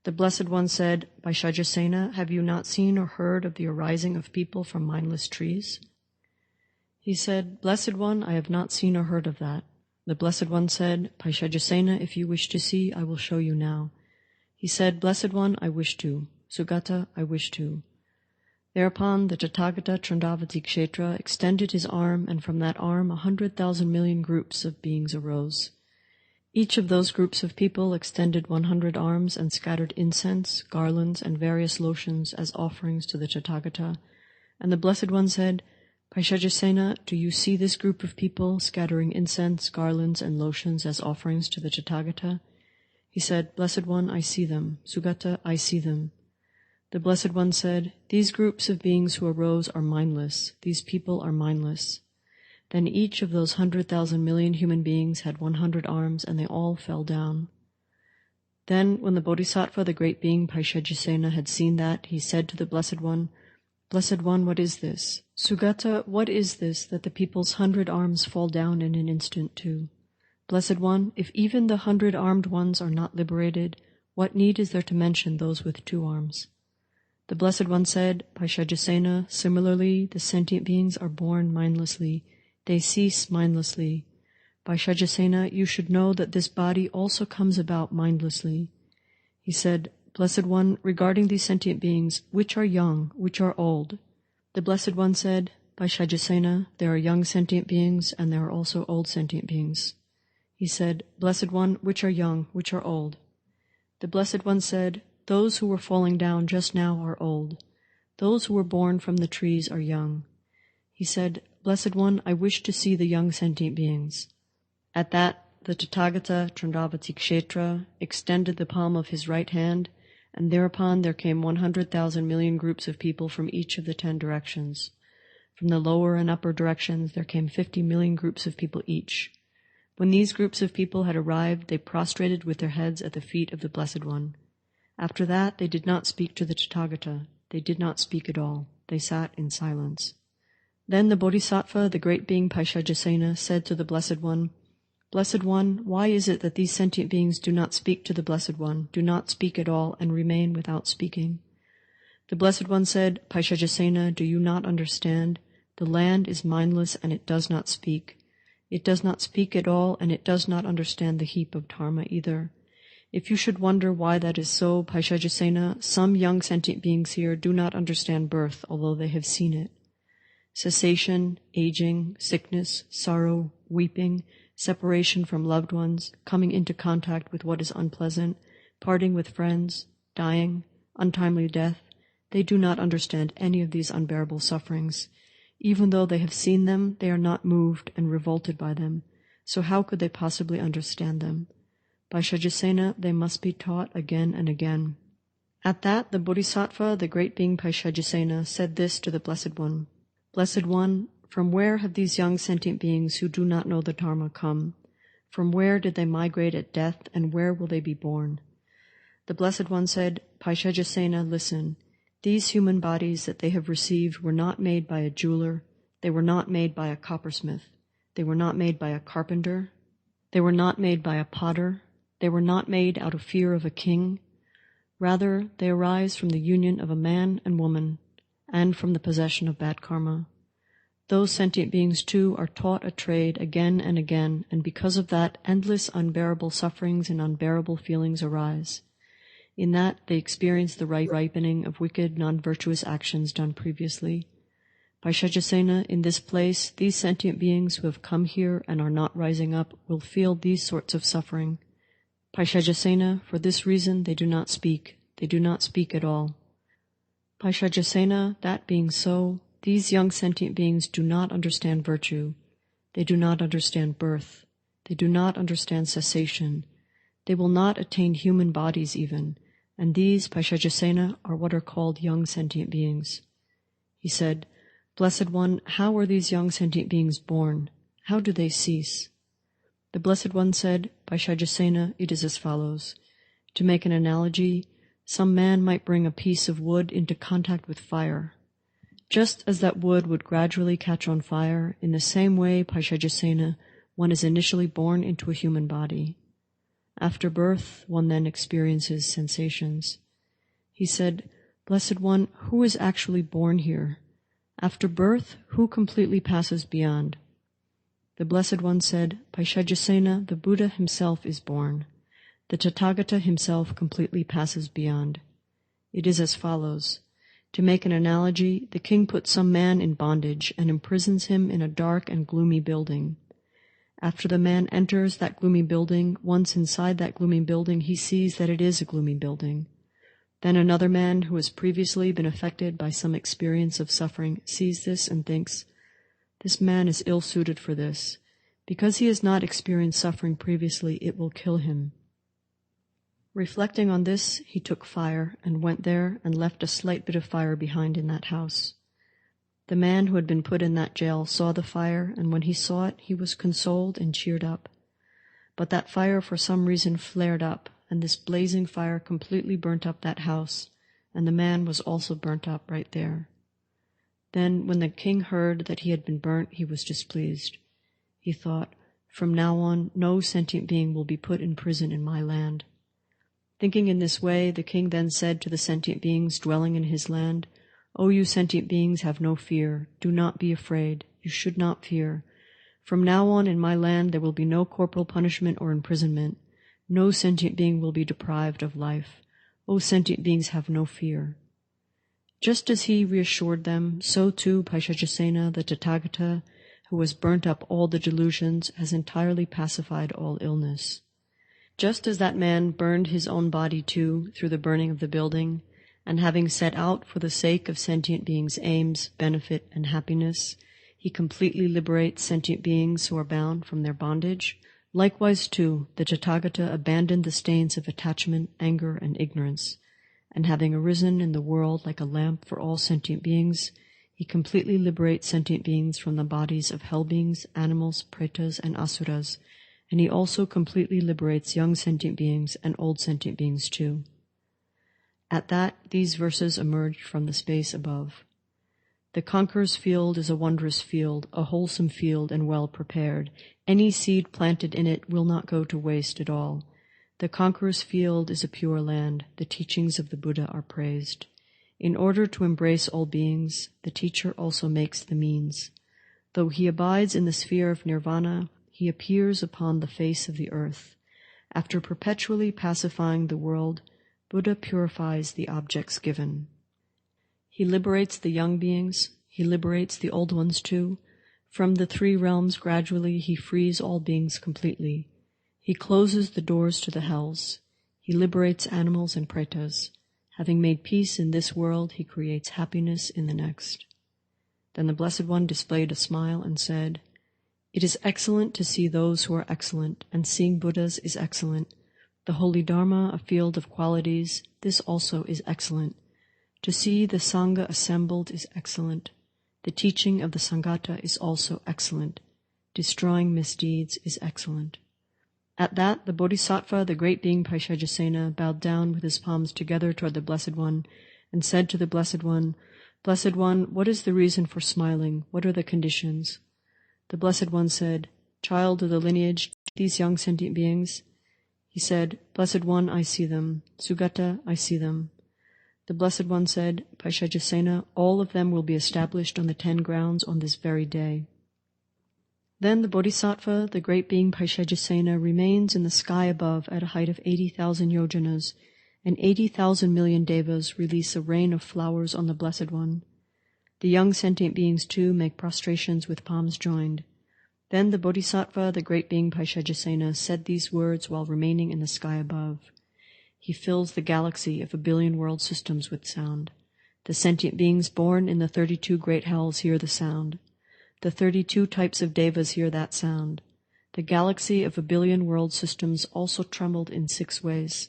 The Blessed One said, "Paisajasena, have you not seen or heard of the arising of people from mindless trees?" He said, "Blessed One, I have not seen or heard of that." The Blessed One said, "Paisajasena, if you wish to see, I will show you now." He said, "Blessed One, I wish to. Sugata, I wish to." Thereupon the Tathagata Chandravati extended his arm, and from that arm 100,000 million groups of beings arose. Each of those groups of people extended 100 arms and scattered incense, garlands, and various lotions as offerings to the Tathagata. And the Blessed One said, "Paisajasena, do you see this group of people scattering incense, garlands, and lotions as offerings to the Tathagata?" He said, "Blessed One, I see them. Sugata, I see them." The Blessed One said, "These groups of beings who arose are mindless. These people are mindless." Then each of those 100,000 million human beings had 100 arms, and they all fell down. Then, when the Bodhisattva, the great being Paisajasena, had seen that, he said to the Blessed One, "Blessed One, what is this? Sugata, what is this that the people's 100 arms fall down in an instant to? Blessed One, if even the 100-armed ones are not liberated, what need is there to mention those with 2 arms? The Blessed One said, "Paisajasena, similarly, the sentient beings are born mindlessly. They cease mindlessly. Paisajasena, you should know that this body also comes about mindlessly." He said, "Blessed One, regarding these sentient beings, which are young, which are old?" The Blessed One said, "Paisajasena, there are young sentient beings, and there are also old sentient beings." He said, "Blessed One, which are young, which are old?" The Blessed One said, "Those who were falling down just now are old. Those who were born from the trees are young." He said, "Blessed One, I wish to see the young sentient beings." At that, the Tathagata Chandravati extended the palm of his right hand, and thereupon there came 100,000 million groups of people from each of the 10 directions. From the lower and upper directions there came 50 million groups of people each. When these groups of people had arrived, they prostrated with their heads at the feet of the Blessed One. After that, they did not speak to the Tathagata. They did not speak at all. They sat in silence. Then the Bodhisattva, the great being Paisajasena, said to the Blessed One, Blessed One, why is it that these sentient beings do not speak to the Blessed One, do not speak at all, and remain without speaking? The Blessed One said, Paisajasena, do you not understand? The land is mindless and it does not speak. It does not speak at all, and it does not understand the heap of dharma either. If you should wonder why that is so, Paisajasena, some young sentient beings here do not understand birth, although they have seen it. Cessation, aging, sickness, sorrow, weeping, separation from loved ones, coming into contact with what is unpleasant, parting with friends, dying, untimely death, they do not understand any of these unbearable sufferings. Even though they have seen them, they are not moved and revolted by them. So how could they possibly understand them? Paisajasena, they must be taught again and again. At that, the Bodhisattva, the great being Paisajasena, said this to the Blessed One. Blessed One, from where have these young sentient beings who do not know the Dharma come? From where did they migrate at death, and where will they be born? The Blessed One said, Paisajasena, listen. These human bodies that they have received were not made by a jeweler. They were not made by a coppersmith. They were not made by a carpenter. They were not made by a potter. They were not made out of fear of a king. Rather, they arise from the union of a man and woman, and from the possession of bad karma. Those sentient beings, too, are taught a trade again and again, and because of that, endless unbearable sufferings and unbearable feelings arise. In that, they experience the ripening of wicked, non-virtuous actions done previously. Paisajasena, in this place, these sentient beings who have come here and are not rising up will feel these sorts of suffering. Paisajasena, for this reason they do not speak. They do not speak at all. Paisajasena, that being so, these young sentient beings do not understand virtue. They do not understand birth. They do not understand cessation. They will not attain human bodies even, and these, Paisajasena, are what are called young sentient beings. He said, Blessed One, how are these young sentient beings born? How do they cease? The Blessed One said, Paisajasena, it is as follows. To make an analogy, some man might bring a piece of wood into contact with fire. Just as that wood would gradually catch on fire, in the same way, Paisajasena, one is initially born into a human body. After birth, one then experiences sensations. He said, Blessed One, who is actually born here? After birth, who completely passes beyond? The Blessed One said, Paisajasena, the Buddha himself is born. The Tathagata himself completely passes beyond. It is as follows. To make an analogy, the king puts some man in bondage and imprisons him in a dark and gloomy building. After the man enters that gloomy building, once inside that gloomy building, he sees that it is a gloomy building. Then another man who has previously been affected by some experience of suffering sees this and thinks, this man is ill-suited for this. Because he has not experienced suffering previously, it will kill him. Reflecting on this, he took fire and went there and left a slight bit of fire behind in that house. The man who had been put in that jail saw the fire, and when he saw it, he was consoled and cheered up. But that fire for some reason flared up, and this blazing fire completely burnt up that house, and the man was also burnt up right there. Then, when the king heard that he had been burnt, he was displeased. He thought, from now on, no sentient being will be put in prison in my land. Thinking in this way, the king then said to the sentient beings dwelling in his land, O you sentient beings, have no fear. Do not be afraid. You should not fear. From now on in my land there will be no corporal punishment or imprisonment. No sentient being will be deprived of life. O sentient beings, have no fear. Just as he reassured them, so too Paisajasena, the Tathagata, who has burnt up all the delusions, has entirely pacified all illness. Just as that man burned his own body too through the burning of the building, and having set out for the sake of sentient beings' aims, benefit, and happiness, he completely liberates sentient beings who are bound from their bondage. Likewise, too, the Tathagata abandoned the stains of attachment, anger, and ignorance, and having arisen in the world like a lamp for all sentient beings, he completely liberates sentient beings from the bodies of hell beings, animals, pretas, and asuras, and he also completely liberates young sentient beings and old sentient beings too. At that, these verses emerged from the space above. The conqueror's field is a wondrous field, a wholesome field and well prepared. Any seed planted in it will not go to waste at all. The conqueror's field is a pure land. The teachings of the Buddha are praised. In order to embrace all beings, the teacher also makes the means. Though he abides in the sphere of nirvana, he appears upon the face of the earth. After perpetually pacifying the world, Buddha purifies the objects given. He liberates the young beings, he liberates the old ones too. From the three realms gradually he frees all beings completely. He closes the doors to the hells. He liberates animals and pretas. Having made peace in this world, he creates happiness in the next. Then the Blessed One displayed a smile and said, "It is excellent to see those who are excellent, and seeing Buddhas is excellent. The holy Dharma, a field of qualities, this also is excellent. To see the Sangha assembled is excellent. The teaching of the Sanghata is also excellent. Destroying misdeeds is excellent." At that, the Bodhisattva, the great being Paisajasena, bowed down with his palms together toward the Blessed One and said to the Blessed One, "Blessed One, what is the reason for smiling? What are the conditions?" The Blessed One said, "Child of the lineage, these young sentient beings?" He said, "Blessed One, I see them. Sugata, I see them." The Blessed One said, "Paisajasena, all of them will be established on the 10 grounds on this very day." Then the Bodhisattva, the great being Paisajasena, remains in the sky above at a height of 80,000 yojanas, and 80,000 million devas release a rain of flowers on the Blessed One. The young sentient beings too make prostrations with palms joined. Then the Bodhisattva, the great being Paisajasena, said these words while remaining in the sky above. He fills the galaxy of 1 billion world systems with sound. The sentient beings born in the 32 great hells hear the sound. The 32 types of devas hear that sound. The galaxy of 1 billion world systems also trembled in 6 ways.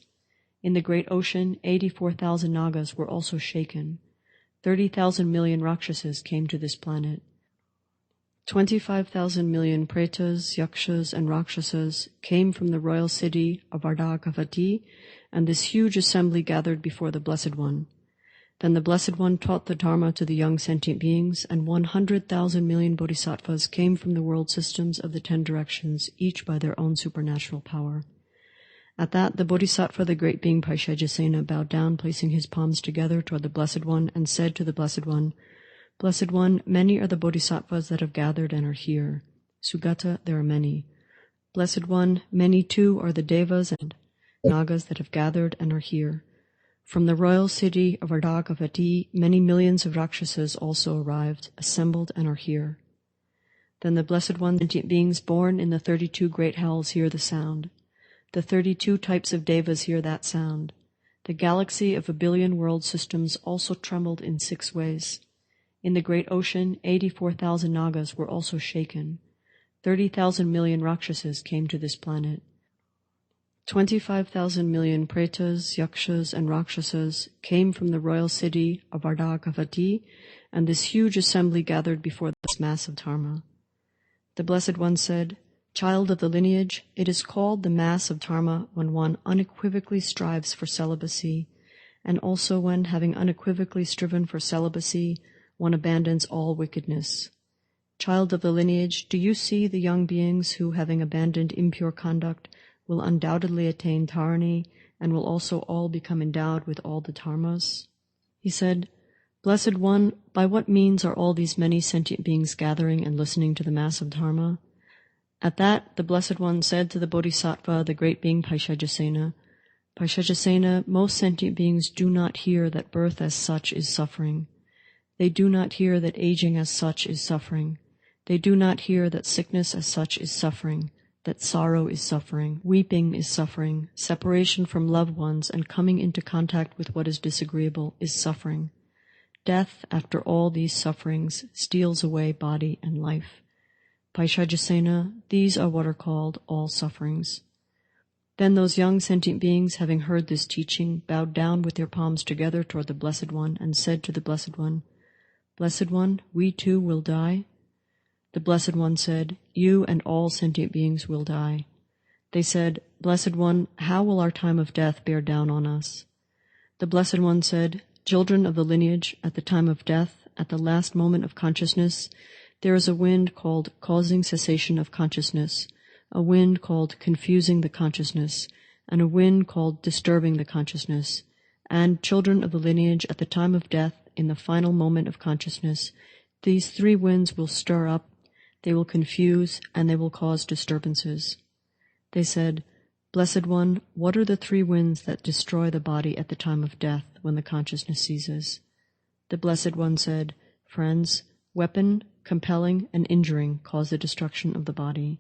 In the great ocean, 84,000 nagas were also shaken. 30,000 million rakshasas came to this planet. 25,000 million pretas, yakshas, and rakshasas came from the royal city of Ardhakavati, and this huge assembly gathered before the Blessed One. Then the Blessed One taught the Dharma to the young sentient beings, and 100,000 million bodhisattvas came from the world systems of the 10 directions, each by their own supernatural power. At that, the Bodhisattva, the great being Paisajasena, bowed down, placing his palms together toward the Blessed One, and said to the Blessed One, "Blessed One, many are the bodhisattvas that have gathered and are here. Sugata, there are many. Blessed One, many too are the devas and nagas that have gathered and are here. From the royal city of Ardhakavati, many millions of rakshasas also arrived, assembled, and are here." Then the Blessed One, sentient beings born in the 32 great hells hear the sound. The 32 types of devas hear that sound. The galaxy of 1 billion world systems also trembled in 6 ways. In the great ocean, 84,000 nagas were also shaken. 30,000 million rakshasas came to this planet. 25,000 million pretas, yakshas, and rakshasas came from the royal city of Ardhakavati, and this huge assembly gathered before this mass of Dharma. The Blessed One said, "Child of the lineage, it is called the mass of Dharma when one unequivocally strives for celibacy, and also when, having unequivocally striven for celibacy, one abandons all wickedness. Child of the lineage, do you see the young beings who, having abandoned impure conduct, will undoubtedly attain dharani, and will also all become endowed with all the dharmas?" He said, "Blessed One, by what means are all these many sentient beings gathering and listening to the mass of Dharma?" At that, the Blessed One said to the Bodhisattva, the great being Paisajasena, "Paisajasena, most sentient beings do not hear that birth as such is suffering. They do not hear that aging as such is suffering. They do not hear that sickness as such is suffering, that sorrow is suffering, weeping is suffering, separation from loved ones and coming into contact with what is disagreeable is suffering. Death, after all these sufferings, steals away body and life. Paisajasena, these are what are called all sufferings." Then those young sentient beings, having heard this teaching, bowed down with their palms together toward the Blessed One and said to the Blessed One, Blessed One, we too will die? The Blessed One said, You and all sentient beings will die. They said, Blessed One, how will our time of death bear down on us? The Blessed One said, Children of the lineage, at the time of death, at the last moment of consciousness, there is a wind called causing cessation of consciousness, a wind called confusing the consciousness, and a wind called disturbing the consciousness. And children of the lineage, at the time of death, in the final moment of consciousness, these three winds will stir up, they will confuse, and they will cause disturbances. They said, Blessed One, what are the three winds that destroy the body at the time of death when the consciousness ceases? The Blessed One said, Friends, weapon, compelling, and injuring cause the destruction of the body.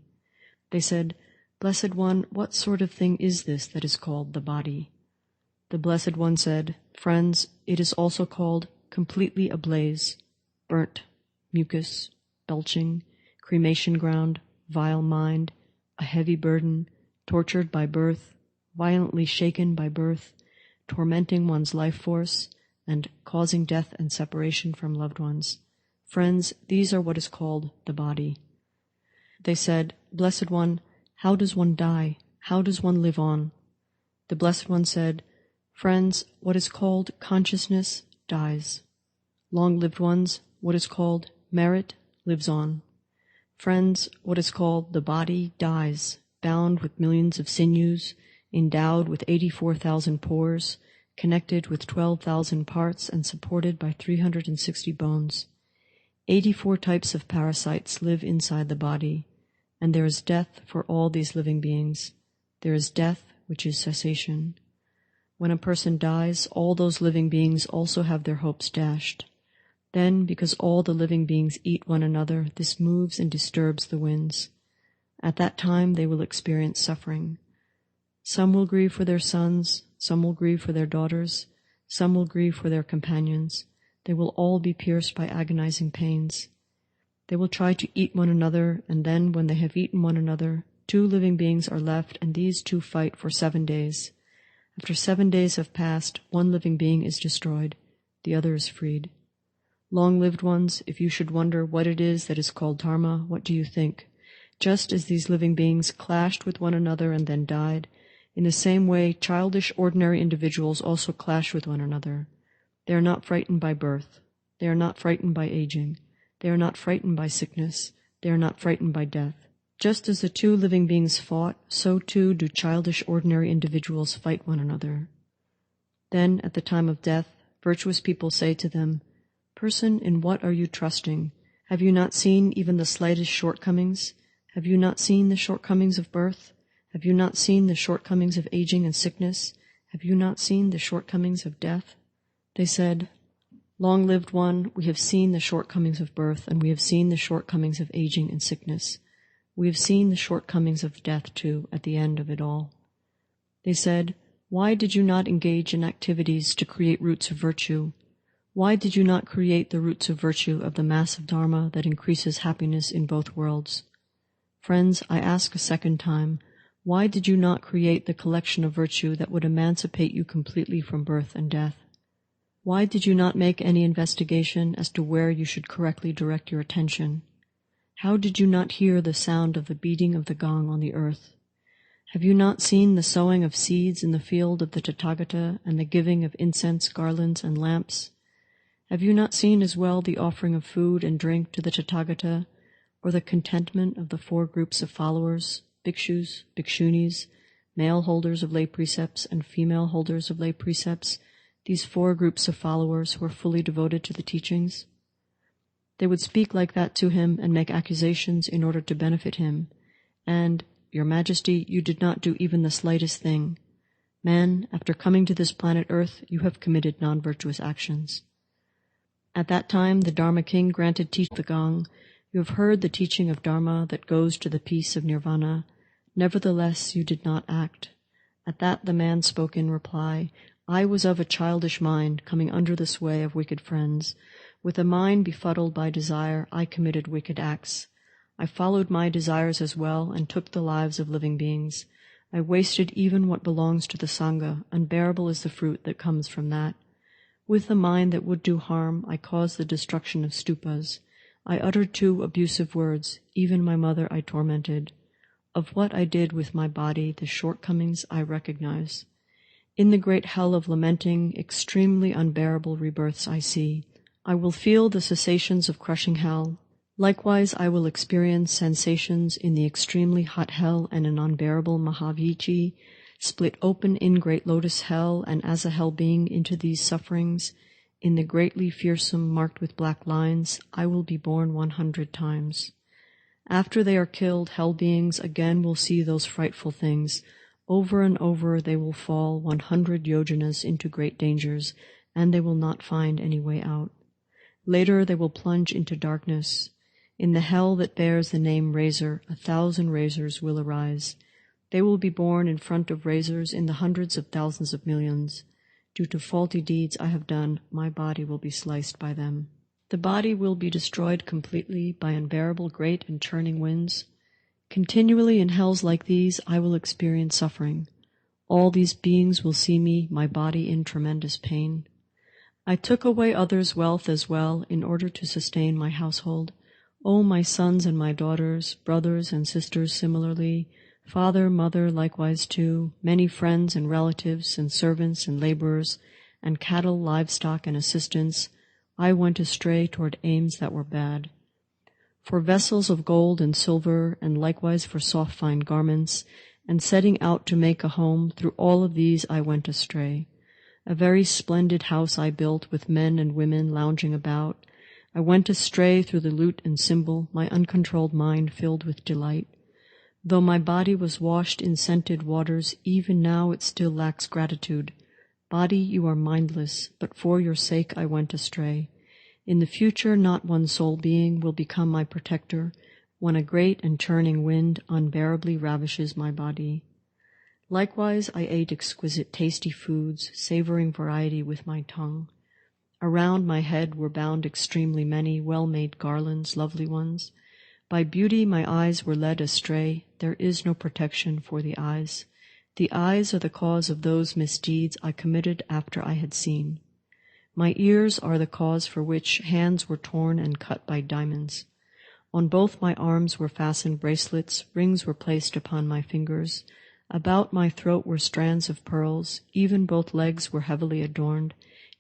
They said, Blessed One, what sort of thing is this that is called the body? The Blessed One said, Friends, it is also called completely ablaze, burnt, mucus, belching, cremation ground, vile mind, a heavy burden, tortured by birth, violently shaken by birth, tormenting one's life force, and causing death and separation from loved ones. Friends, these are what is called the body. They said, Blessed One, how does one die? How does one live on? The Blessed One said, Friends, what is called consciousness dies. Long-lived ones, what is called merit lives on. Friends, what is called the body dies, bound with millions of sinews, endowed with 84,000 pores, connected with 12,000 parts, and supported by 360 bones. 84 types of parasites live inside the body, and there is death for all these living beings. There is death, which is cessation. When a person dies, all those living beings also have their hopes dashed. Then, because all the living beings eat one another, this moves and disturbs the winds. At that time they will experience suffering. Some will grieve for their sons, some will grieve for their daughters, some will grieve for their companions. They will all be pierced by agonizing pains. They will try to eat one another, and then when they have eaten one another, two living beings are left, and these two fight for 7 days. After 7 days have passed, one living being is destroyed, the other is freed. Long-lived ones, if you should wonder what it is that is called Dharma, what do you think? Just as these living beings clashed with one another and then died, in the same way childish ordinary individuals also clash with one another. They are not frightened by birth. They are not frightened by aging. They are not frightened by sickness. They are not frightened by death. Just as the two living beings fought, so too do childish ordinary individuals fight one another. Then, at the time of death, virtuous people say to them, Person, in what are you trusting? Have you not seen even the slightest shortcomings? Have you not seen the shortcomings of birth? Have you not seen the shortcomings of aging and sickness? Have you not seen the shortcomings of death? They said, Long-lived one, we have seen the shortcomings of birth, and we have seen the shortcomings of aging and sickness. We have seen the shortcomings of death, too, at the end of it all. They said, Why did you not engage in activities to create roots of virtue? Why did you not create the roots of virtue of the mass of Dharma that increases happiness in both worlds? Friends, I ask a second time, why did you not create the collection of virtue that would emancipate you completely from birth and death? Why did you not make any investigation as to where you should correctly direct your attention? How did you not hear the sound of the beating of the gong on the earth? Have you not seen the sowing of seeds in the field of the Tathagata and the giving of incense, garlands, and lamps? Have you not seen as well the offering of food and drink to the Tathagata, or the contentment of the 4 groups of followers, bhikshus, bhikshunis, male holders of lay precepts and female holders of lay precepts, these 4 groups of followers who are fully devoted to the teachings? They would speak like that to him and make accusations in order to benefit him, and, Your Majesty, you did not do even the slightest thing. Man, after coming to this planet Earth, you have committed non-virtuous actions. At that time, the Dharma King granted teach the gong, You have heard the teaching of Dharma that goes to the peace of nirvana. Nevertheless, you did not act. At that the man spoke in reply, I was of a childish mind, coming under the sway of wicked friends. With a mind befuddled by desire, I committed wicked acts. I followed my desires as well, and took the lives of living beings. I wasted even what belongs to the Sangha. Unbearable is the fruit that comes from that. With the mind that would do harm, I caused the destruction of stupas. I uttered 2 abusive words, even my mother I tormented. Of what I did with my body, the shortcomings I recognize. In the great hell of lamenting, extremely unbearable rebirths I see. I will feel the cessations of crushing hell. Likewise, I will experience sensations in the extremely hot hell and an unbearable Mahavichi, split open in great lotus hell, and as a hell being into these sufferings, in the greatly fearsome marked with black lines, I will be born 100 times. After they are killed, hell beings again will see those frightful things. Over and over they will fall 100 yojanas into great dangers, and they will not find any way out. Later they will plunge into darkness. In the hell that bears the name razor, 1,000 razors will arise. They will be born in front of razors in the hundreds of thousands of millions. Due to faulty deeds I have done, my body will be sliced by them. The body will be destroyed completely by unbearable great and churning winds. Continually in hells like these I will experience suffering. All these beings will see me, my body, in tremendous pain. I took away others' wealth as well in order to sustain my household. O my sons and my daughters, brothers and sisters similarly, father, mother likewise too, many friends and relatives and servants and laborers, and cattle, livestock, and assistants, I went astray toward aims that were bad. For vessels of gold and silver, and likewise for soft fine garments, and setting out to make a home, through all of these I went astray. A very splendid house I built with men and women lounging about. I went astray through the lute and cymbal, my uncontrolled mind filled with delight. Though my body was washed in scented waters, even now it still lacks gratitude. Body, you are mindless, but for your sake I went astray. In the future not one soul being will become my protector, when a great and churning wind unbearably ravishes my body. Likewise I ate exquisite tasty foods, savoring variety with my tongue. Around my head were bound extremely many well-made garlands, lovely ones. By beauty my eyes were led astray. There is no protection for the eyes. The eyes are the cause of those misdeeds I committed after I had seen. My ears are the cause for which hands were torn and cut by diamonds. On both my arms were fastened bracelets, rings were placed upon my fingers. About my throat were strands of pearls, even both legs were heavily adorned.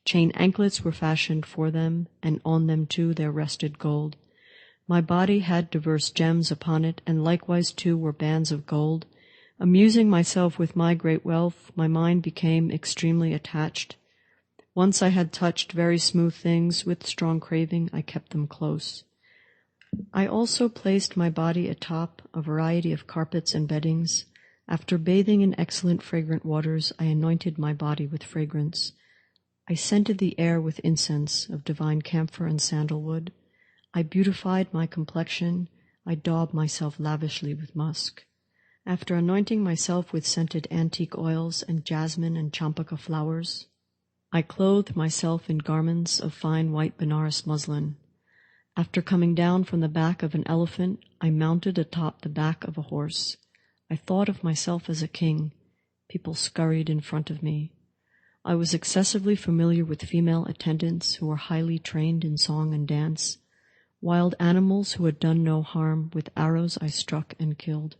Chain anklets were fashioned for them, and on them too there rested gold. My body had diverse gems upon it, and likewise too were bands of gold. Amusing myself with my great wealth, my mind became extremely attached. Once I had touched very smooth things, with strong craving I kept them close. I also placed my body atop a variety of carpets and beddings. After bathing in excellent fragrant waters, I anointed my body with fragrance. I scented the air with incense of divine camphor and sandalwood. I beautified my complexion. I daubed myself lavishly with musk. After anointing myself with scented antique oils and jasmine and champaka flowers, I clothed myself in garments of fine white Benares muslin. After coming down from the back of an elephant, I mounted atop the back of a horse. I thought of myself as a king. People scurried in front of me. I was excessively familiar with female attendants who were highly trained in song and dance. Wild animals who had done no harm, with arrows I struck and killed.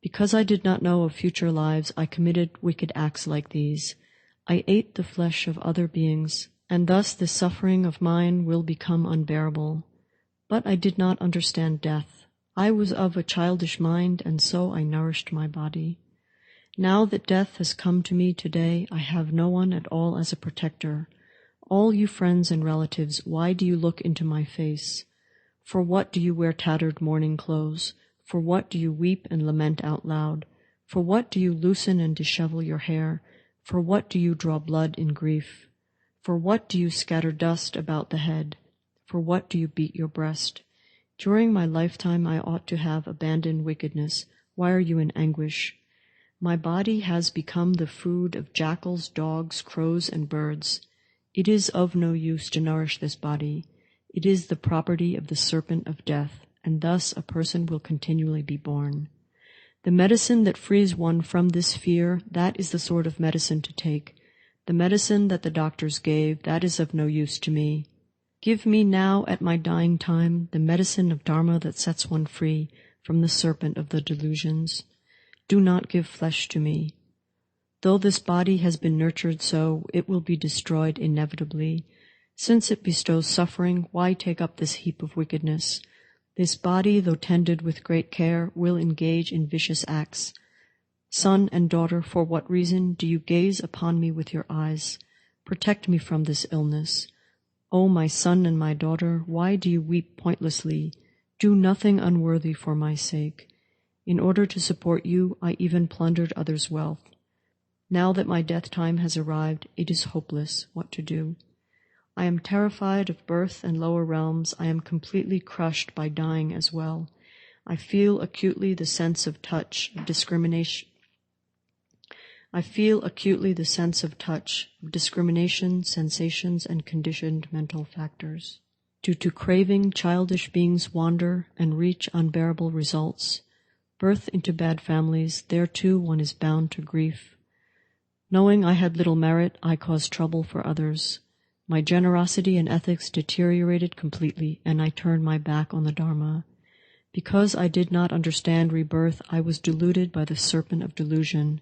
Because I did not know of future lives, I committed wicked acts like these. I ate the flesh of other beings, and thus the suffering of mine will become unbearable. But I did not understand death. I was of a childish mind, and so I nourished my body. Now that death has come to me today, I have no one at all as a protector. All you friends and relatives, why do you look into my face? For what do you wear tattered mourning clothes? For what do you weep and lament out loud? For what do you loosen and dishevel your hair? For what do you draw blood in grief? For what do you scatter dust about the head? For what do you beat your breast? During my lifetime I ought to have abandoned wickedness. Why are you in anguish? My body has become the food of jackals, dogs, crows, and birds. It is of no use to nourish this body. It is the property of the serpent of death, and thus a person will continually be born. The medicine that frees one from this fear, that is the sort of medicine to take. The medicine that the doctors gave, that is of no use to me. Give me now at my dying time the medicine of Dharma that sets one free from the serpent of the delusions. Do not give flesh to me. Though this body has been nurtured so, it will be destroyed inevitably. Since it bestows suffering, why take up this heap of wickedness? This body, though tended with great care, will engage in vicious acts. Son and daughter, for what reason do you gaze upon me with your eyes? Protect me from this illness. O my son and my daughter, why do you weep pointlessly? Do nothing unworthy for my sake. In order to support you, I even plundered others' wealth. Now that my death time has arrived, it is hopeless what to do. I am terrified of birth and lower realms. I am completely crushed by dying as well. I feel acutely the sense of touch, of discrimination, sensations, and conditioned mental factors. Due to craving, childish beings wander and reach unbearable results. Birth into bad families, there too one is bound to grief. Knowing I had little merit, I caused trouble for others. My generosity and ethics deteriorated completely, and I turned my back on the Dharma. Because I did not understand rebirth, I was deluded by the serpent of delusion.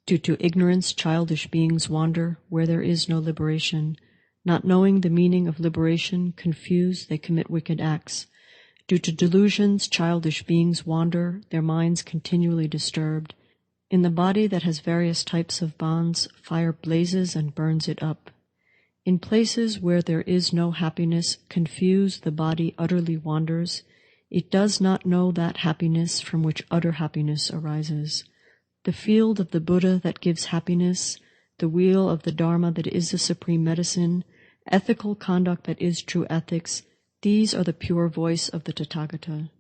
Due to ignorance, childish beings wander where there is no liberation. Not knowing the meaning of liberation, confused, they commit wicked acts. Due to delusions, childish beings wander, their minds continually disturbed. In the body that has various types of bonds, fire blazes and burns it up. In places where there is no happiness, confused, the body utterly wanders. It does not know that happiness from which utter happiness arises. The field of the Buddha that gives happiness, the wheel of the Dharma that is the supreme medicine, ethical conduct that is true ethics, these are the pure voice of the Tathagata.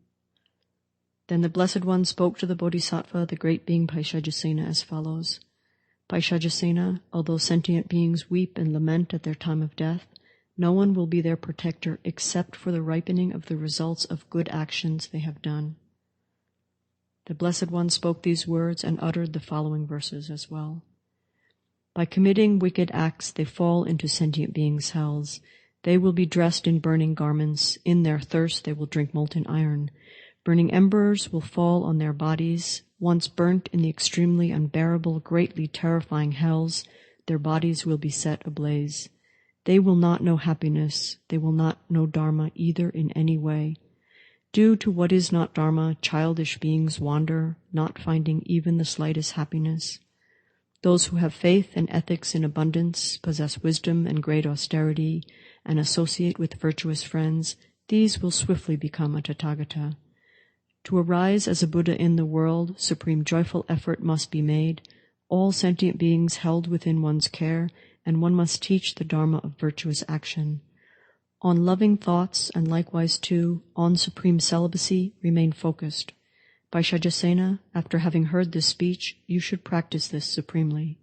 Then the Blessed One spoke to the Bodhisattva, the great being Paisajasena, as follows. Paisajasena, although sentient beings weep and lament at their time of death, no one will be their protector except for the ripening of the results of good actions they have done. The Blessed One spoke these words and uttered the following verses as well. By committing wicked acts, they fall into sentient beings' hells. They will be dressed in burning garments. In their thirst, they will drink molten iron. Burning embers will fall on their bodies. Once burnt in the extremely unbearable, greatly terrifying hells, their bodies will be set ablaze. They will not know happiness. They will not know Dharma either in any way. Due to what is not Dharma, childish beings wander, not finding even the slightest happiness. Those who have faith and ethics in abundance, possess wisdom and great austerity, and associate with virtuous friends, these will swiftly become a Tathagata. To arise as a Buddha in the world, supreme joyful effort must be made, all sentient beings held within one's care, and one must teach the Dharma of virtuous action. On loving thoughts, and likewise too, on supreme celibacy, remain focused. Paisajasena, after having heard this speech, you should practice this supremely.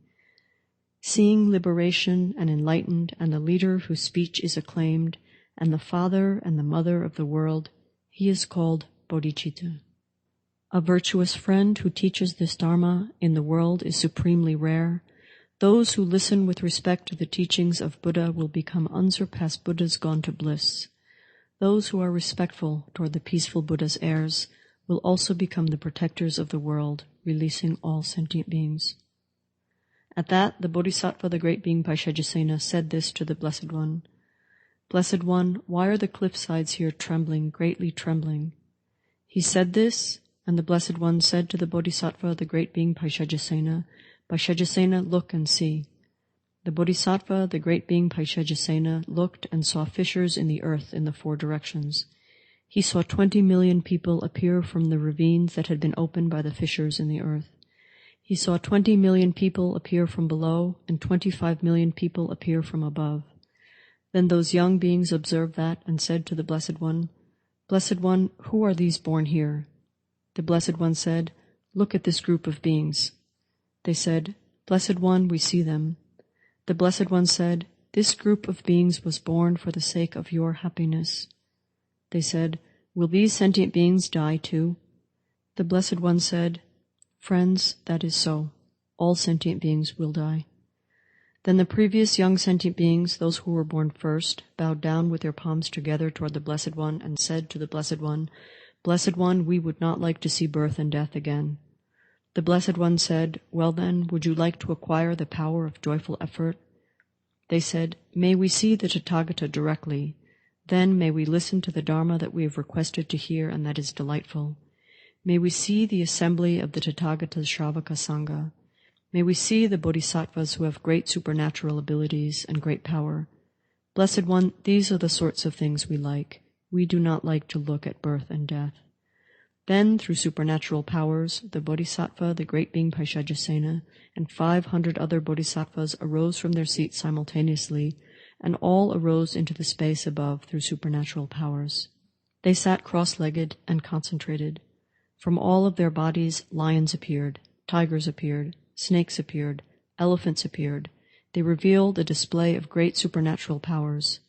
Seeing liberation and enlightened, and the leader whose speech is acclaimed, and the father and the mother of the world, he is called Bodhicitta. A virtuous friend who teaches this Dharma in the world is supremely rare. Those who listen with respect to the teachings of Buddha will become unsurpassed Buddhas gone to bliss. Those who are respectful toward the peaceful Buddha's heirs will also become the protectors of the world, releasing all sentient beings. At that, the Bodhisattva, the great being Paisajasena, said this to the Blessed One. Blessed One, why are the cliff sides here trembling, greatly trembling? He said this, and the Blessed One said to the Bodhisattva, the great being Paisajasena, Paisajasena, look and see. The Bodhisattva, the great being Paisajasena, looked and saw fissures in the earth in the 4 directions. He saw 20 million people appear from the ravines that had been opened by the fissures in the earth. He saw 20 million people appear from below, and 25 million people appear from above. Then those young beings observed that, and said to the Blessed One, Blessed One, who are these born here? The Blessed One said, Look at this group of beings. They said, Blessed One, we see them. The Blessed One said, This group of beings was born for the sake of your happiness. They said, Will these sentient beings die too? The Blessed One said, Friends, that is so. All sentient beings will die. Then the previous young sentient beings, those who were born first, bowed down with their palms together toward the Blessed One and said to the Blessed One, "Blessed One, we would not like to see birth and death again." The Blessed One said, "Well then, would you like to acquire the power of joyful effort?" They said, "May we see the Tathagata directly. Then may we listen to the Dharma that we have requested to hear and that is delightful. May we see the assembly of the Tathagata's Shravaka Sangha. May we see the Bodhisattvas who have great supernatural abilities and great power. Blessed One, these are the sorts of things we like. We do not like to look at birth and death." Then, through supernatural powers, the Bodhisattva, the great being Paisajasena, and 500 other Bodhisattvas arose from their seats simultaneously, and all arose into the space above through supernatural powers. They sat cross-legged and concentrated. From all of their bodies, lions appeared, tigers appeared, snakes appeared, elephants appeared. They revealed a display of great supernatural powers.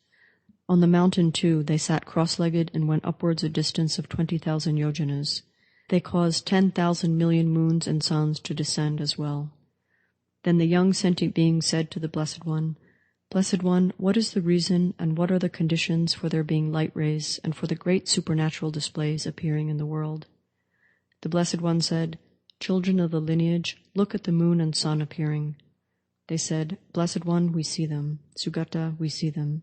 On the mountain, too, they sat cross-legged and went upwards a distance of 20,000 yojanas. They caused 10,000 million moons and suns to descend as well. Then the young sentient being said to the Blessed One, "Blessed One, what is the reason and what are the conditions for there being light rays and for the great supernatural displays appearing in the world?" The Blessed One said, "Children of the lineage, look at the moon and sun appearing." They said, "Blessed One, we see them. Sugata, we see them."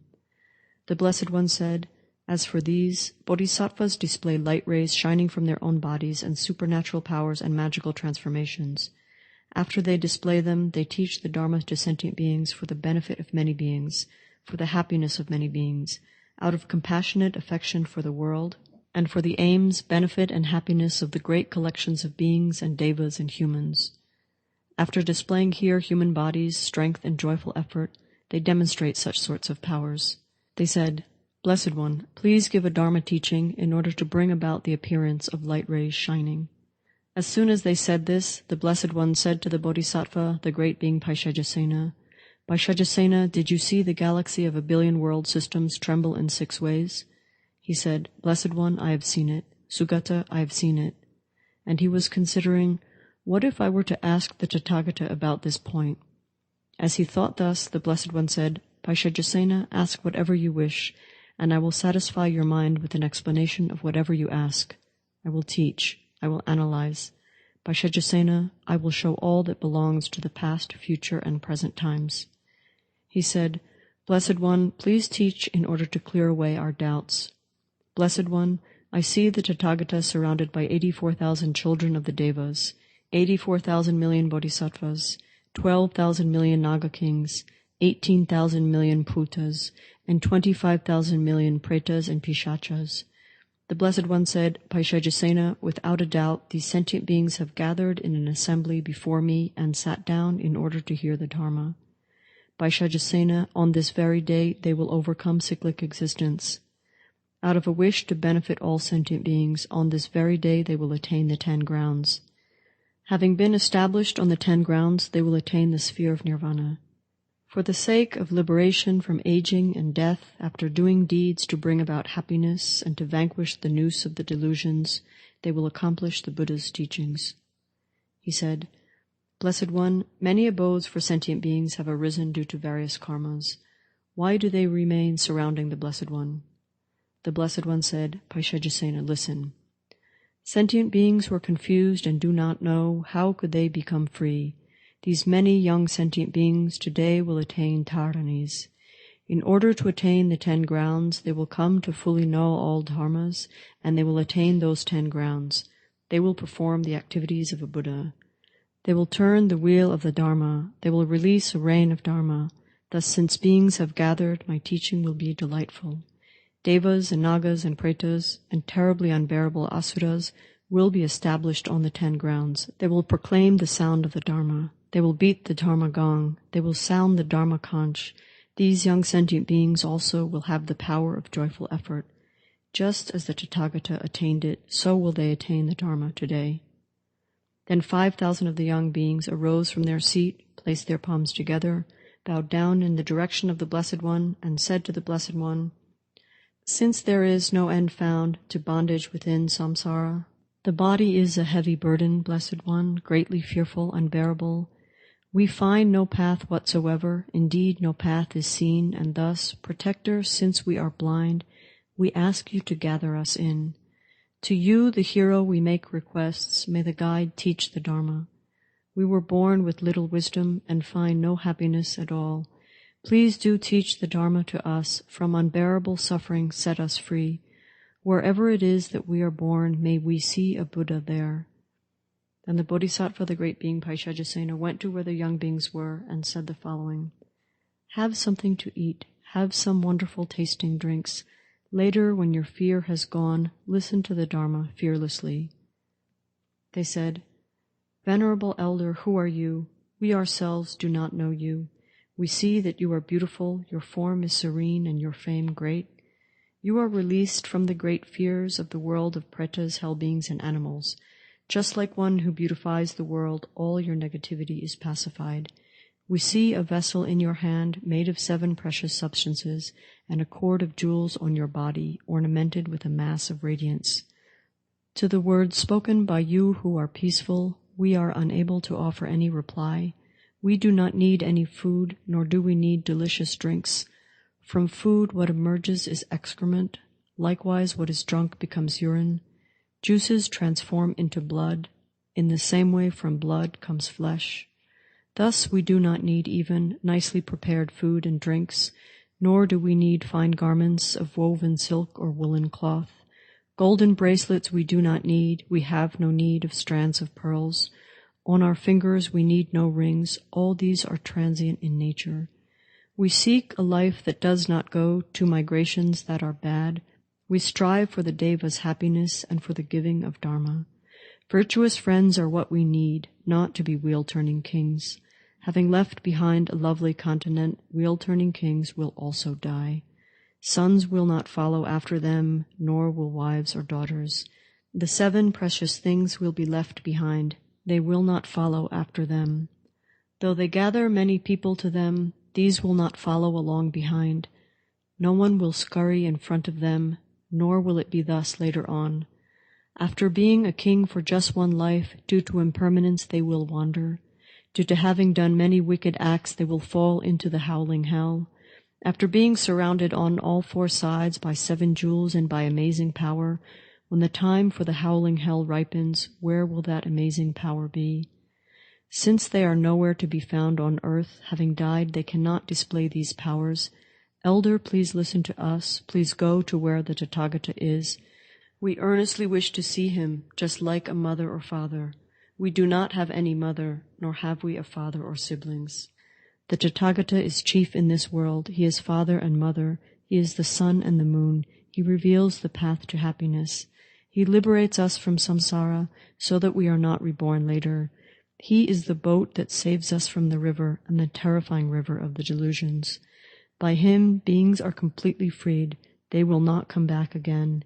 The Blessed One said, "As for these, Bodhisattvas display light rays shining from their own bodies and supernatural powers and magical transformations. After they display them, they teach the Dharma to sentient beings for the benefit of many beings, for the happiness of many beings, out of compassionate affection for the world, and for the aims, benefit, and happiness of the great collections of beings and devas and humans. After displaying here human bodies, strength, and joyful effort, they demonstrate such sorts of powers." They said, "Blessed One, please give a Dharma teaching in order to bring about the appearance of light rays shining." As soon as they said this, the Blessed One said to the Bodhisattva, the great being Paisajasena, "Paisajasena, did you see the galaxy of 1,000,000,000 world systems tremble in 6 ways? He said, "Blessed One, I have seen it. Sugata, I have seen it." And he was considering, what if I were to ask the Tathagata about this point? As he thought thus, the Blessed One said, "Paisajasena, ask whatever you wish, and I will satisfy your mind with an explanation of whatever you ask. I will teach. I will analyze. Paisajasena, I will show all that belongs to the past, future, and present times." He said, "Blessed One, please teach in order to clear away our doubts." Blessed One, I see the Tathagata surrounded by 84,000 children of the devas, 84,000 million bodhisattvas, 12,000 million naga kings, 18,000 million putas, and 25,000 million pretas and pishachas. The Blessed One said, "Paisajasena, without a doubt, these sentient beings have gathered in an assembly before me and sat down in order to hear the Dharma. Paisajasena, on this very day they will overcome cyclic existence. Out of a wish to benefit all sentient beings, on this very day they will attain the 10 grounds. Having been established on the 10 grounds, they will attain the sphere of nirvana. For the sake of liberation from aging and death, after doing deeds to bring about happiness and to vanquish the noose of the delusions, they will accomplish the Buddha's teachings." He said, "Blessed One, many abodes for sentient beings have arisen due to various karmas. Why do they remain surrounding the Blessed One?" The Blessed One said, "Paisajasena, listen. Sentient beings who are confused and do not know, how could they become free? These many young sentient beings today will attain taranis. In order to attain the 10 grounds, they will come to fully know all dharmas, and they will attain those 10 grounds. They will perform the activities of a Buddha. They will turn the wheel of the Dharma. They will release a rain of Dharma. Thus, since beings have gathered, my teaching will be delightful. Devas and Nagas and Pretas and terribly unbearable Asuras will be established on the 10 grounds. They will proclaim the sound of the Dharma. They will beat the Dharma gong. They will sound the Dharma conch. These young sentient beings also will have the power of joyful effort. Just as the Tathagata attained it, so will they attain the Dharma today." Then 5,000 of the young beings arose from their seat, placed their palms together, bowed down in the direction of the Blessed One, and said to the Blessed One, "Since there is no end found to bondage within samsara, the body is a heavy burden, Blessed One, greatly fearful, unbearable. We find no path whatsoever, indeed no path is seen, and thus, Protector, since we are blind, we ask you to gather us in. To you, the hero, we make requests, may the guide teach the Dharma. We were born with little wisdom and find no happiness at all. Please do teach the Dharma to us, from unbearable suffering set us free. Wherever it is that we are born, may we see a Buddha there. Then the Bodhisattva, the great being Paisajasena, went to where the young beings were and said the following: Have something to eat, have some wonderful tasting drinks. Later, when your fear has gone, listen to the Dharma fearlessly. They said, Venerable Elder, who are you? We ourselves do not know you. We see that you are beautiful, your form is serene, and your fame great. You are released from the great fears of the world of pretas, hell beings, and animals. Just like one who beautifies the world, all your negativity is pacified. We see a vessel in your hand made of 7 precious substances, and a cord of jewels on your body, ornamented with a mass of radiance. To the words spoken by you who are peaceful, we are unable to offer any reply. We do not need any food, nor do we need delicious drinks. From food what emerges is excrement. Likewise what is drunk becomes urine. Juices transform into blood. In the same way from blood comes flesh. Thus we do not need even nicely prepared food and drinks, nor do we need fine garments of woven silk or woolen cloth. Golden bracelets we do not need. We have no need of strands of pearls. On our fingers we need no rings. All these are transient in nature. We seek a life that does not go to migrations that are bad. We strive for the devas' happiness and for the giving of Dharma. Virtuous friends are what we need, not to be wheel-turning kings. Having left behind a lovely continent, wheel-turning kings will also die. Sons will not follow after them, nor will wives or daughters. The 7 precious things will be left behind. They will not follow after them. Though they gather many people to them, these will not follow along behind. No one will scurry in front of them, nor will it be thus later on. After being a king for just one life, due to impermanence they will wander. Due to having done many wicked acts, they will fall into the howling hell. After being surrounded on all 4 sides by 7 jewels and by amazing power, when the time for the howling hell ripens, where will that amazing power be? Since they are nowhere to be found on earth, having died, they cannot display these powers. Elder, please listen to us. Please go to where the Tathagata is. We earnestly wish to see him, just like a mother or father. We do not have any mother, nor have we a father or siblings. The Tathagata is chief in this world. He is father and mother. He is the sun and the moon. He reveals the path to happiness. He liberates us from samsara so that we are not reborn later. He is the boat that saves us from the river and the terrifying river of the delusions. By him, beings are completely freed. They will not come back again.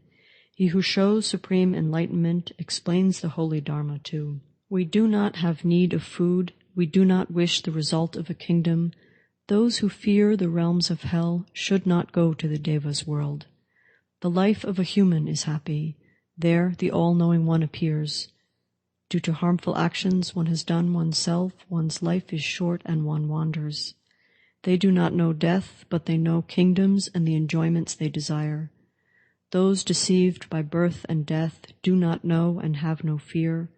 He who shows supreme enlightenment explains the holy Dharma too. We do not have need of food. We do not wish the result of a kingdom. Those who fear the realms of hell should not go to the devas' world. The life of a human is happy. There the all-knowing one appears. Due to harmful actions one has done oneself, one's life is short and one wanders. They do not know death, but they know kingdoms and the enjoyments they desire. Those deceived by birth and death do not know and have no fear.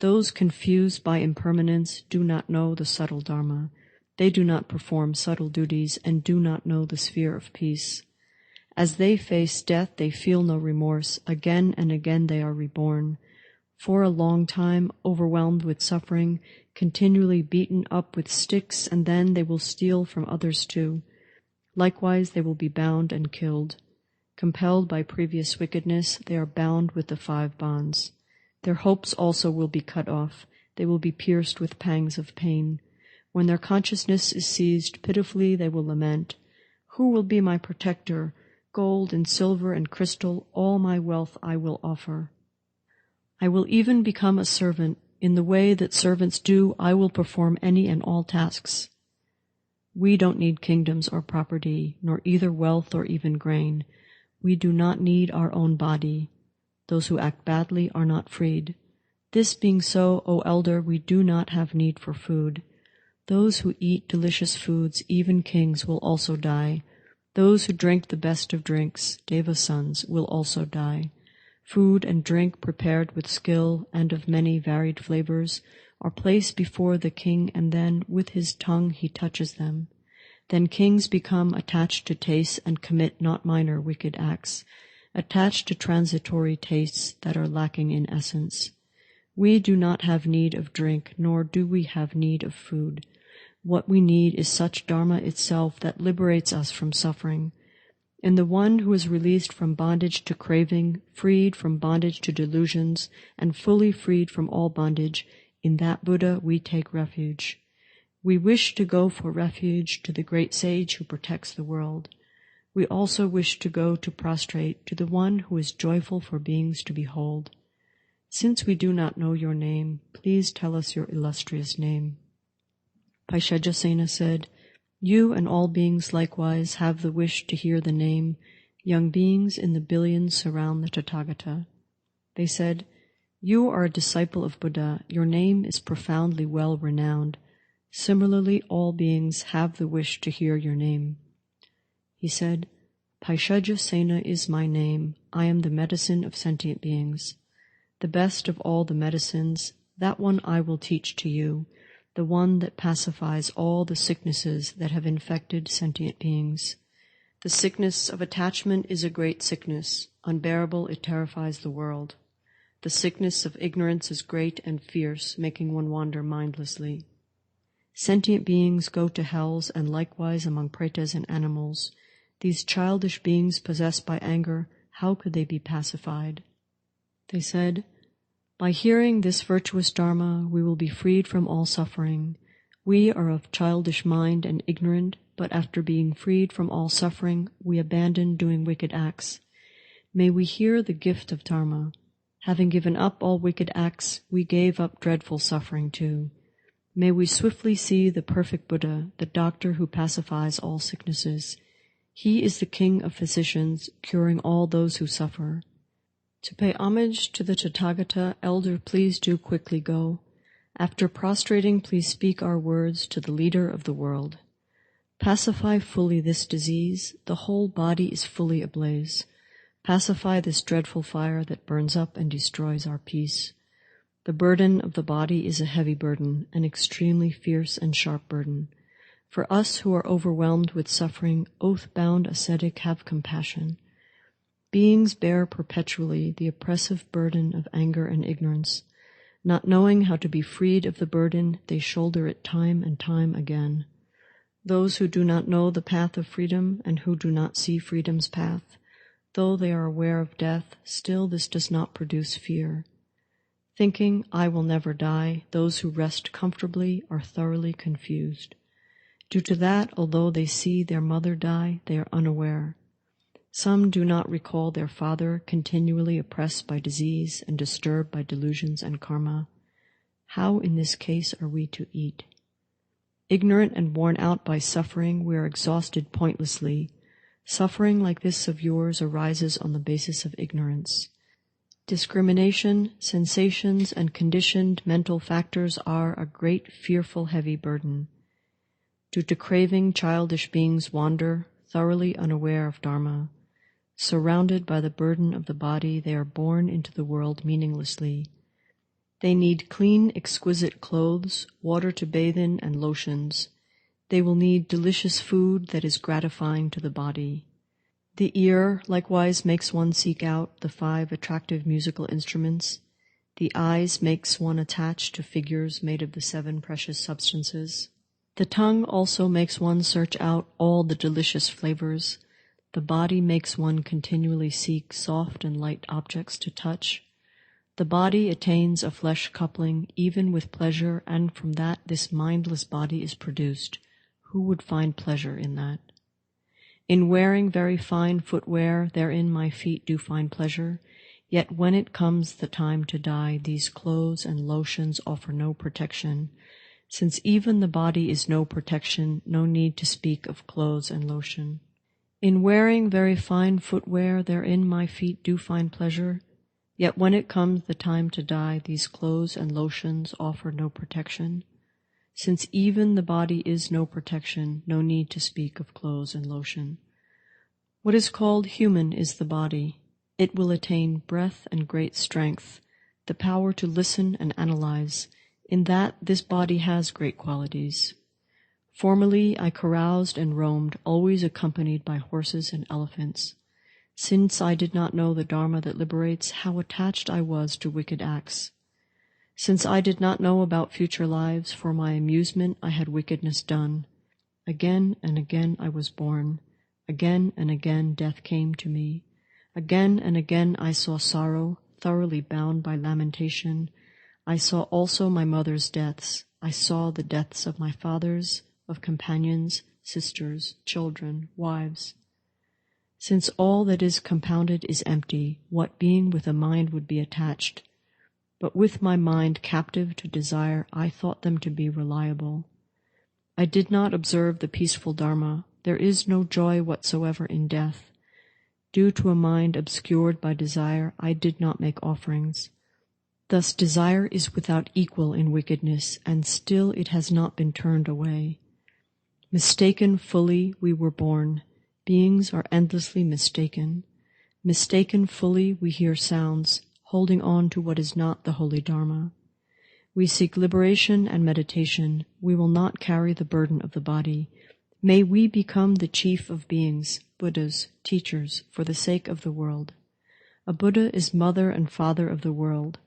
Those confused by impermanence do not know the subtle Dharma. They do not perform subtle duties and do not know the sphere of peace. As they face death, they feel no remorse. Again and again they are reborn. For a long time, overwhelmed with suffering, continually beaten up with sticks, and then they will steal from others too. Likewise, they will be bound and killed. Compelled by previous wickedness, they are bound with the 5 bonds. Their hopes also will be cut off. They will be pierced with pangs of pain. When their consciousness is seized, pitifully they will lament, "Who will be my protector? Gold and silver and crystal, all my wealth I will offer. I will even become a servant. In the way that servants do, I will perform any and all tasks." We don't need kingdoms or property, nor either wealth or even grain. We do not need our own body. Those who act badly are not freed. This being so, O Elder, we do not have need for food. Those who eat delicious foods, even kings, will also die. Those who drink the best of drinks, deva sons, will also die. Food and drink prepared with skill and of many varied flavors are placed before the king, and then with his tongue he touches them. Then kings become attached to tastes and commit not minor wicked acts, attached to transitory tastes that are lacking in essence. We do not have need of drink, nor do we have need of food. What we need is such Dharma itself that liberates us from suffering. In the one who is released from bondage to craving, freed from bondage to delusions, and fully freed from all bondage, in that Buddha we take refuge. We wish to go for refuge to the great sage who protects the world. We also wish to go to prostrate to the one who is joyful for beings to behold. Since we do not know your name, please tell us your illustrious name. Paishajasena said, You and all beings likewise have the wish to hear the name. Young beings in the billions surround the Tathagata. They said, You are a disciple of Buddha. Your name is profoundly well renowned. Similarly, all beings have the wish to hear your name. He said, Paishajasena is my name. I am the medicine of sentient beings. The best of all the medicines, that one I will teach to you, the one that pacifies all the sicknesses that have infected sentient beings. The sickness of attachment is a great sickness. Unbearable, it terrifies the world. The sickness of ignorance is great and fierce, making one wander mindlessly. Sentient beings go to hells, and likewise among pretas and animals. These childish beings possessed by anger, how could they be pacified? They said, By hearing this virtuous Dharma, we will be freed from all suffering. We are of childish mind and ignorant, but after being freed from all suffering, we abandon doing wicked acts. May we hear the gift of Dharma. Having given up all wicked acts, we gave up dreadful suffering too. May we swiftly see the perfect Buddha, the doctor who pacifies all sicknesses. He is the king of physicians, curing all those who suffer. To pay homage to the Tathagata, elder, please do quickly go. After prostrating, please speak our words to the leader of the world. Pacify fully this disease. The whole body is fully ablaze. Pacify this dreadful fire that burns up and destroys our peace. The burden of the body is a heavy burden, an extremely fierce and sharp burden. For us who are overwhelmed with suffering, oath-bound ascetic, have compassion. Beings bear perpetually the oppressive burden of anger and ignorance. Not knowing how to be freed of the burden, they shoulder it time and time again. Those who do not know the path of freedom and who do not see freedom's path, though they are aware of death, still this does not produce fear. Thinking, I will never die, those who rest comfortably are thoroughly confused. Due to that, although they see their mother die, they are unaware. Some do not recall their father, continually oppressed by disease and disturbed by delusions and karma. How in this case are we to eat? Ignorant and worn out by suffering, we are exhausted pointlessly. Suffering like this of yours arises on the basis of ignorance. Discrimination, sensations, and conditioned mental factors are a great, fearful, heavy burden. Due to craving, childish beings wander, thoroughly unaware of Dharma. Surrounded by the burden of the body, they are born into the world meaninglessly. They need clean, exquisite clothes, water to bathe in, and lotions. They will need delicious food that is gratifying to the body. The ear likewise makes one seek out the 5 attractive musical instruments. The eyes makes one attach to figures made of the 7 precious substances. The tongue also makes one search out all the delicious flavors. The body makes one continually seek soft and light objects to touch. The body attains a flesh coupling even with pleasure, and from that this mindless body is produced. Who would find pleasure in that? In wearing very fine footwear, therein my feet do find pleasure. Yet when it comes the time to die, these clothes and lotions offer no protection. Since even the body is no protection, no need to speak of clothes and lotion. In wearing very fine footwear, therein my feet do find pleasure. Yet when it comes the time to die, these clothes and lotions offer no protection. Since even the body is no protection, no need to speak of clothes and lotion. What is called human is the body. It will attain breadth and great strength, the power to listen and analyze. In that, this body has great qualities. Formerly, I caroused and roamed, always accompanied by horses and elephants. Since I did not know the Dharma that liberates, how attached I was to wicked acts. Since I did not know about future lives, for my amusement I had wickedness done. Again and again I was born. Again and again death came to me. Again and again I saw sorrow, thoroughly bound by lamentation. I saw also my mother's deaths. I saw the deaths of my fathers, of companions, sisters, children, wives. Since all that is compounded is empty, what being with a mind would be attached? But with my mind captive to desire, I thought them to be reliable. I did not observe the peaceful Dharma. There is no joy whatsoever in death. Due to a mind obscured by desire, I did not make offerings. Thus desire is without equal in wickedness, and still it has not been turned away. Mistaken fully we were born. Beings are endlessly mistaken. Mistaken fully we hear sounds, holding on to what is not the holy Dharma. We seek liberation and meditation. We will not carry the burden of the body. May we become the chief of beings, Buddhas, teachers, for the sake of the world. A Buddha is mother and father of the world.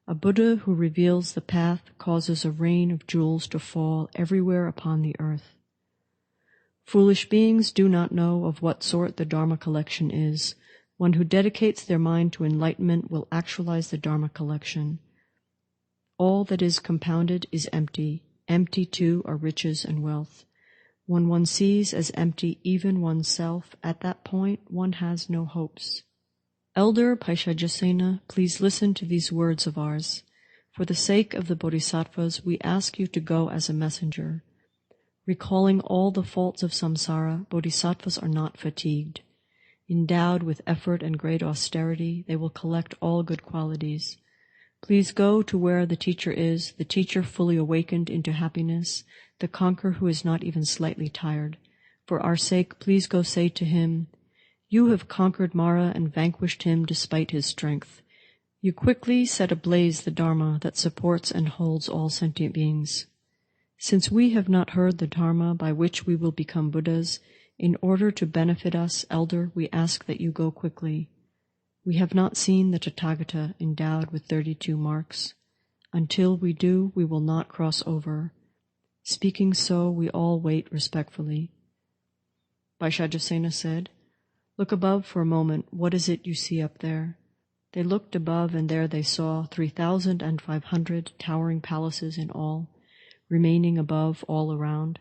A Buddha who reveals the path causes a rain of jewels to fall everywhere upon the earth. Foolish beings do not know of what sort the Dharma collection is. One who dedicates their mind to enlightenment will actualize the Dharma collection. All that is compounded is empty. Empty too are riches and wealth. When one sees as empty even oneself, at that point one has no hopes. Elder Paishajasena, please listen to these words of ours. For the sake of the Bodhisattvas, we ask you to go as a messenger. Recalling all the faults of samsara, Bodhisattvas are not fatigued. Endowed with effort and great austerity, they will collect all good qualities. Please go to where the teacher is, the teacher fully awakened into happiness, the conqueror who is not even slightly tired. For our sake, please go say to him, "You have conquered Mara and vanquished him despite his strength. You quickly set ablaze the Dharma that supports and holds all sentient beings. Since we have not heard the Dharma by which we will become Buddhas, in order to benefit us, Elder, we ask that you go quickly. We have not seen the Tathagata endowed with 32 marks. Until we do, we will not cross over. Speaking so, we all wait respectfully." Vaishajasena said, "Look above for a moment. What is it you see up there?" They looked above, and there they saw 3,500 towering palaces in all, remaining above all around.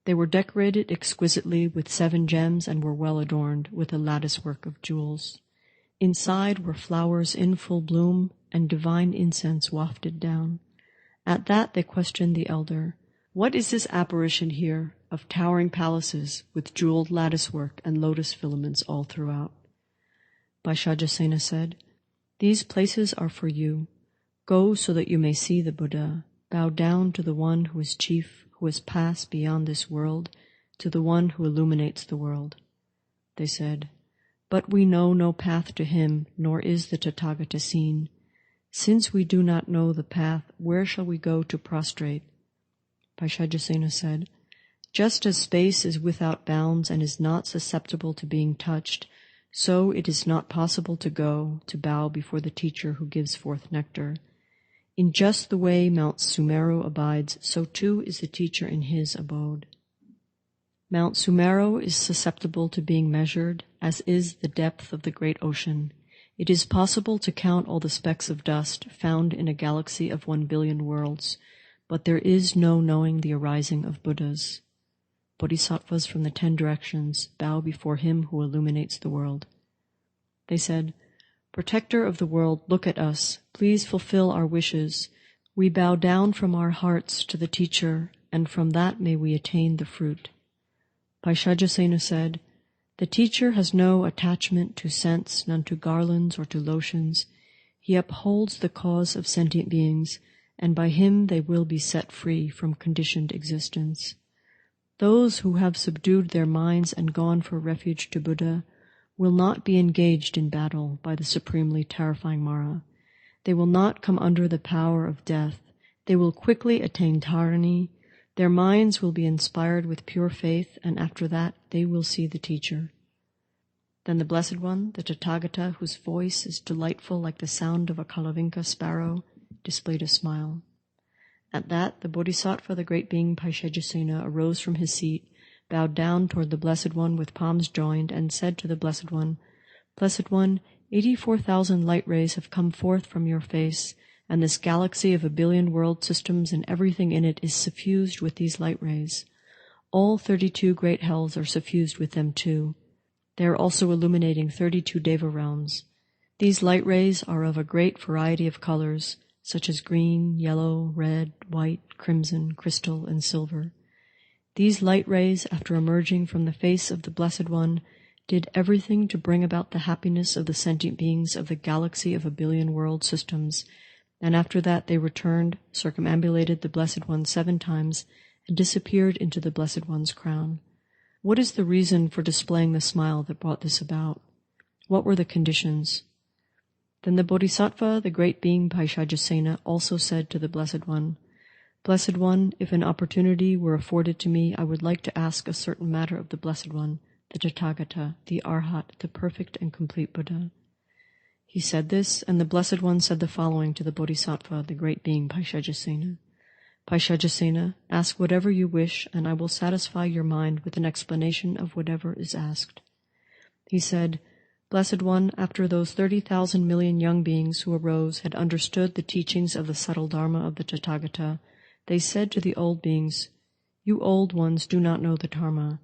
They were decorated exquisitely with 7 gems and were well adorned with a lattice-work of jewels. Inside were flowers in full bloom, and divine incense wafted down. At that they questioned the elder, "What is this apparition here of towering palaces with jeweled lattice-work and lotus filaments all throughout?" Vaishajasena said, "These places are for you. Go so that you may see the Buddha. Bow down to the one who is chief, who has passed beyond this world, to the one who illuminates the world." They said, "But we know no path to him, nor is the Tathagata seen. Since we do not know the path, where shall we go to prostrate?" Vaishajasena said, "Just as space is without bounds and is not susceptible to being touched, so it is not possible to go, to bow before the teacher who gives forth nectar. In just the way Mount Sumeru abides, so too is the teacher in his abode. Mount Sumeru is susceptible to being measured, as is the depth of the great ocean. It is possible to count all the specks of dust found in a galaxy of 1 billion worlds, but there is no knowing the arising of Buddhas. Bodhisattvas from the 10 directions bow before him who illuminates the world." They said, "Protector of the world, look at us. Please fulfill our wishes. We bow down from our hearts to the teacher, and from that may we attain the fruit." Vaishajasena said, "The teacher has no attachment to scents, none to garlands or to lotions. He upholds the cause of sentient beings, and by him they will be set free from conditioned existence. Those who have subdued their minds and gone for refuge to Buddha will not be engaged in battle by the supremely terrifying Mara. They will not come under the power of death. They will quickly attain Dharani. Their minds will be inspired with pure faith, and after that they will see the teacher. Then the Blessed One, the Tathagata, whose voice is delightful like the sound of a Kalavinka sparrow, displayed a smile. At that, the Bodhisattva, the great being Paisajasena, arose from his seat, bowed down toward the Blessed One with palms joined, and said to the Blessed One, "Blessed One, 84,000 light rays have come forth from your face, and this galaxy of 1 billion world systems and everything in it is suffused with these light rays. All 32 great hells are suffused with them too. They are also illuminating 32 deva realms. These light rays are of a great variety of colors, such as green, yellow, red, white, crimson, crystal, and silver. These light rays, after emerging from the face of the Blessed One, did everything to bring about the happiness of the sentient beings of the galaxy of 1 billion world systems, and after that they returned, circumambulated the Blessed One 7 times, and disappeared into the Blessed One's crown. What is the reason for displaying the smile that brought this about? What were the conditions?" Then the Bodhisattva, the great being Paisajasena, also said to the Blessed One, "Blessed One, if an opportunity were afforded to me, I would like to ask a certain matter of the Blessed One, the Tathagata, the Arhat, the perfect and complete Buddha." He said this, and the Blessed One said the following to the Bodhisattva, the great being Paisajasena. "Paisajasena, ask whatever you wish, and I will satisfy your mind with an explanation of whatever is asked." He said, "Blessed One, after those 30,000 million young beings who arose had understood the teachings of the subtle Dharma of the Tathagata, they said to the old beings, 'You old ones do not know the Dharma.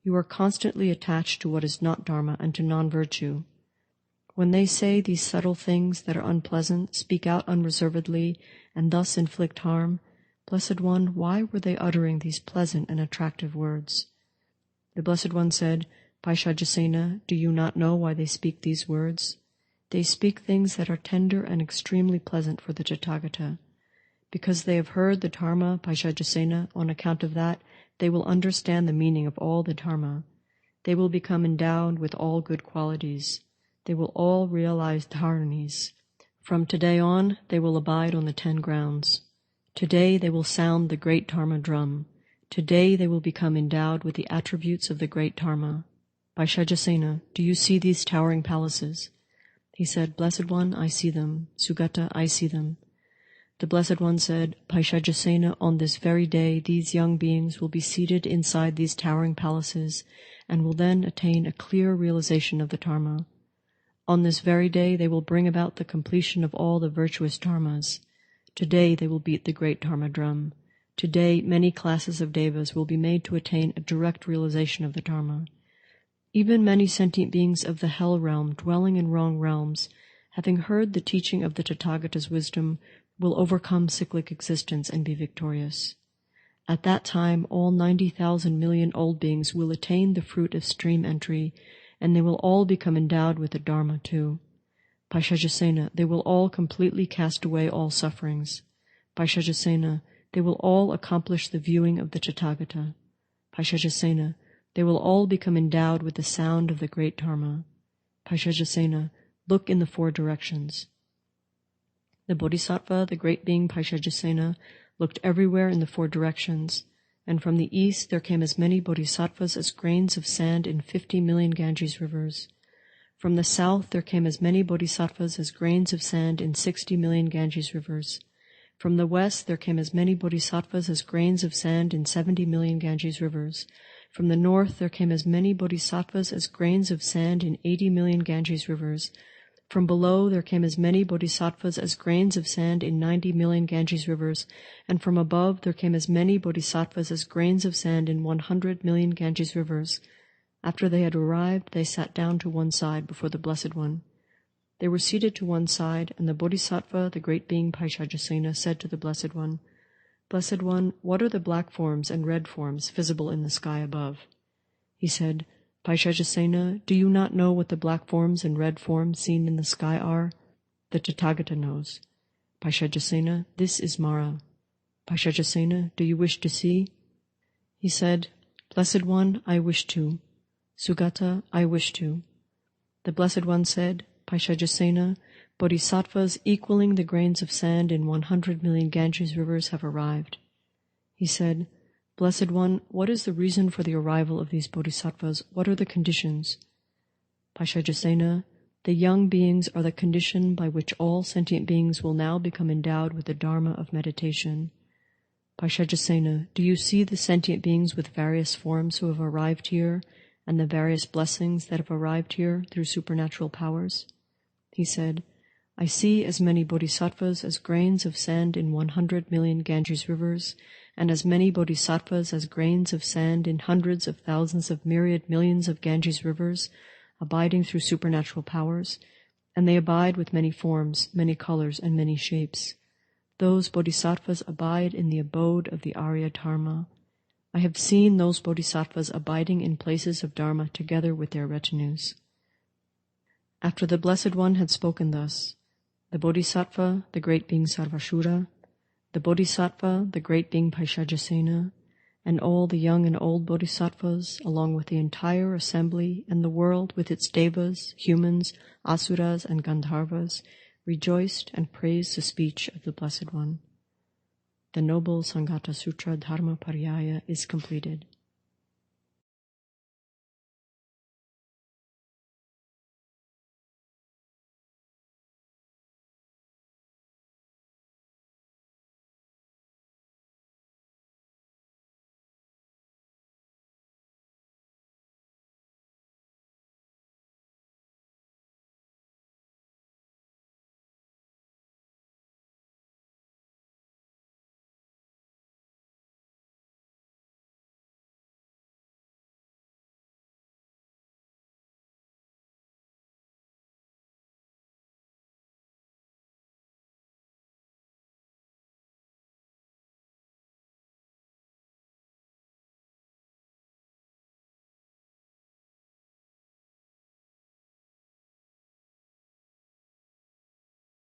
You are constantly attached to what is not Dharma and to non-virtue. When they say these subtle things that are unpleasant, speak out unreservedly, and thus inflict harm, Blessed One, why were they uttering these pleasant and attractive words?" The Blessed One said, "Paisajasena, do you not know why they speak these words? They speak things that are tender and extremely pleasant for the Tathagata. Because they have heard the Dharma, Paisajasena, on account of that, they will understand the meaning of all the Dharma. They will become endowed with all good qualities. They will all realize Dharanis. From today on, they will abide on the 10 grounds. Today they will sound the great Dharma drum. Today they will become endowed with the attributes of the great Dharma. Paisajasena, do you see these towering palaces?" He said, "Blessed One, I see them. Sugata, I see them." The Blessed One said, "Paisajasena, on this very day these young beings will be seated inside these towering palaces, and will then attain a clear realization of the Dharma. On this very day they will bring about the completion of all the virtuous Dharmas. Today they will beat the great Dharma drum. Today many classes of devas will be made to attain a direct realization of the Dharma. Even many sentient beings of the hell realm dwelling in wrong realms, having heard the teaching of the Tathagata's wisdom, will overcome cyclic existence and be victorious. At that time all 90,000 million old beings will attain the fruit of stream entry, and they will all become endowed with the Dharma too. Paisajasena, they will all completely cast away all sufferings. Paisajasena, they will all accomplish the viewing of the Tathagata. Paisajasena, they will all become endowed with the sound of the great Dharma. Paisajasena, look in the 4 directions." The Bodhisattva, the great being Paisajasena, looked everywhere in the 4 directions, and from the east there came as many bodhisattvas as grains of sand in 50 million Ganges rivers. From the south there came as many bodhisattvas as grains of sand in 60 million Ganges rivers. From the west there came as many bodhisattvas as grains of sand in 70 million Ganges rivers. From the north there came as many bodhisattvas as grains of sand in 80 million Ganges rivers. From below there came as many bodhisattvas as grains of sand in 90 million Ganges rivers, and from above there came as many bodhisattvas as grains of sand in 100 million Ganges rivers. After they had arrived, they sat down to one side before the Blessed One. They were seated to one side, and the Bodhisattva, the great being Paisajasena, said to the Blessed One, "Blessed One, what are the black forms and red forms visible in the sky above?" He said, "Paisajasena, do you not know what the black forms and red forms seen in the sky are? The Tathagata knows." Paishajasena, this is Mara. Paishajasena, do you wish to see? He said, Blessed One, I wish to. Sugata, I wish to. The Blessed One said, Paishajasena, Bodhisattvas equaling the grains of sand in 100 million Ganges rivers have arrived. He said, Blessed One, what is the reason for the arrival of these Bodhisattvas? What are the conditions? Paishajasena, the young beings are the condition by which all sentient beings will now become endowed with the Dharma of meditation. Paishajasena, do you see the sentient beings with various forms who have arrived here, and the various blessings that have arrived here through supernatural powers? He said, I see as many bodhisattvas as grains of sand in 100 million Ganges rivers, and as many bodhisattvas as grains of sand in hundreds of thousands of myriad millions of Ganges rivers, abiding through supernatural powers, and they abide with many forms, many colors, and many shapes. Those bodhisattvas abide in the abode of the Ārya Dharma. I have seen those bodhisattvas abiding in places of Dharma together with their retinues. After the Blessed One had spoken thus, the Bodhisattva, the great being Sarvashura, the Bodhisattva, the great being Paishajasena, and all the young and old bodhisattvas, along with the entire assembly and the world with its devas, humans, asuras, and gandharvas, rejoiced and praised the speech of the Blessed One. The Noble Sanghata Sutra Dharmaparyāya is completed.